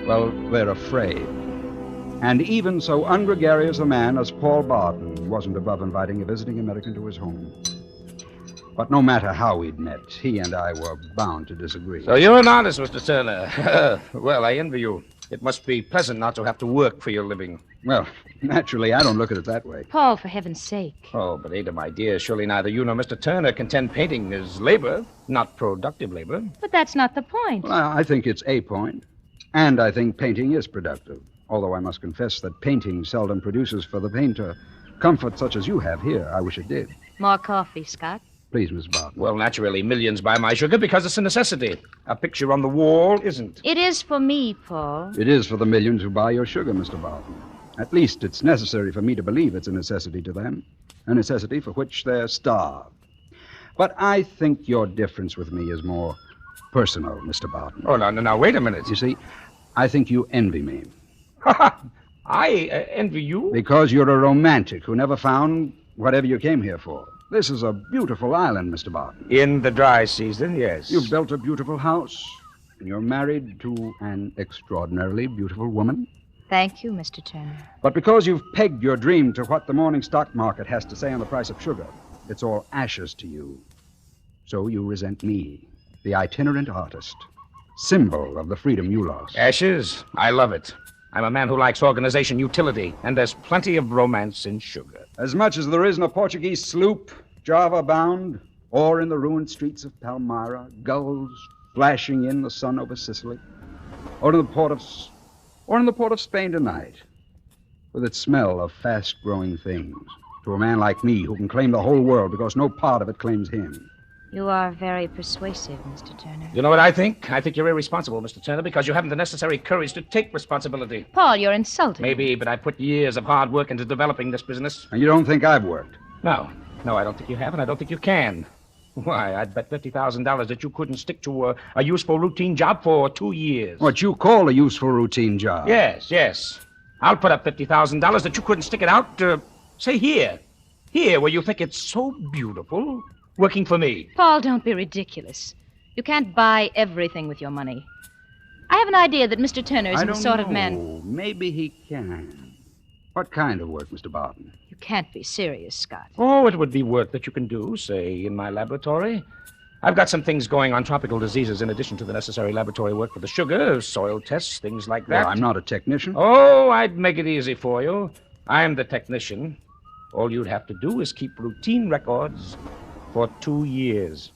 well, they're afraid. And even so ungregarious a man as Paul Barton wasn't above inviting a visiting American to his home. But no matter how we'd met, he and I were bound to disagree. So you're an artist, Mr. Turner. Well, I envy you. It must be pleasant not to have to work for your living. Well, naturally, I don't look at it that way. Paul, for heaven's sake. Oh, but Ada, my dear, surely neither you nor Mr. Turner contend painting is labor, not productive labor. But that's not the point. Well, I think it's a point. And I think painting is productive. Although I must confess that painting seldom produces for the painter comfort such as you have here. I wish it did. More coffee, Scott. Please, Miss Barton. Well, naturally, millions buy my sugar because it's a necessity. A picture on the wall isn't. It is for me, Paul. It is for the millions who buy your sugar, Mr. Barton. At least it's necessary for me to believe it's a necessity to them. A necessity for which they're starved. But I think your difference with me is more personal, Mr. Barton. Oh, now, wait a minute. You see, I think you envy me. I envy you? Because you're a romantic who never found whatever you came here for. This is a beautiful island, Mr. Barton. In the dry season, yes. You've built a beautiful house, and you're married to an extraordinarily beautiful woman. Thank you, Mr. Turner. But because you've pegged your dream to what the morning stock market has to say on the price of sugar, it's all ashes to you. So you resent me, the itinerant artist, symbol of the freedom you lost. Ashes? I love it. I'm a man who likes organization, utility, and there's plenty of romance in sugar. As much as there is in a Portuguese sloop, Java-bound, or in the ruined streets of Palmyra, gulls flashing in the sun over Sicily, or in the port of Spain tonight, with its smell of fast-growing things, to a man like me who can claim the whole world because no part of it claims him. You are very persuasive, Mr. Turner. You know what I think? I think you're irresponsible, Mr. Turner, because you haven't the necessary courage to take responsibility. Paul, you're insulting. Maybe, but I put years of hard work into developing this business. And you don't think I've worked? No, I don't think you have, and I don't think you can. Why, I'd bet $50,000 that you couldn't stick to a useful routine job for 2 years. What you call a useful routine job? Yes. I'll put up $50,000 that you couldn't stick it out, say, here, where you think it's so beautiful, working for me. Paul, don't be ridiculous. You can't buy everything with your money. I have an idea that Mr. Turner isn't the sort of man... Maybe he can. What kind of work, Mr. Barton? You can't be serious, Scott. Oh, it would be work that you can do, say, in my laboratory. I've got some things going on tropical diseases in addition to the necessary laboratory work for the sugar, soil tests, things like that. Well, I'm not a technician. Oh, I'd make it easy for you. I'm the technician. All you'd have to do is keep routine records for 2 years.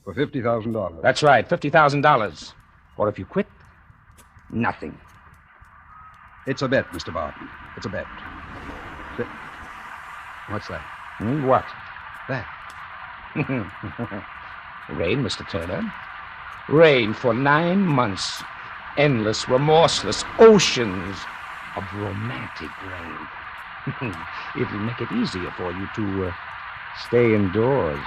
For $50,000. That's right, $50,000. Or if you quit, nothing. It's a bet, Mr. Barton. It's a bet. What's that? What? That. Rain, Mr. Turner. Rain for 9 months. Endless, remorseless oceans of romantic rain. It'll make it easier for you to stay indoors.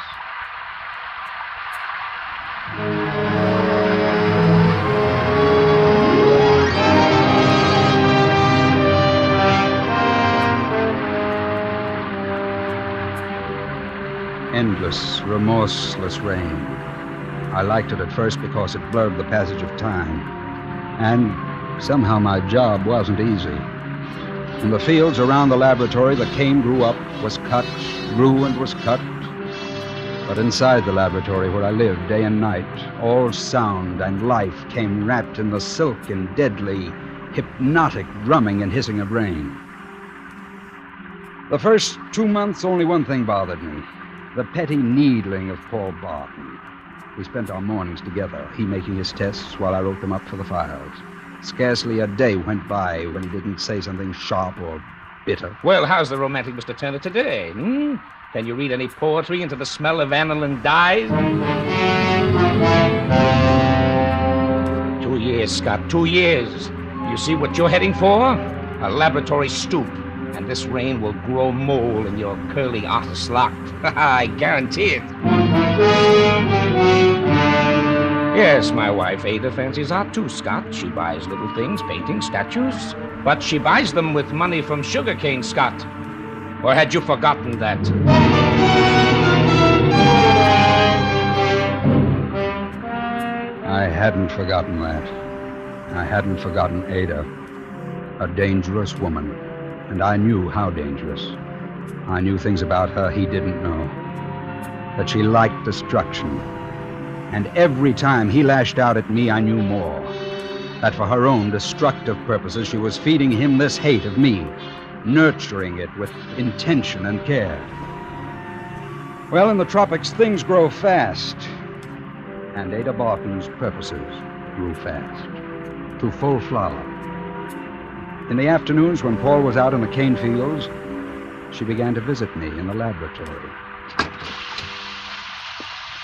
Endless, remorseless rain. I liked it at first because it blurred the passage of time. And somehow my job wasn't easy. In the fields around the laboratory, the cane grew up, was cut, grew and was cut. But inside the laboratory where I lived day and night, all sound and life came wrapped in the silken, deadly, hypnotic drumming and hissing of rain. The first 2 months, only one thing bothered me. The petty needling of Paul Barton. We spent our mornings together, he making his tests while I wrote them up for the files. Scarcely a day went by when he didn't say something sharp or bitter. Well, how's the romantic Mr. Turner today? Can you read any poetry into the smell of aniline dyes? 2 years, Scott, 2 years. You see what you're heading for? A laboratory stoop. And this rain will grow mole in your curly artist lock. I guarantee it. Yes, my wife Ada fancies art too, Scott. She buys little things, paintings, statues. But she buys them with money from sugarcane, Scott. Or had you forgotten that? I hadn't forgotten that. I hadn't forgotten Ada. A dangerous woman. And I knew how dangerous. I knew things about her he didn't know. That she liked destruction. And every time he lashed out at me, I knew more. That for her own destructive purposes, she was feeding him this hate of me, nurturing it with intention and care. Well, in the tropics, things grow fast. And Ada Barton's purposes grew fast. To full flower. In the afternoons, when Paul was out in the cane fields, she began to visit me in the laboratory.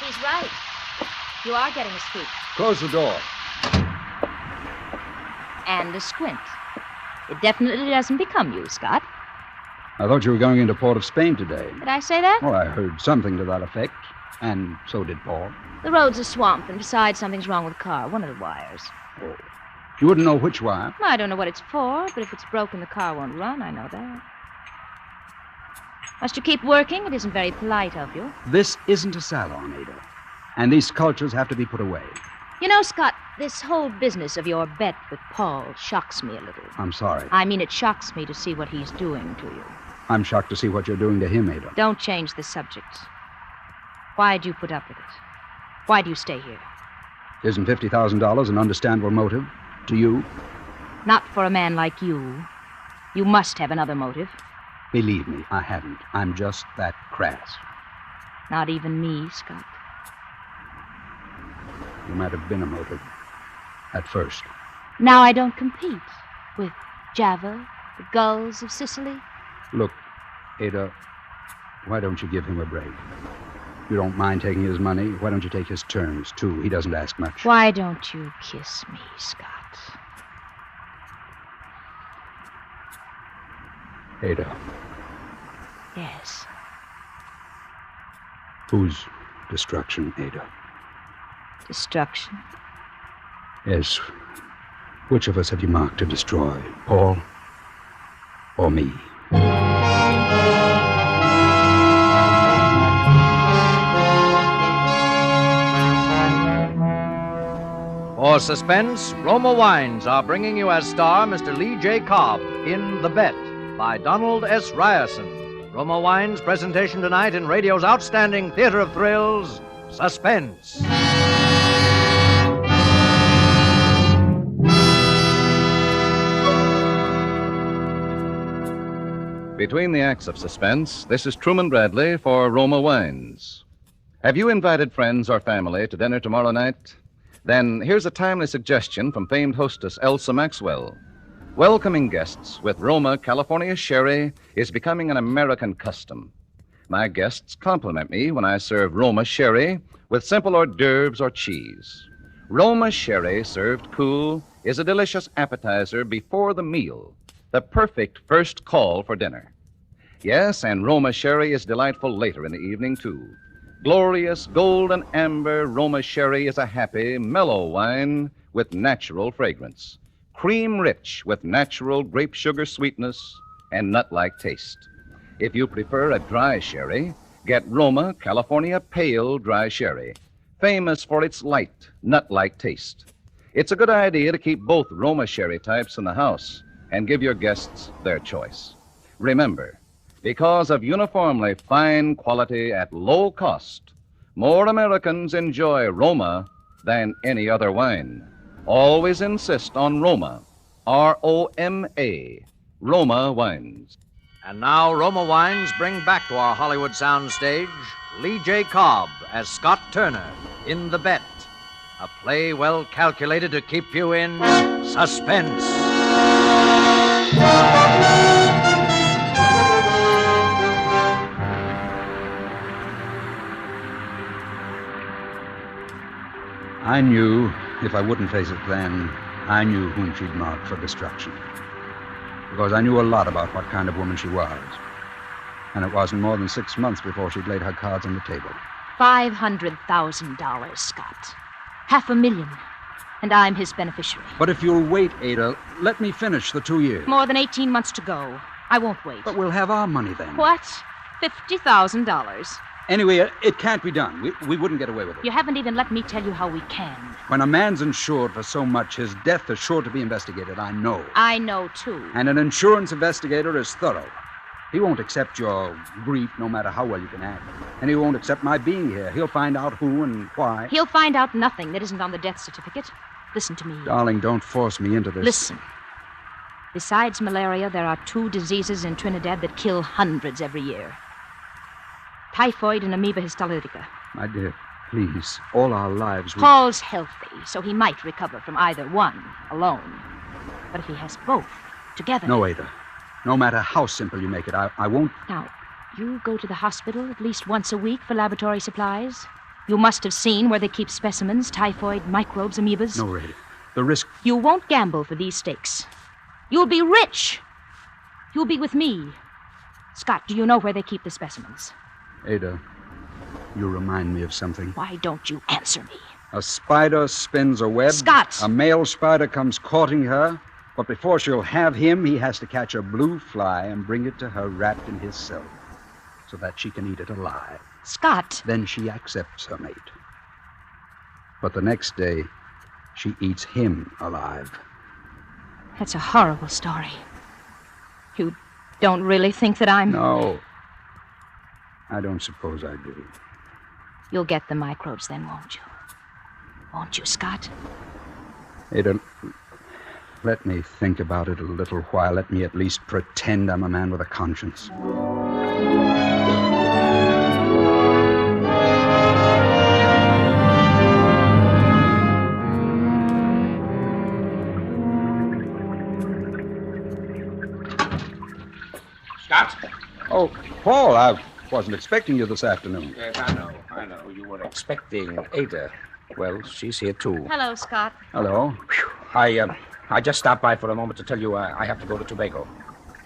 He's right. You are getting a scoop. Close the door. And a squint. It definitely doesn't become you, Scott. I thought you were going into Port of Spain today. Did I say that? Well, I heard something to that effect. And so did Paul. The road's a swamp, and besides, something's wrong with the car. One of the wires. Oh. You wouldn't know which wire? I don't know what it's for, but if it's broken, the car won't run. I know that. Must you keep working? It isn't very polite of you. This isn't a salon, Ada. And these sculptures have to be put away. You know, Scott, this whole business of your bet with Paul shocks me a little. I'm sorry. I mean, it shocks me to see what he's doing to you. I'm shocked to see what you're doing to him, Ada. Don't change the subject. Why'd you put up with it? Why do you stay here? Isn't $50,000 an understandable motive to you? Not for a man like you. You must have another motive. Believe me, I haven't. I'm just that crass. Not even me, Scott. You might have been a motive. At first. Now I don't compete with Java, the gulls of Sicily. Look, Ada, why don't you give him a break? You don't mind taking his money. Why don't you take his terms, too? He doesn't ask much. Why don't you kiss me, Scott? Ada. Yes. Whose destruction, Ada? Destruction? Yes. Which of us have you marked to destroy? Paul or me? For Suspense, Roma Wines are bringing you as star Mr. Lee J. Cobb in The Bet by Donald S. Ryerson. Roma Wines' presentation tonight in radio's outstanding theater of thrills, Suspense. Between the acts of Suspense, this is Truman Bradley for Roma Wines. Have you invited friends or family to dinner tomorrow night? Then here's a timely suggestion from famed hostess Elsa Maxwell. Welcoming guests with Roma California sherry is becoming an American custom. My guests compliment me when I serve Roma sherry with simple hors d'oeuvres or cheese. Roma sherry served cool is a delicious appetizer before the meal, the perfect first call for dinner. Yes, and Roma sherry is delightful later in the evening, too. Glorious golden amber Roma sherry is a happy, mellow wine with natural fragrance. Cream rich with natural grape sugar sweetness and nut-like taste. If you prefer a dry sherry, get Roma California Pale Dry Sherry, famous for its light, nut-like taste. It's a good idea to keep both Roma sherry types in the house and give your guests their choice. Remember, because of uniformly fine quality at low cost, more Americans enjoy Roma than any other wine. Always insist on Roma, R-O-M-A, Roma wines. And now Roma Wines bring back to our Hollywood soundstage Lee J. Cobb as Scott Turner in The Bet, a play well calculated to keep you in suspense. I knew, if I wouldn't face it then, I knew whom she'd marked for destruction. Because I knew a lot about what kind of woman she was. And it wasn't more than 6 months before she'd laid her cards on the table. $500,000, Scott. $500,000. And I'm his beneficiary. But if you'll wait, Ada, let me finish the 2 years. More than 18 months to go. I won't wait. But we'll have our money then. What? $50,000. Anyway, it can't be done. We wouldn't get away with it. You haven't even let me tell you how we can. When a man's insured for so much, his death is sure to be investigated. I know. I know, too. And an insurance investigator is thorough. He won't accept your grief no matter how well you can act. And he won't accept my being here. He'll find out who and why. He'll find out nothing that isn't on the death certificate. Listen to me. Darling, don't force me into this. Listen. Besides malaria, there are 2 diseases in Trinidad that kill hundreds every year. Typhoid and amoeba histolytica. My dear, please, all our lives... Paul's healthy, so he might recover from either one alone. But if he has both together... No, Ada. No matter how simple you make it, I won't... Now, you go to the hospital at least once a week for laboratory supplies. You must have seen where they keep specimens, typhoid, microbes, amoebas. No, Ada. The risk... You won't gamble for these stakes. You'll be rich. You'll be with me. Scott, do you know where they keep the specimens? Ada, you remind me of something. Why don't you answer me? A spider spins a web. Scott! A male spider comes courting her, but before she'll have him, he has to catch a blue fly and bring it to her wrapped in his silk so that she can eat it alive. Scott! Then she accepts her mate. But the next day, she eats him alive. That's a horrible story. You don't really think that I'm... No. I don't suppose I do. You'll get the microbes then, won't you? Won't you, Scott? Ada, let me think about it a little while. Let me at least pretend I'm a man with a conscience. Scott? Oh, Paul, I wasn't expecting you this afternoon. Yes, I know. You were expecting Ada. Well, she's here, too. Hello, Scott. Hello. I just stopped by for a moment to tell you I have to go to Tobago.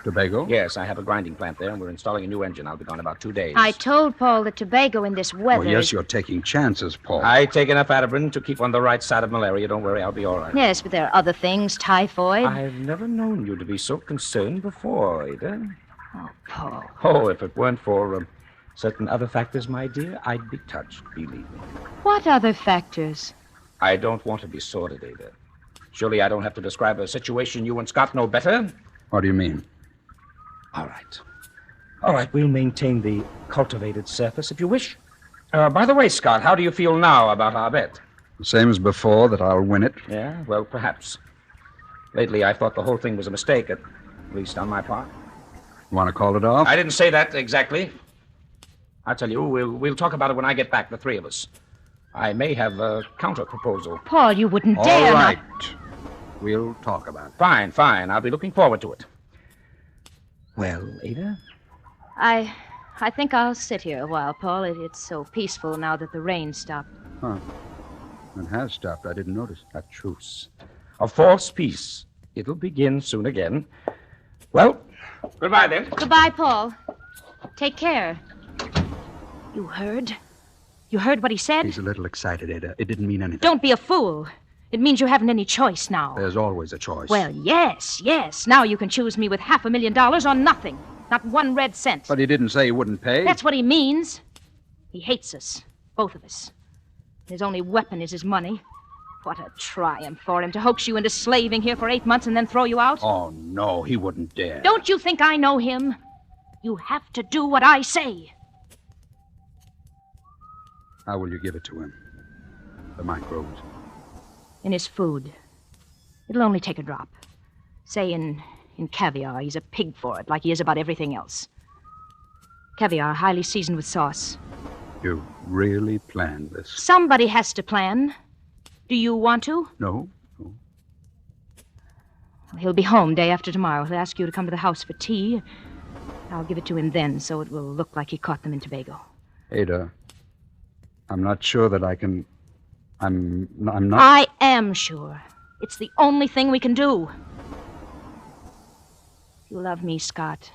Tobago? Yes, I have a grinding plant there, and we're installing a new engine. I'll be gone about 2 days. I told Paul that Tobago in this weather... Oh, yes, you're taking chances, Paul. I take enough Atabrin to keep on the right side of malaria. Don't worry, I'll be all right. Yes, but there are other things, typhoid. I've never known you to be so concerned before, Ada. Oh, Paul. Oh, if it weren't for certain other factors, my dear, I'd be touched, believe me. What other factors? I don't want to be sordid, Ada. Surely I don't have to describe a situation you and Scott know better. What do you mean? All right. All right, we'll maintain the cultivated surface if you wish. By the way, Scott, how do you feel now about our bet? The same as before, that I'll win it? Yeah, well, perhaps. Lately, I thought the whole thing was a mistake, at least on my part. Want to call it off? I didn't say that exactly. I'll tell you, we'll talk about it when I get back, the three of us. I may have a counter-proposal. Paul, you wouldn't All dare right. not... We'll talk about it. Fine. I'll be looking forward to it. Well, Ada? I think I'll sit here a while, Paul. It's so peaceful now that the rain stopped. Huh. It has stopped. I didn't notice. A truce. A false peace. It'll begin soon again. Well, goodbye then. Goodbye, Paul. Take care. You heard? You heard what he said? He's a little excited, Ada. It didn't mean anything. Don't be a fool. It means you haven't any choice now. There's always a choice. Well, yes. Now you can choose me with $500,000 or nothing. Not one red cent. But he didn't say he wouldn't pay. That's what he means. He hates us. Both of us. His only weapon is his money. What a triumph for him to hoax you into slaving here for 8 months and then throw you out. Oh, no, he wouldn't dare. Don't you think I know him? You have to do what I say. How will you give it to him? The microbes. In his food. It'll only take a drop. Say in caviar. He's a pig for it, like he is about everything else. Caviar, highly seasoned with sauce. You really planned this? Somebody has to plan. Do you want to? No. He'll be home day after tomorrow. He'll ask you to come to the house for tea. I'll give it to him then, so it will look like he caught them in Tobago. Ada, I'm not sure that I can... I'm not... I am sure. It's the only thing we can do. You love me, Scott.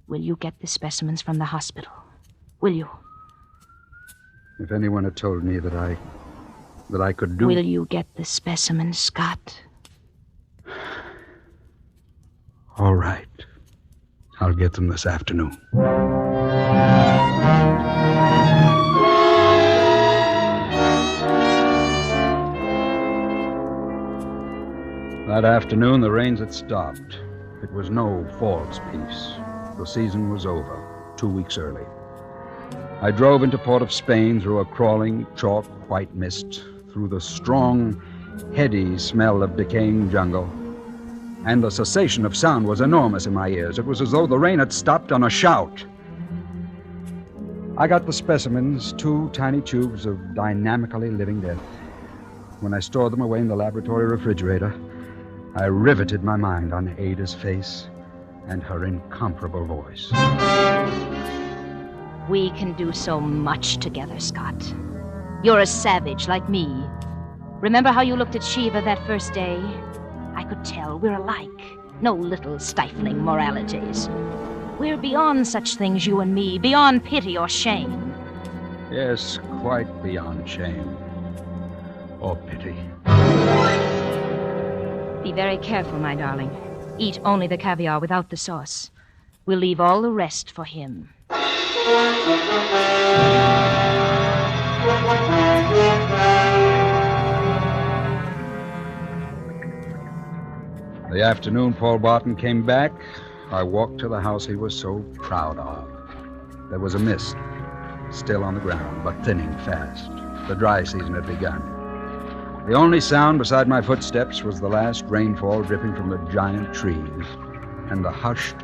Will you get the specimens from the hospital? Will you? If anyone had told me that I could do... Will you get the specimens, Scott? All right. I'll get them this afternoon. That afternoon, the rains had stopped. It was no false peace. The season was over, 2 weeks early. I drove into Port of Spain through a crawling, chalk white mist, through the strong, heady smell of decaying jungle. And the cessation of sound was enormous in my ears. It was as though the rain had stopped on a shout. I got the specimens, 2 tiny tubes of dynamically living death. When I stored them away in the laboratory refrigerator, I riveted my mind on Ada's face and her incomparable voice. We can do so much together, Scott. You're a savage like me. Remember how you looked at Shiva that first day? I could tell we're alike. No little stifling moralities. We're beyond such things, you and me, beyond pity or shame. Yes, quite beyond shame. Or pity. Be very careful, my darling. Eat only the caviar without the sauce. We'll leave all the rest for him. The afternoon Paul Barton came back, I walked to the house he was so proud of. There was a mist, still on the ground, but thinning fast. The dry season had begun. The only sound beside my footsteps was the last rainfall dripping from the giant trees and the hushed,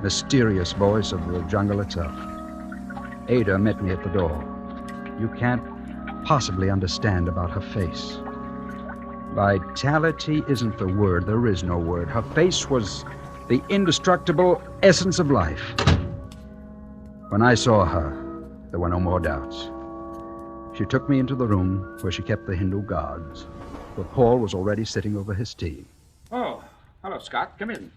mysterious voice of the jungle itself. Ada met me at the door. You can't possibly understand about her face. Vitality isn't the word. There is no word. Her face was the indestructible essence of life. When I saw her, there were no more doubts. She took me into the room where she kept the Hindu gods, but Paul was already sitting over his tea. Oh, hello, Scott. Come in.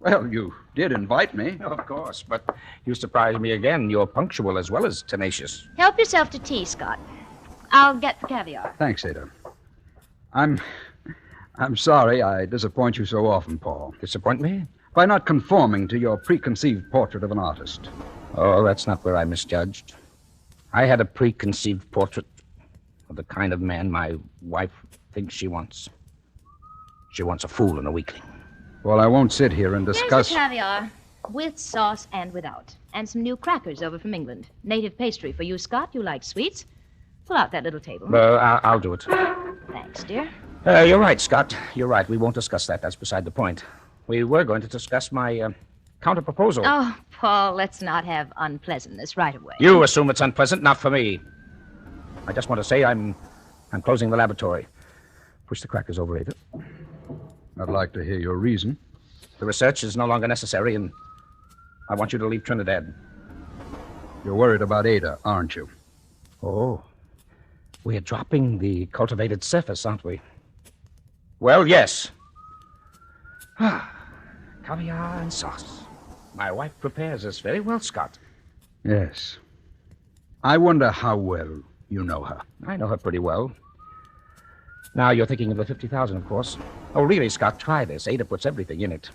Well, you did invite me. Of course, but you surprised me again. You're punctual as well as tenacious. Help yourself to tea, Scott. I'll get the caviar. Thanks, Ada. I'm sorry I disappoint you so often, Paul. Disappoint me? By not conforming to your preconceived portrait of an artist. Oh, that's not where I misjudged. I had a preconceived portrait of the kind of man my wife thinks she wants. She wants a fool and a weakling. Well, I won't sit here and discuss... Here's the caviar, with sauce and without. And some new crackers over from England. Native pastry for you, Scott. You like sweets. Pull out that little table. I'll do it. Thanks, dear. You're right, Scott. You're right. We won't discuss that. That's beside the point. We were going to discuss my counter-proposal. Oh, Paul, let's not have unpleasantness right away. You assume it's unpleasant, not for me. I just want to say I'm closing the laboratory. Push the crackers over, Ada. I'd like to hear your reason. The research is no longer necessary, and I want you to leave Trinidad. You're worried about Ada, aren't you? Oh. We're dropping the cultivated surface, aren't we? Well, yes. Caviar and sauce. My wife prepares this very well, Scott. Yes. I wonder how well you know her. I know her pretty well. Now you're thinking of the 50,000, of course. Oh, really, Scott, try this. Ada puts everything in it.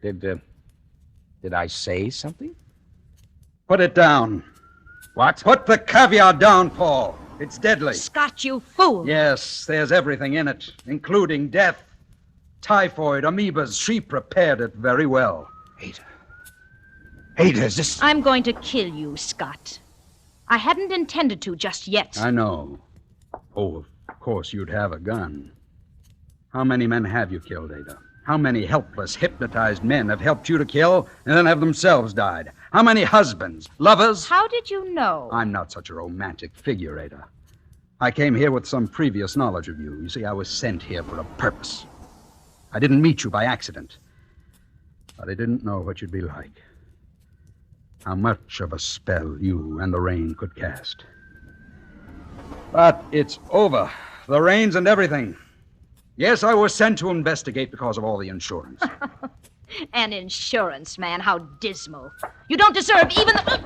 Did I say something? Put it down. What? Put the caviar down, Paul. It's deadly. Scott, you fool. Yes, there's everything in it, including death. Typhoid, amoebas. She prepared it very well. Ada, is this... I'm going to kill you, Scott. I hadn't intended to just yet. I know. Oh, of course you'd have a gun. How many men have you killed, Ada? How many helpless, hypnotized men have helped you to kill and then have themselves died? How many husbands, lovers? How did you know? I'm not such a romantic figure, Ada. I came here with some previous knowledge of you. You see, I was sent here for a purpose. I didn't meet you by accident. But I didn't know what you'd be like. How much of a spell you and the rain could cast. But it's over. The rains and everything. Yes, I was sent to investigate because of all the insurance. An insurance man, how dismal. You don't deserve even the...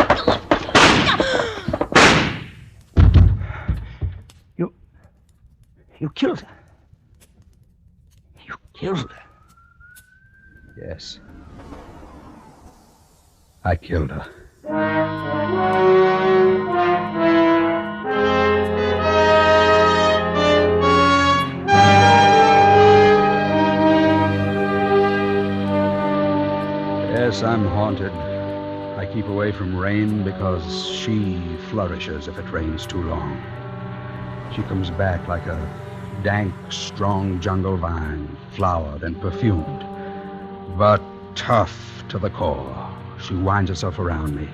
You killed her. You killed her. Yes. I killed her. Yes, I'm haunted. I keep away from rain because she flourishes if it rains too long. She comes back like a dank, strong jungle vine, flowered and perfumed, but tough to the core. She winds herself around me.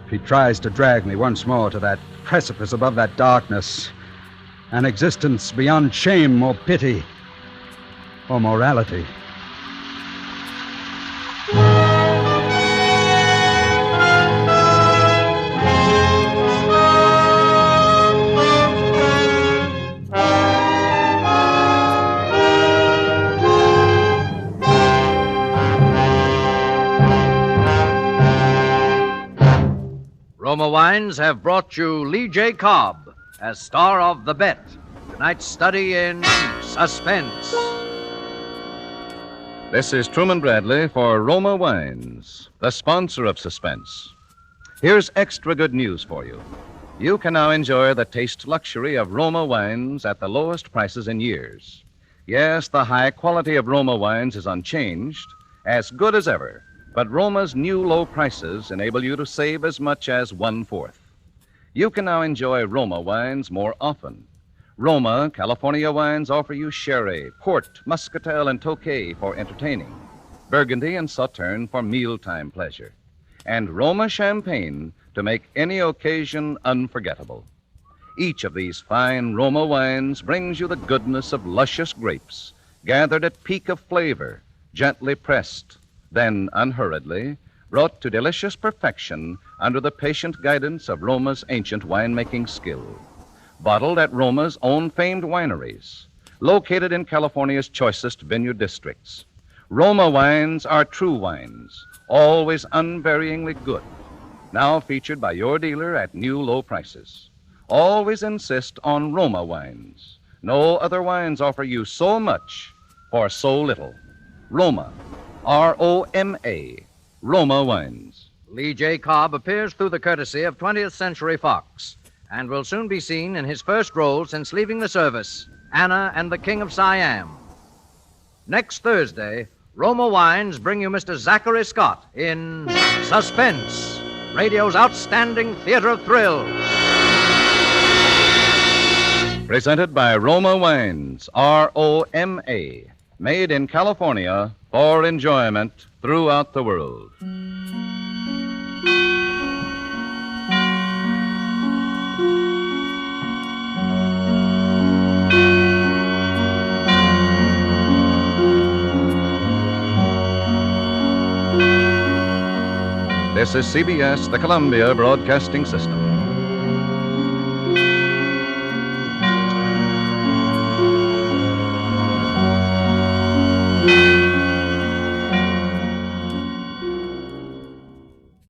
She tries to drag me once more to that precipice above that darkness, an existence beyond shame or pity or morality. Roma Wines have brought you Lee J. Cobb as star of The Bet, tonight's study in Suspense. This is Truman Bradley for Roma Wines, the sponsor of Suspense. Here's extra good news for you. You can now enjoy the taste luxury of Roma Wines at the lowest prices in years. Yes, the high quality of Roma Wines is unchanged, as good as ever. But Roma's new low prices enable you to save as much as 1/4. You can now enjoy Roma wines more often. Roma California wines offer you sherry, port, muscatel, and tokay for entertaining, Burgundy and Sauterne for mealtime pleasure, and Roma champagne to make any occasion unforgettable. Each of these fine Roma wines brings you the goodness of luscious grapes, gathered at peak of flavor, gently pressed, then unhurriedly brought to delicious perfection under the patient guidance of Roma's ancient winemaking skill. Bottled at Roma's own famed wineries, located in California's choicest vineyard districts. Roma wines are true wines, always unvaryingly good. Now featured by your dealer at new low prices. Always insist on Roma wines. No other wines offer you so much for so little. Roma. R-O-M-A, Roma Wines. Lee J. Cobb appears through the courtesy of 20th Century Fox and will soon be seen in his first role since leaving the service, Anna and the King of Siam. Next Thursday, Roma Wines bring you Mr. Zachary Scott in Suspense, radio's outstanding theater of thrills. Presented by Roma Wines, R-O-M-A, made in California for enjoyment throughout the world. This is CBS, the Columbia Broadcasting System.